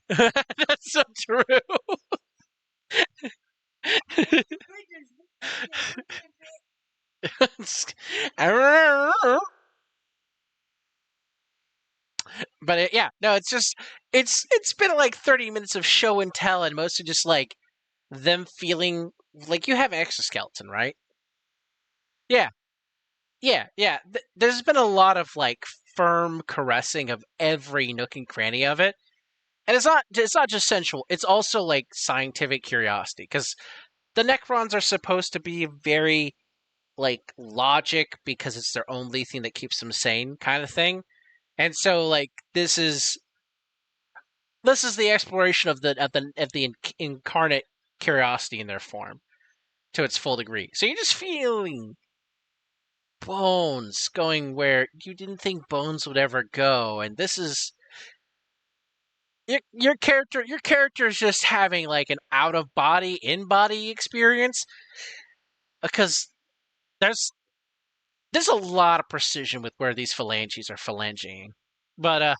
That's so true. But yeah, no, it's just it's been like 30 minutes of show and tell, and mostly just like them feeling like you have an exoskeleton, right? Yeah, yeah, yeah. There's been a lot of like firm caressing of every nook and cranny of it, and it's not just sensual. It's also like scientific curiosity because the Necrons are supposed to be very like logic because it's their only thing that keeps them sane, kind of thing. And so like this is the exploration of the incarnate curiosity in their form to its full degree. So you're just feeling bones going where you didn't think bones would ever go, and this is your character is just having like an out of body in body experience because there's there's a lot of precision with where these phalanges are phalanging. But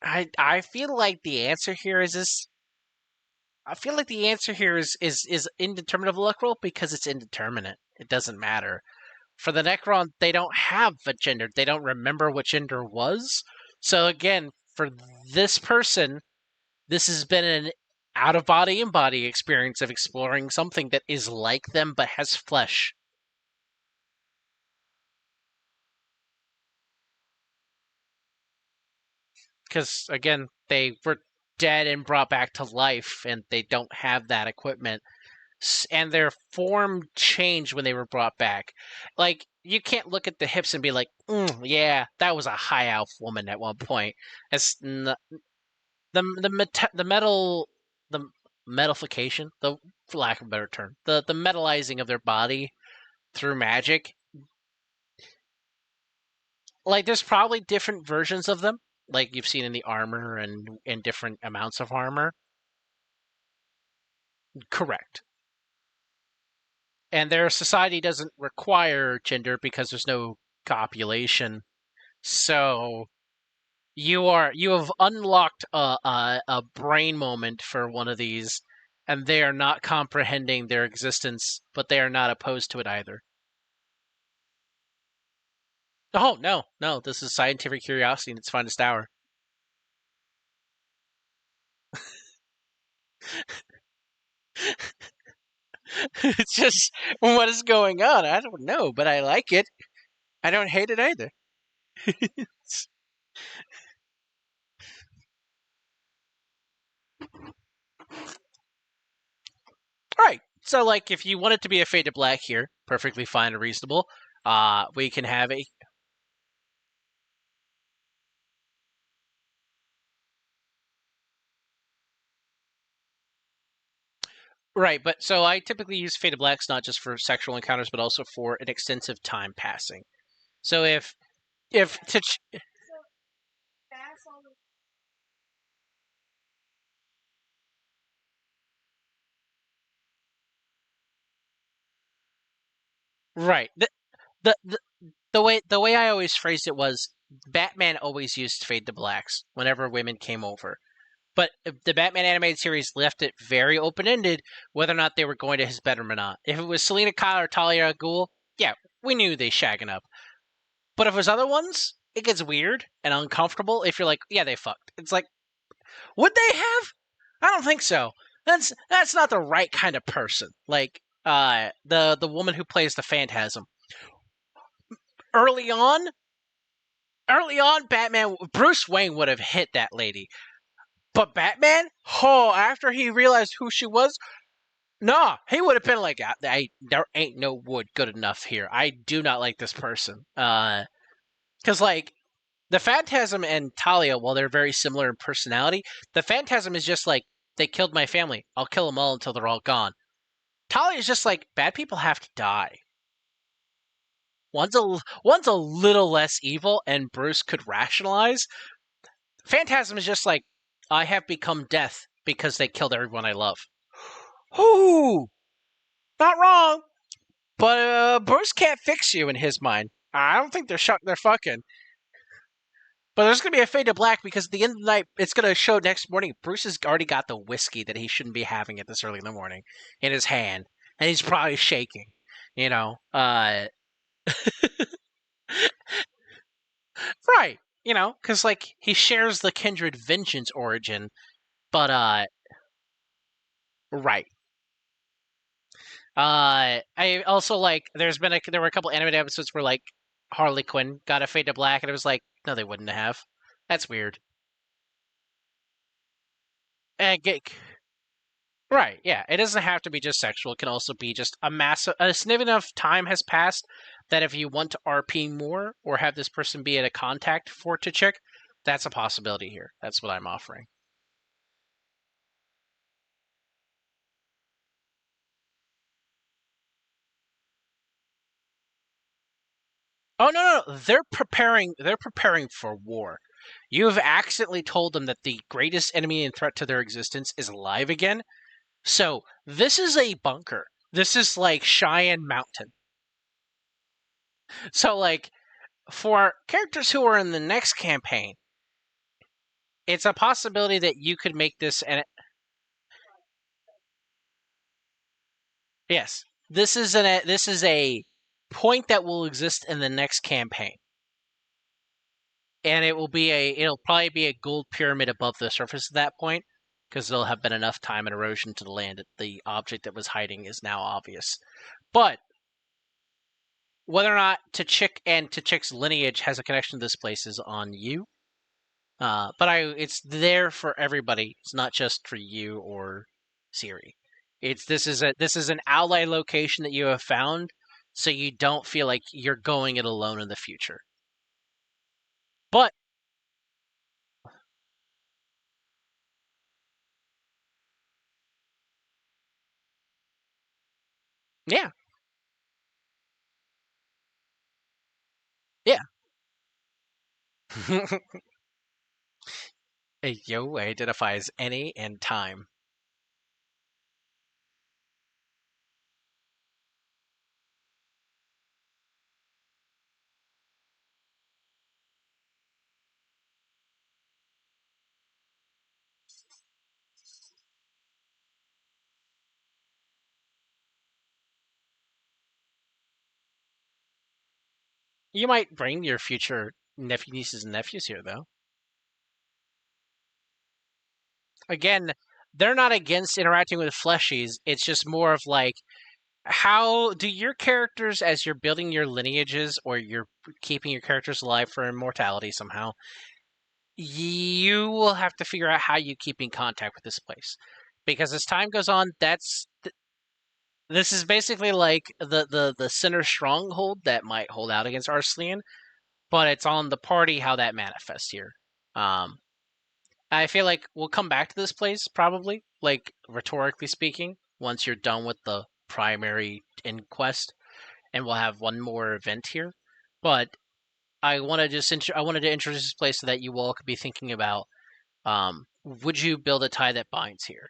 I feel like the answer here is this. I feel like the answer here is indeterminate luck roll because it's indeterminate. It doesn't matter. For the Necron, they don't have a gender. They don't remember what gender was. So again, for this person, this has been an out of body in body experience of exploring something that is like them but has flesh. Because again, they were dead and brought back to life, and they don't have that equipment. And their form changed when they were brought back. Like you can't look at the hips and be like, "Yeah, that was a high elf woman at one point." It's the metal the metalification, the for lack of a better term, the metalizing of their body through magic. Like there's probably different versions of them, like you've seen in the armor and in different amounts of armor. Correct. And their society doesn't require gender because there's no copulation. So you have unlocked a brain moment for one of these, and they are not comprehending their existence, but they are not opposed to it either. Oh no, this is scientific curiosity in its finest hour. It's just what is going on? I don't know, but I like it. I don't hate it either. All right. So, like, if you want it to be a fade to black here, perfectly fine and reasonable. We can have a right, but so I typically use fade to blacks not just for sexual encounters, but also for an extensive time passing. So if to That's all. right the the way I always phrased it was Batman always used fade to blacks whenever women came over. But the Batman animated series left it very open ended whether or not they were going to his bedroom or not. If it was Selena Kyle or Talia al Ghul, yeah, we knew they shagging up. But if it was other ones, it gets weird and uncomfortable if you're like, yeah, they fucked. It's like, would they have? I don't think so. That's not the right kind of person. Like the woman who plays the Phantasm. Early on, early on, Batman Bruce Wayne would have hit that lady. But Batman, oh, after he realized who she was, nah, he would have been like, there ain't no wood good enough here. I do not like this person. Because like the Phantasm and Talia, while they're very similar in personality, the Phantasm is just like they killed my family. I'll kill them all until they're all gone. Talia is just like bad people have to die. One's a little less evil, and Bruce could rationalize. Phantasm is just like I have become death because they killed everyone I love. Ooh, not wrong. But Bruce can't fix you in his mind. I don't think they're fucking. But there's gonna be a fade to black because at the end of the night, it's gonna show next morning. Bruce has already got the whiskey that he shouldn't be having at this early in the morning in his hand, and he's probably shaking. You know, right? You know, because like he shares the kindred vengeance origin, but right. I also like. There were a couple animated episodes where like Harley Quinn got a fade to black, and it was like, no, they wouldn't have. That's weird. And get, right, yeah. It doesn't have to be just sexual. It can also be just a significant enough time has passed that if you want to RP more or have this person be at a contact for to chick, that's a possibility here. That's what I'm offering. Oh no, they're preparing for war. You've accidentally told them that the greatest enemy and threat to their existence is alive again. So this is a bunker. This is like Cheyenne Mountain. So like for characters who are in the next campaign, it's a possibility that you could make this, and yes, this is a point that will exist in the next campaign, and it'll probably be a gold pyramid above the surface at that point because there'll have been enough time and erosion to the land that the object that was hiding is now obvious. But whether or not Tachik's lineage has a connection to this place is on you. But it's there for everybody. It's not just for you or Siri. This is an ally location that you have found, so you don't feel like you're going it alone in the future. But yeah, yeah. Yo identifies any and time. You might bring your future nieces and nephews here, though. Again, they're not against interacting with fleshies. It's just more of like, how do your characters, as you're building your lineages or you're keeping your characters alive for immortality somehow, you will have to figure out how you keep in contact with this place. Because as time goes on, this is basically like the center stronghold that might hold out against Arslan, but it's on the party how that manifests here. Um, I feel like we'll come back to this place probably, like rhetorically speaking, once you're done with the primary inquest, and we'll have one more event here. But I wanted to introduce this place so that you all could be thinking about, would you build a tie that binds here?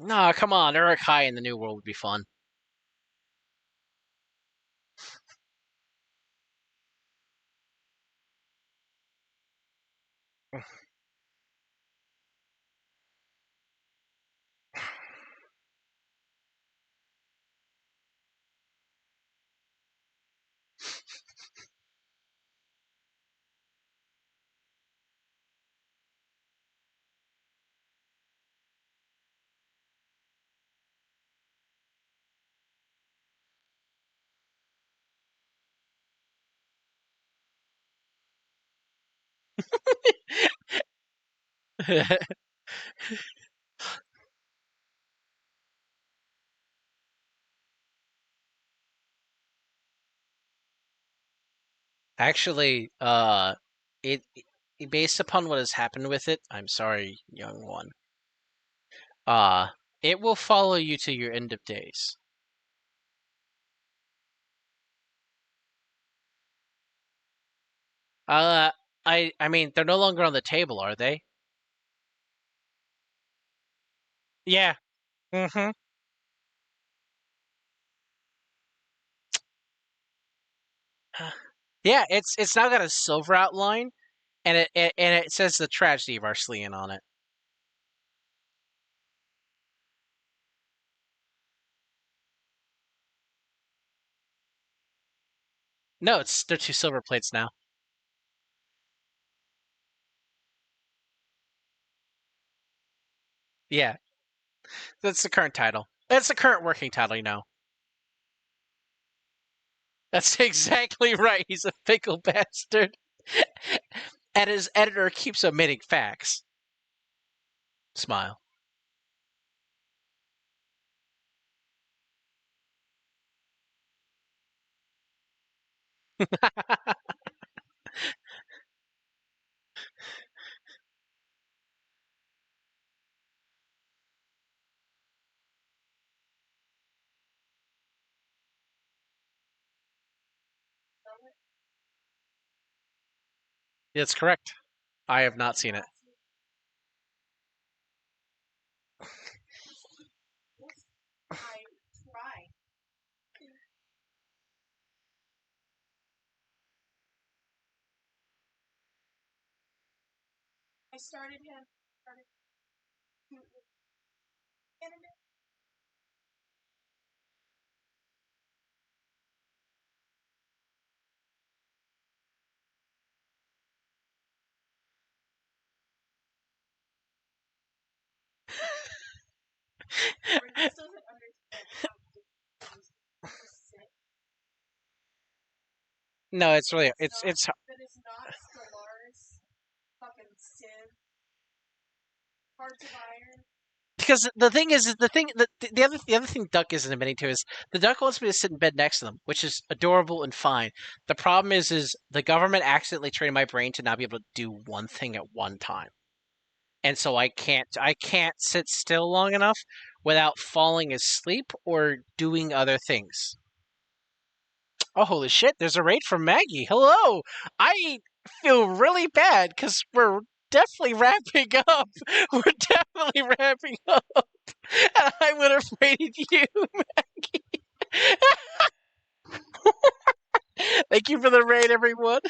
Nah, come on, Eric High in the New World would be fun. Actually, it, based upon what has happened with it, I'm sorry, young one. Uh, it will follow you to your end of days. Uh, I mean, they're no longer on the table, are they? Yeah. Mm-hmm. Yeah, it's now got a silver outline, and it says the tragedy of Arslan on it. No, it's they're two silver plates now. Yeah, that's the current title. That's the current working title, you know. That's exactly right. He's a fickle bastard. And his editor keeps omitting facts. Smile. That's correct. I have not seen it. started him. Started internet. This doesn't understand how to sit. No, it's really it's That is not Stellaris. Fucking Civ. Hearts of Iron. because the thing is the other thing Duck isn't admitting to is the Duck wants me to sit in bed next to them, which is adorable and fine. The problem is the government accidentally trained my brain to not be able to do one thing at one time, and so I can't sit still long enough without falling asleep or doing other things. Oh, holy shit, there's a raid from Maggie. Hello! I feel really bad because we're definitely wrapping up. We're definitely wrapping up. And I would have raided you, Maggie. Thank you for the raid, everyone.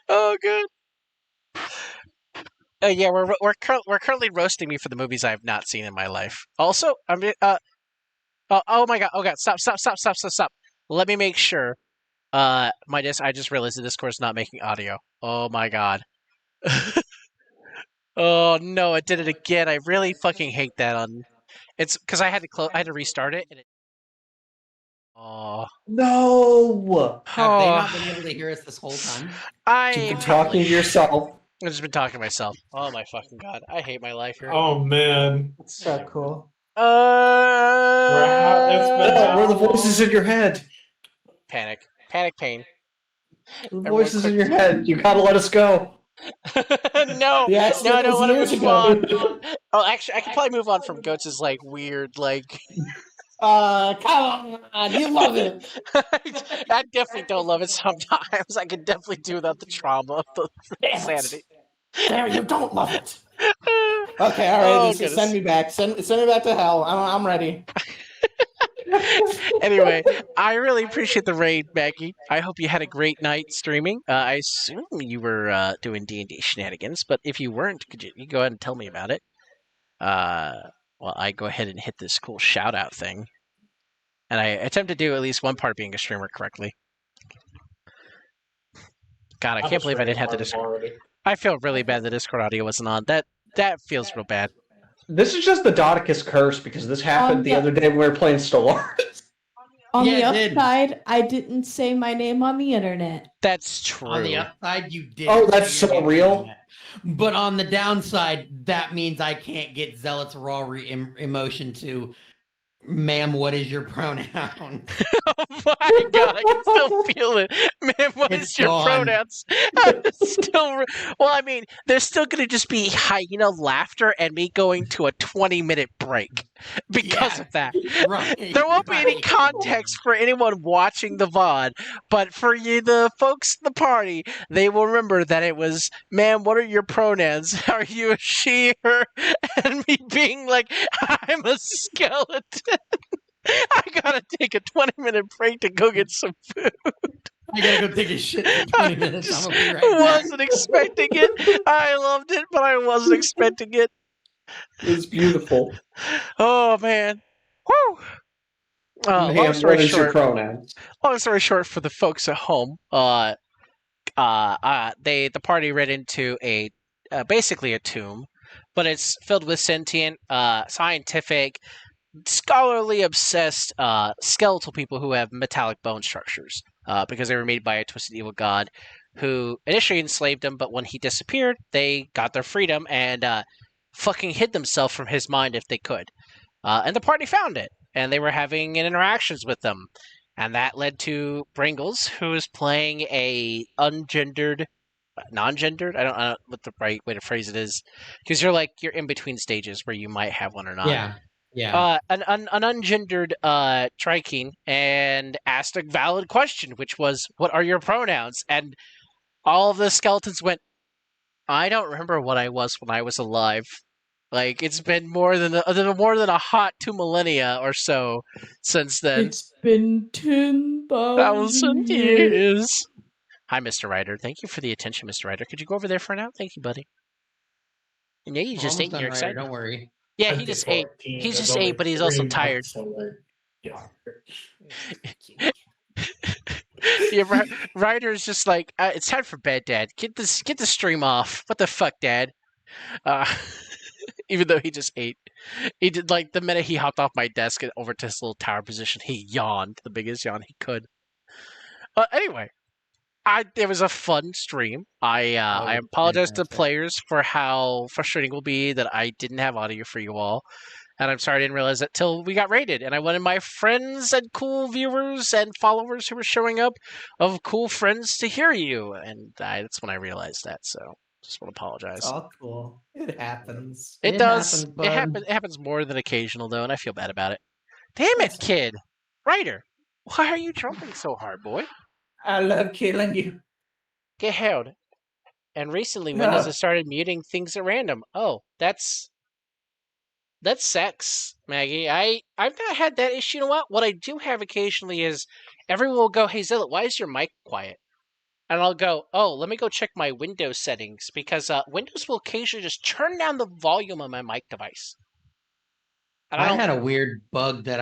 Oh, good. Yeah, we're currently roasting me for the movies I have not seen in my life. Also, oh my god, stop. Let me make sure. I just realized the Discord's not making audio. Oh my god. Oh no, it did it again. I really fucking hate that on. It's because I had to restart it. Oh, No! Have they oh, not been able to hear us this whole time? You've I been probably talking to yourself. I've just been talking to myself. Oh my fucking god, I hate my life here. Oh man. So cool. It's been We're the how voices long? in your head. Panic, pain. The Everyone, voices quick! in your head. You gotta let us go. No, The no, I accident don't was want to years move on. ago. Oh, actually, I could probably move on from Goats' like weird like. Come on, you love it. I definitely don't love it sometimes. I could definitely do without the trauma of the Damn it. insanity. There, you don't love it. Okay, all right. Oh Send goodness. me back. Send me back to hell. I'm ready. Anyway, I really appreciate the raid, Maggie. I hope you had a great night streaming. I assume you were doing D&D shenanigans, but if you weren't, could you go ahead and tell me about it? Well, I go ahead and hit this cool shout out thing, and I attempt to do at least one part being a streamer correctly. God, I I'm can't just believe I didn't streaming have the party Discord. already. I feel really bad the Discord audio wasn't on. That feels real bad. This is just the Dodicus curse because this happened the other day when we were playing Stellaris. On Yeah, the it did. upside, I didn't say my name on the internet. That's On the true. upside, you did. Oh, that's so real. But on the downside, that means I can't get Zealot's raw emotion to, ma'am, what is your pronoun? Oh my god, I can still feel it. Man, what It's is your gone. pronouns? It's still. Well, I mean, there's still going to just be hyena laughter and me going to a 20-minute break because of that. Right. There won't be any right. context for anyone watching the VOD, but for you, the folks in the party, they will remember that it was, ma'am, what are your pronouns? Are you a she, her? And me being like, I'm a skeleton. I gotta take a 20-minute break to go get some food. I gotta go take a shit for 20 minutes. Just I'm gonna be right back. wasn't expecting it. I loved it, but I wasn't expecting it. It was beautiful. Oh man. Whew. Long Ma'am, story what is your short. pronouns? Long story short, for the folks at home, the party ran into a basically a tomb, but it's filled with sentient, scientific, scholarly obsessed skeletal people who have metallic bone structures because they were made by a twisted evil god who initially enslaved them, but when he disappeared, they got their freedom and fucking hid themselves from his mind if they could. And the party found it, and they were having interactions with them. And that led to Pringles, who is playing a ungendered, non-gendered. I don't know what the right way to phrase it is, because you're in between stages where you might have one or not. Yeah. Yeah. An ungendered Trikine and asked a valid question, which was, "What are your pronouns?" And all of the skeletons went, "I don't remember what I was when I was alive. Like it's been more than a hot 2 millennia or so since then. It's been 10,000 1,000 years. years." Hi, Mr. Ryder. Thank you for the attention, Mr. Ryder. Could you go over there for now? Thank you, buddy. And yeah, you We're just ate almost and done, you're Ryder. excited. Don't worry. Yeah, he just ate. 2014. He There's just only ate, but he's 3 also tired. months away. Yeah. Yeah, Ryder's just like, it's time for bed, Dad. Get the stream off. What the fuck, Dad? Uh, even though he just ate, he did like the minute he hopped off my desk and over to his little tower position, he yawned, the biggest yawn he could. Anyway, it was a fun stream. I apologize to the fantastic. players for how frustrating it will be that I didn't have audio for you all. And I'm sorry I didn't realize that till we got raided. And I wanted my friends and cool viewers and followers who were showing up of cool friends to hear you. And that's when I realized that. So just want to apologize. It's all cool. It happens. It It does. happens, bud. It happens more than occasional though, and I feel bad about it. Damn it, That's- kid. Ryder, why are you jumping so hard, boy? I love killing you. Get held. And recently Windows No. has started muting things at random. Oh, that's sex, Maggie. I've not had that issue. You know what? What I do have occasionally is everyone will go, "Hey Zilla, why is your mic quiet?" And I'll go, "Oh, let me go check my Windows settings because Windows will occasionally just turn down the volume of my mic device." And I I don't. had a weird bug that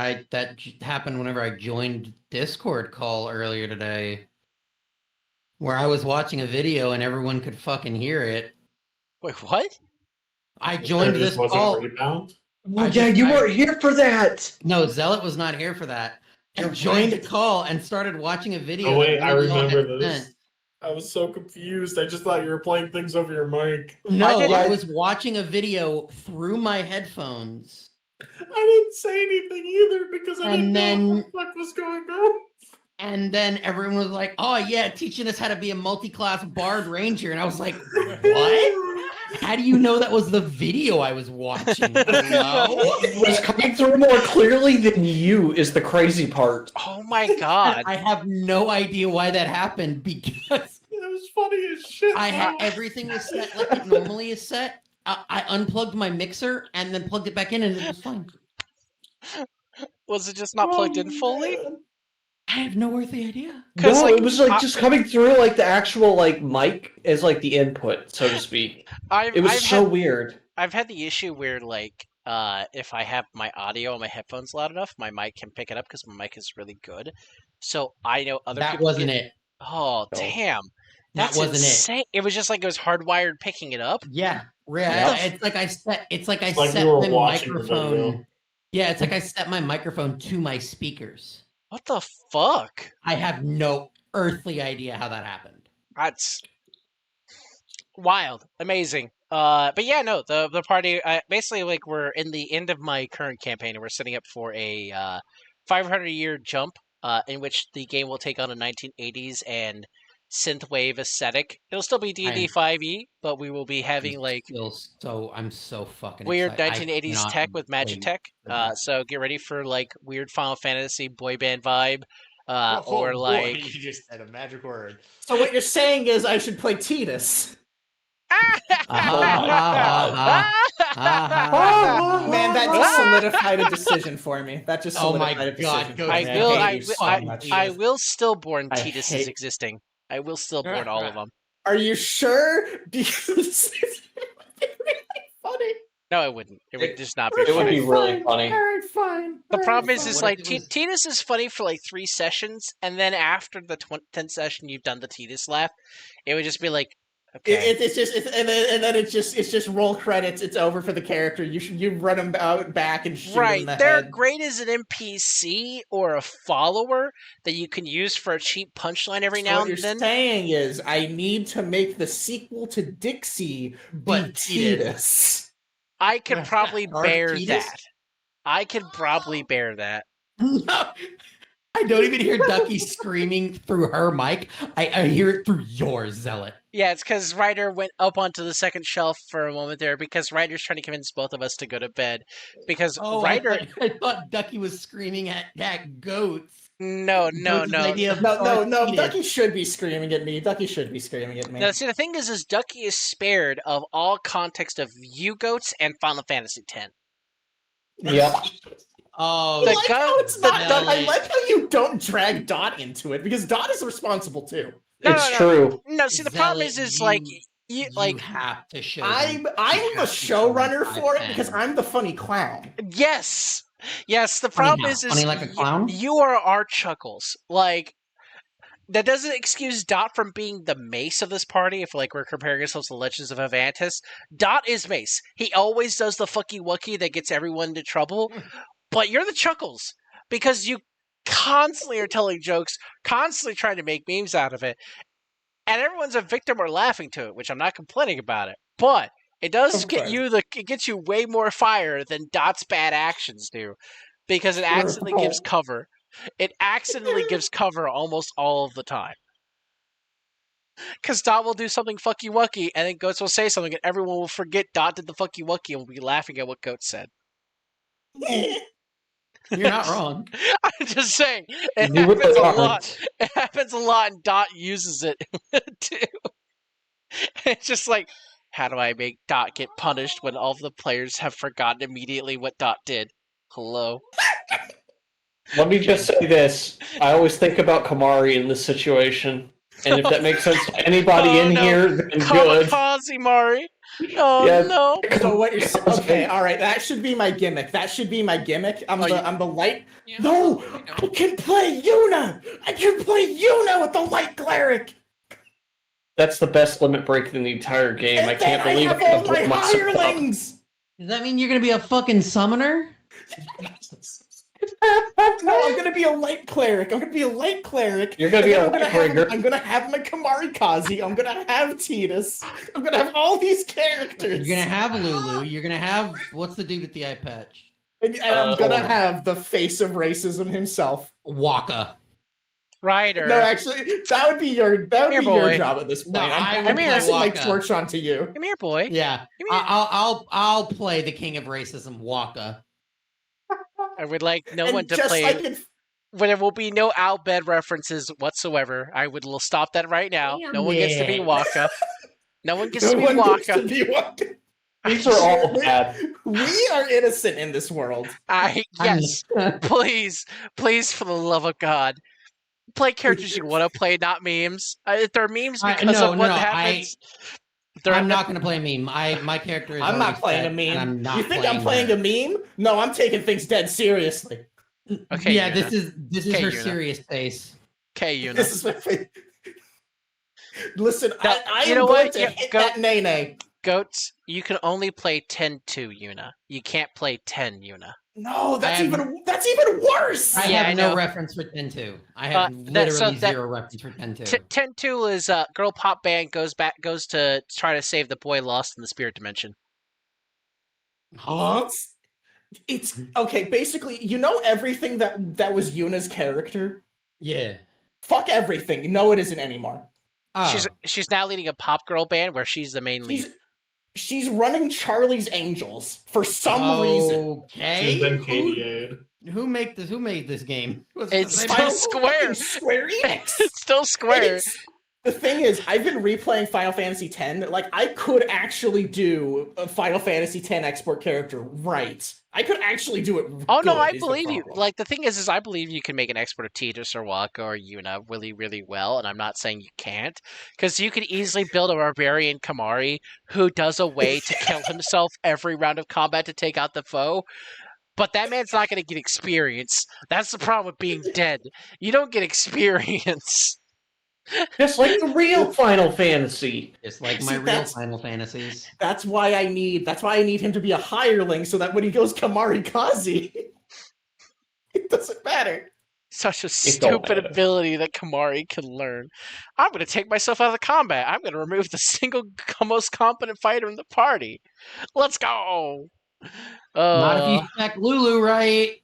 happened whenever I joined Discord call earlier today, where I was watching a video and everyone could fucking hear it. Wait, what? I There joined just this wasn't call. a rebound. Well, I yeah, just- you I- weren't here for that. No, Zealot was not here for that. I You're joined right. a call and started watching a video. Oh wait, that I one of y'all had remember sent. this. I was so confused. I just thought you were playing things over your mic. No, didn't- I was watching a video through my headphones. I didn't say anything either because I And didn't know then- what the fuck was going on. And then everyone was like, "Oh yeah, teaching us how to be a multi-class bard ranger," and I was like, "What? How do you know that was the video I was watching?" Hello? It was coming through more clearly than you is the crazy part. Oh my god! I have no idea why that happened because It was funny as shit. I had though. everything was set like it normally is set. I unplugged my mixer and then plugged it back in, and it was fine. Was it just not plugged in fully? man. I have no earthly idea. 'Cause, No, like, it was like I- just coming through like the actual like mic as like the input, so to speak. It was so weird. I've had the issue where like if I have my audio on my headphones loud enough, my mic can pick it up because my mic is really good. So I know other That people wasn't get- it. Oh No. damn! That That's wasn't it. insane. It was just like it was hardwired picking it up. Yeah, Yeah. yeah. It's like I set. It's like I Like set we were my watching the video. microphone. Yeah, it's like I set my microphone to my speakers. What the fuck? I have no earthly idea how that happened. That's wild, amazing. But yeah, no, the party. Basically, like we're in the end of my current campaign, and we're setting up for a 500-year jump, in which the game will take on a 1980s and synthwave aesthetic. It'll still be D&D 5e, but we will be having like I'm so fucking weird excited. 1980s cannot tech with magic wait tech. for that. So get ready for like weird Final Fantasy boy band vibe, or like. you just said a magic word. So what you're saying is I should play Titus. Man, that just solidified a decision for me. That just Oh my solidified a God, decision go for I me. ahead. will. hate I, you wi- so I, much. I will stillborn I Titus hate- is existing. I will stillborn all of them. Are you sure? Because it's really funny. No, it wouldn't. It would just not be It would funny. be really funny. All right, fine. The All right, problem is, fine. is What like if it was- Titus is funny for like 3 sessions, and then after the 10th session, you've done the Titus laugh. It would just be like, okay, It's just and then it's just roll credits. It's over for the character. You run him out back and shoot him right. in the They're head. great as an NPC or a follower that you can use for a cheap punchline every So now what and you're then. saying is I need to make the sequel to Dixie But be Titus. Titus. I could probably Dark bear Titus? that. I could probably bear that. No. I don't even hear Ducky screaming through her mic. I hear it through yours, Zealot. Yeah, it's because Ryder went up onto the second shelf for a moment there because Ryder's trying to convince both of us to go to bed. Because Oh, Ryder, I thought Ducky was screaming at goats. no, Goats' idea of No, Dark no, Titus. Ducky should be screaming at me. Ducky should be screaming at me. Now, see, the thing is Ducky is spared of all context of U-Goats and Final Fantasy X. Yep. Oh, The I like gun- how it's not the- Dot. I like how you don't drag Dot into it because Dot is responsible too. No, It's no, no. true. No, see, the problem Zealot, is like, You have to show. I'm the showrunner for it because I'm the funny clown. Yes. The Funny problem how? is Funny like a clown? you are our Chuckles. Like, that doesn't excuse Dot from being the Mace of this party. If we're comparing ourselves to Legends of Avantis, Dot is Mace. He always does the fucky wucky that gets everyone into trouble. But you're the Chuckles because you constantly are telling jokes, constantly trying to make memes out of it, and everyone's a victim or laughing to it. Which I'm not complaining about it, but it does get you it gets you way more fire than Dot's bad actions do, because it accidentally gives cover. It accidentally gives cover almost all of the time. Because Dot will do something fucky wucky, and then Goats will say something, and everyone will forget Dot did the fucky wucky and will be laughing at what Goats said. You're not wrong. I'm just saying, it happens a lot. It happens a lot, and Dot uses it too. It's just like, how do I make Dot get punished when all of the players have forgotten immediately what Dot did? Hello? Let me just say this. I always think about Kamari in this situation. And if that makes sense to anybody in here, then good. Kamikaze Mari. Oh yeah. no. So what you're saying? Okay, all right. That should be my gimmick. I'm the light. No, I can play Yuna. I can play Yuna with the light cleric. That's the best limit break in the entire game. And I can't believe I have all my hirelings. Does that mean you're gonna be a fucking summoner? No, I'm gonna be a light cleric. You're gonna be a light bringer. I'm gonna have my Kamari Kazi. I'm gonna have Tidus. I'm gonna have all these characters. You're gonna have Lulu. You're gonna have what's the dude with the eye patch? And I'm gonna have the face of racism himself, Waka. Ryder. No, actually, that would be your job at this point. No, I'm passing my torch on to you. Come here, boy. Yeah, I'll play the king of racism, Waka. I would like no one to play. When there will be no Albed references whatsoever. I would stop that right now. No one gets to be Waka. No one gets to be Waka. These are all bad. We are innocent in this world. Yes. Please, for the love of God. Play characters you want to play, not memes. If they're memes because of what happens... I'm not going to play a meme. My character is. I'm not playing a meme. I'm not you think I'm playing a meme? No, I'm taking things dead seriously. Okay. Yeah, Yuna. this is her Yuna. Serious face. Okay, Yuna. This is my face. Listen, I am going to hit that Nene. Goats, you can only play 10-2 Yuna. You can't play 10 Yuna. No, that's even worse. I have no reference for 10-2. I have literally zero reference for 10-2. 10-2 is girl pop band goes to try to save the boy lost in the spirit dimension. Huh? It's okay. Basically, you know everything that was Yuna's character. Yeah. Fuck everything. No, it isn't anymore. Oh. She's now leading a pop girl band where she's the main lead. She's running Charlie's Angels for some reason. Okay. She's been KDA'd. Who made this game? It's still Square. Square Enix. It's still Square. The thing is, I've been replaying Final Fantasy X. Like, I could actually do a Final Fantasy X export character right. I could actually do it. Oh no, I believe you. Like, the thing is I believe you can make an export of Tidus or Waka or Yuna really, really well, and I'm not saying you can't, because you could easily build a barbarian Kamari who does a way to kill himself every round of combat to take out the foe. But that man's not going to get experience. That's the problem with being dead. You don't get experience. Just like the real Final Fantasy. Just like my real Final Fantasies. That's why I need him to be a hireling, so that when he goes Kamari Kazi, it doesn't matter. Such a stupid ability that Kamari can learn. I'm going to take myself out of the combat. I'm going to remove the single most competent fighter in the party. Let's go. Not if you spec Lulu right.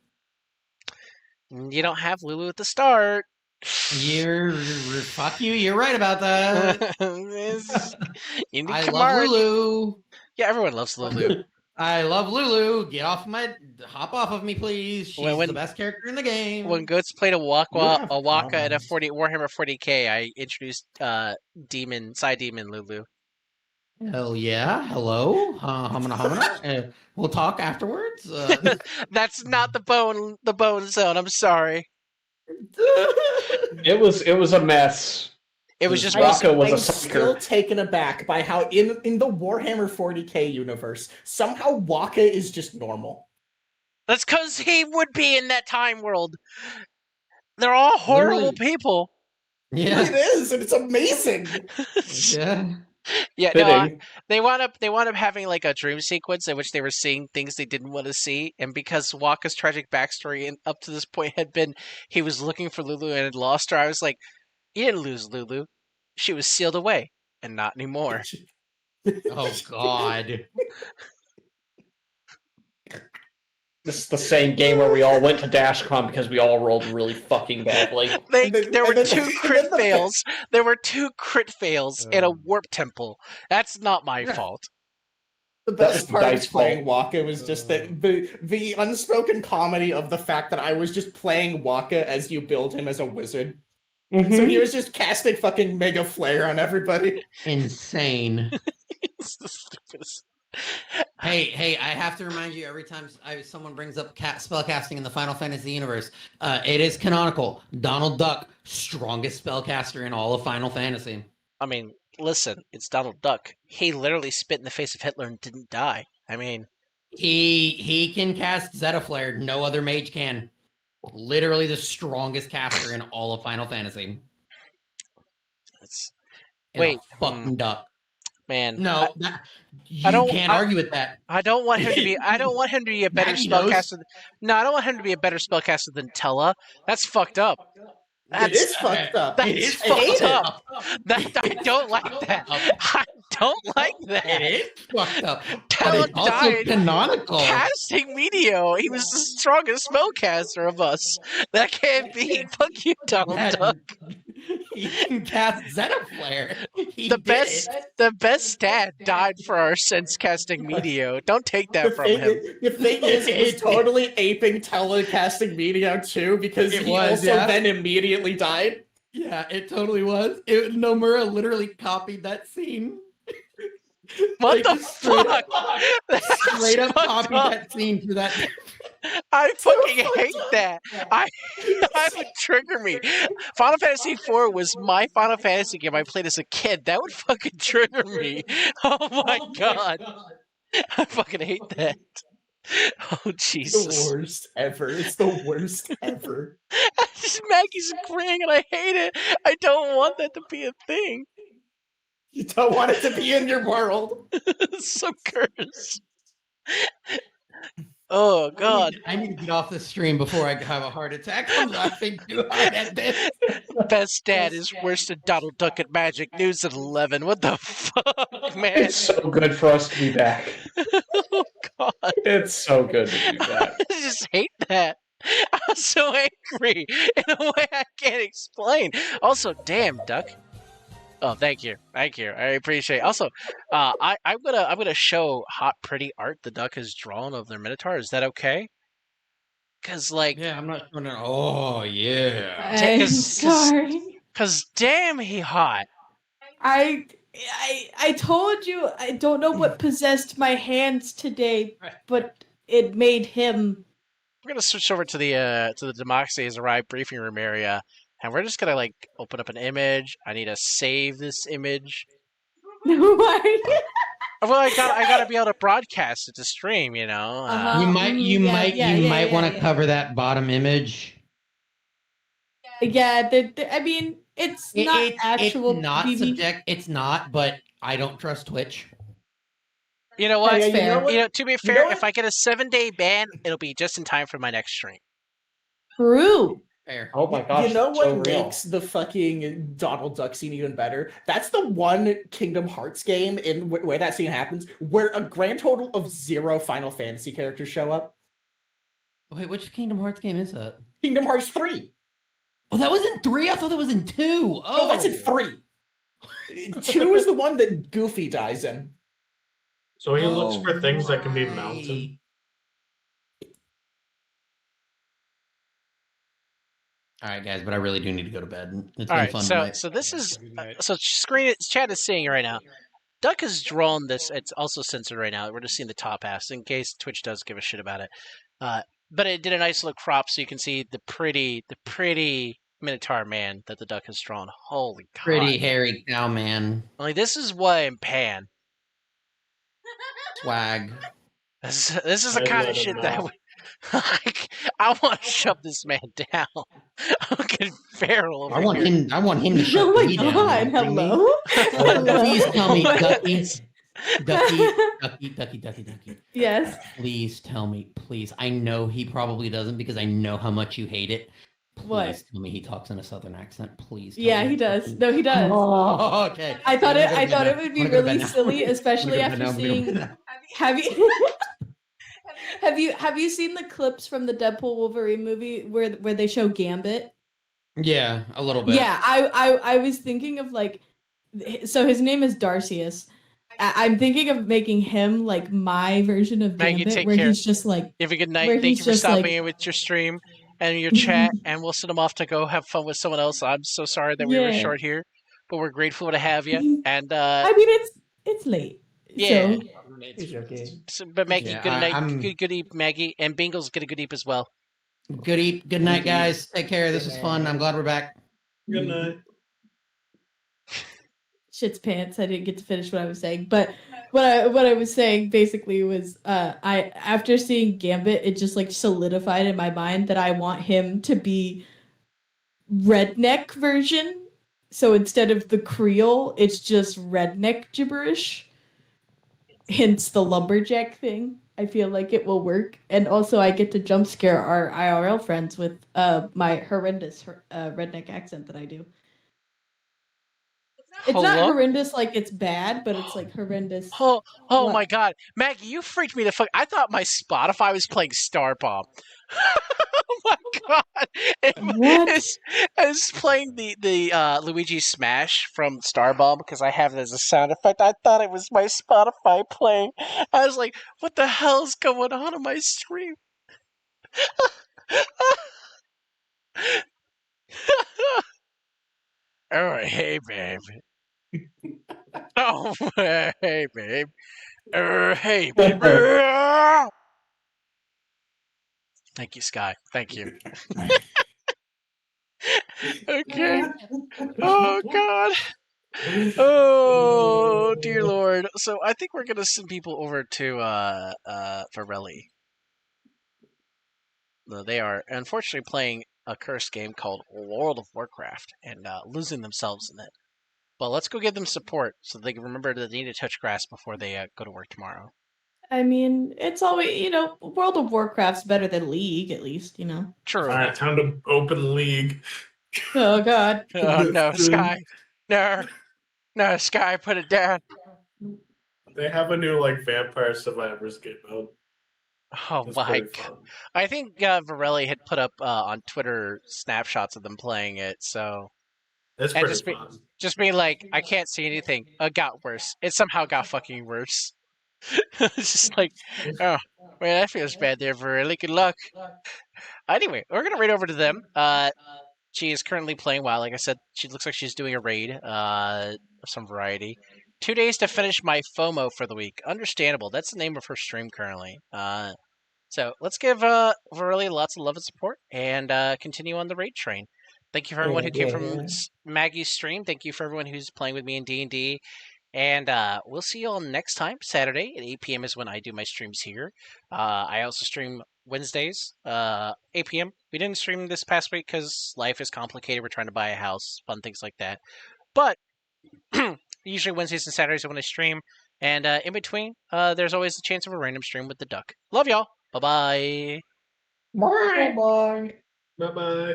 You don't have Lulu at the start. Fuck you. You're right about that. I love Lulu. Yeah, everyone loves Lulu. I love Lulu. Hop off of me, please. She's the best character in the game. When Goats played a Waka at a Warhammer 40k, I introduced Side Demon Lulu. Hell yeah! Hello, humana. We'll talk afterwards. That's not the bone zone. I'm sorry. It was a mess. It was just Waka basically. was a I'm sucker. still taken aback by how in the Warhammer 40k universe, somehow Waka is just normal. That's because he would be in that time world. They're all horrible Literally. people. Yeah. It is, and it's amazing. Yeah. Yeah, no, Fitting. they wound up having like a dream sequence in which they were seeing things they didn't want to see, and because Waka's tragic backstory and up to this point had been he was looking for Lulu and had lost her, I was like, you didn't lose Lulu. She was sealed away, and not anymore. Oh God. This is the same game where we all went to DashCon because we all rolled really fucking badly. There were and then- two and crit then the- fails. There were two crit fails in a warp temple. That's not my Yeah. fault. The That was best the part dice of playing Waka was just that the unspoken comedy of the fact that I was just playing Waka as you build him as a wizard. So he was just casting fucking Mega Flare on everybody. Insane. It's the stupidest. Hey, I have to remind you every time someone brings up spellcasting in the Final Fantasy universe, it is canonical. Donald Duck, strongest spellcaster in all of Final Fantasy. I mean, listen, it's Donald Duck. He literally spit in the face of Hitler and didn't die. I mean, He can cast Zeta Flare. No other mage can. Literally the strongest caster in all of Final Fantasy. it's And Wait, a fucking duck. man. No, you don't- can't argue with that. I don't want him to be. I don't want him to be a better Maggie knows. spellcaster. No, I don't want him to be a better spellcaster than Tella. That's fucked up. It is fucked up. That's It is I hate fucked up. I don't like that. I don't like It that. is fucked up. But Tella it's also died canonical. casting Meteor. He was the strongest spellcaster of us. That can't be. Fuck you, Donald That- Duck. He can cast Zeta Flare. He The did best, it. the best stat died for our sense casting Meteor. Don't take that from him. The thing is, it was totally aping telecasting Meteor too, because It he was, also yeah. then immediately died. Yeah, it totally was. Nomura literally copied that scene. What the just straight fuck? up- That's Straight up fucked copied up. that scene for that. I fucking fucked hate up. that. That would trigger me. Final Fantasy IV was my Final Fantasy game I played as a kid. That would fucking trigger me. Oh my god. I fucking hate that. Oh It's Jesus. the worst ever. It's the worst ever. Maggie's agreeing and I hate it. I don't want that to be a thing. You don't want it to be in your world. It's so cursed. Oh god. I need to get off the stream before I have a heart attack. I'm laughing too hard at this. Best dad is worse than Donald Duck at Magic News at 11. What the fuck, man? It's so good for us to be back. Oh god. It's so good to be back. I just hate that. I'm so angry in a way I can't explain. Also, damn, Duck. Oh, thank you. I appreciate it. Also, I'm gonna show hot, pretty art the Duck has drawn of their Minotaur. Is that okay? Because like, Yeah, I'm not sure. Oh yeah. I'm sorry. cause damn, he hot. I told you I don't know what possessed my hands today, but it made him. We're gonna switch over to the Democracy has Arrived briefing room area, and we're just gonna like open up an image. I need to save this image. Why? Well, I gotta be able to broadcast it to stream. You know. Uh-huh. You might yeah, want to yeah. cover that bottom image. Yeah, I mean, it's not actual It's not BB. subject. It's not, but I don't trust Twitch. You know what? That's Yeah, you know fair. what? You know, to be know fair, what? if I get a 7-day ban, it'll be just in time for my next stream. True. Fair. Oh my gosh, You know it's what so real. makes the fucking Donald Duck scene even better? That's the one Kingdom Hearts game in where that scene happens, where a grand total of 0 Final Fantasy characters show up. Wait, which Kingdom Hearts game is that? Kingdom Hearts 3. Oh, that was in 3? I thought that was in 2. Oh, Oh, that's in 3. 2 is the one that Goofy dies in. So he looks Oh, for things that can be right. mounted. All right, guys, but I really do need to go to bed. It's All been right, fun so tonight. so this is chat is seeing it right now. Duck has drawn this. It's also censored right now. We're just seeing the top half, in case Twitch does give a shit about it. But it did a nice little crop, so you can see the pretty Minotaur man that the duck has drawn. Holy God. Pretty hairy cow man. Like, this is what in Pan. Swag. This is the I'd kind let of him shit that know. like, I want to shove this man down. I'm getting feral over I want here. him. I want him to Oh shut my me down. god! Are you kidding me? Hello. Hello. Please tell me, What? Ducky. Yes. Please tell me, please. I know he probably doesn't because I know how much you hate it. Please What? tell me he talks in a southern accent. Please. Tell Yeah, me he does. fucking- No, he does. Oh, okay. I thought I'm it. gonna go I to bed thought now. it would be I'm gonna go to bed really now. silly, especially I'm gonna after go to bed seeing. now. Have you? Have you seen the clips from the Deadpool Wolverine movie where they show Gambit? Yeah, a little bit. Yeah, I was thinking of like, so his name is Darcius. I'm thinking of making him like my version of Maggie, Gambit, take where care. he's just like, You have a good where night. Thank he's you for just stopping like, in with your stream and your chat, and we'll send them off to go have fun with someone else. I'm so sorry that we were yeah. short here, but we're grateful to have you. And I mean, it's late, yeah, so He's okay. but Maggie, Yeah, good night, I'm good eep, Maggie, and Bingles get a good eep as well. good night, guys. Take care. This Good is fun. night. I'm glad we're back. Good night. shit's pants. I didn't get to finish what I was saying, but what I was saying basically was I after seeing Gambit, it just like solidified in my mind that I want him to be redneck version. So instead of the Creole, it's just redneck gibberish. Hence the lumberjack thing. I feel like it will work, and also I get to jump scare our IRL friends with my horrendous redneck accent that I do. It's not Hello. horrendous like it's bad, but it's like horrendous. Oh What? my God, Maggie, you freaked me the fuck. I thought my Spotify was playing Star Bomb. Oh my God, What? it's playing the Luigi Smash from Star Bomb because I have it as a sound effect. I thought it was my Spotify playing. I was like, what the hell's going on my stream? Oh, hey, babe. Oh, hey, babe. Hey, babe. Thank you, Sky. Thank you. Okay. Oh, God. Oh, dear Lord. So I think we're going to send people over to Varelli. They are unfortunately playing a cursed game called World of Warcraft and losing themselves in it. But let's go give them support so they can remember that they need to touch grass before they go to work tomorrow. I mean, it's always World of Warcraft's better than League, at least, True. Alright, time to open league. Oh God. Oh, no, Sky. No. No, Sky, put it down. They have a new like Vampire Survivors game mode. Oh, It's my pretty God. fun. I think Varelli had put up on Twitter snapshots of them playing it, so... It's And pretty fun. just being like, I can't see anything. It got worse. It somehow got fucking worse. It's just like, oh, man, that feels bad there, Varelli. Good luck. Anyway, we're gonna raid over to them. She is currently playing WoW. Like I said, she looks like she's doing a raid of some variety. 2 days to finish my FOMO for the week. Understandable. That's the name of her stream currently. So let's give Varelli lots of love and support and continue on the raid train. Thank you for everyone who came from Maggie's stream. Thank you for everyone who's playing with me in D&D. And we'll see you all next time. Saturday at 8 p.m. is when I do my streams here. I also stream Wednesdays, 8 p.m. We didn't stream this past week because life is complicated. We're trying to buy a house, fun things like that. But usually Wednesdays and Saturdays are when I stream. And in between, there's always the chance of a random stream with the duck. Love y'all. Bye-bye. Bye. Bye. Bye bye.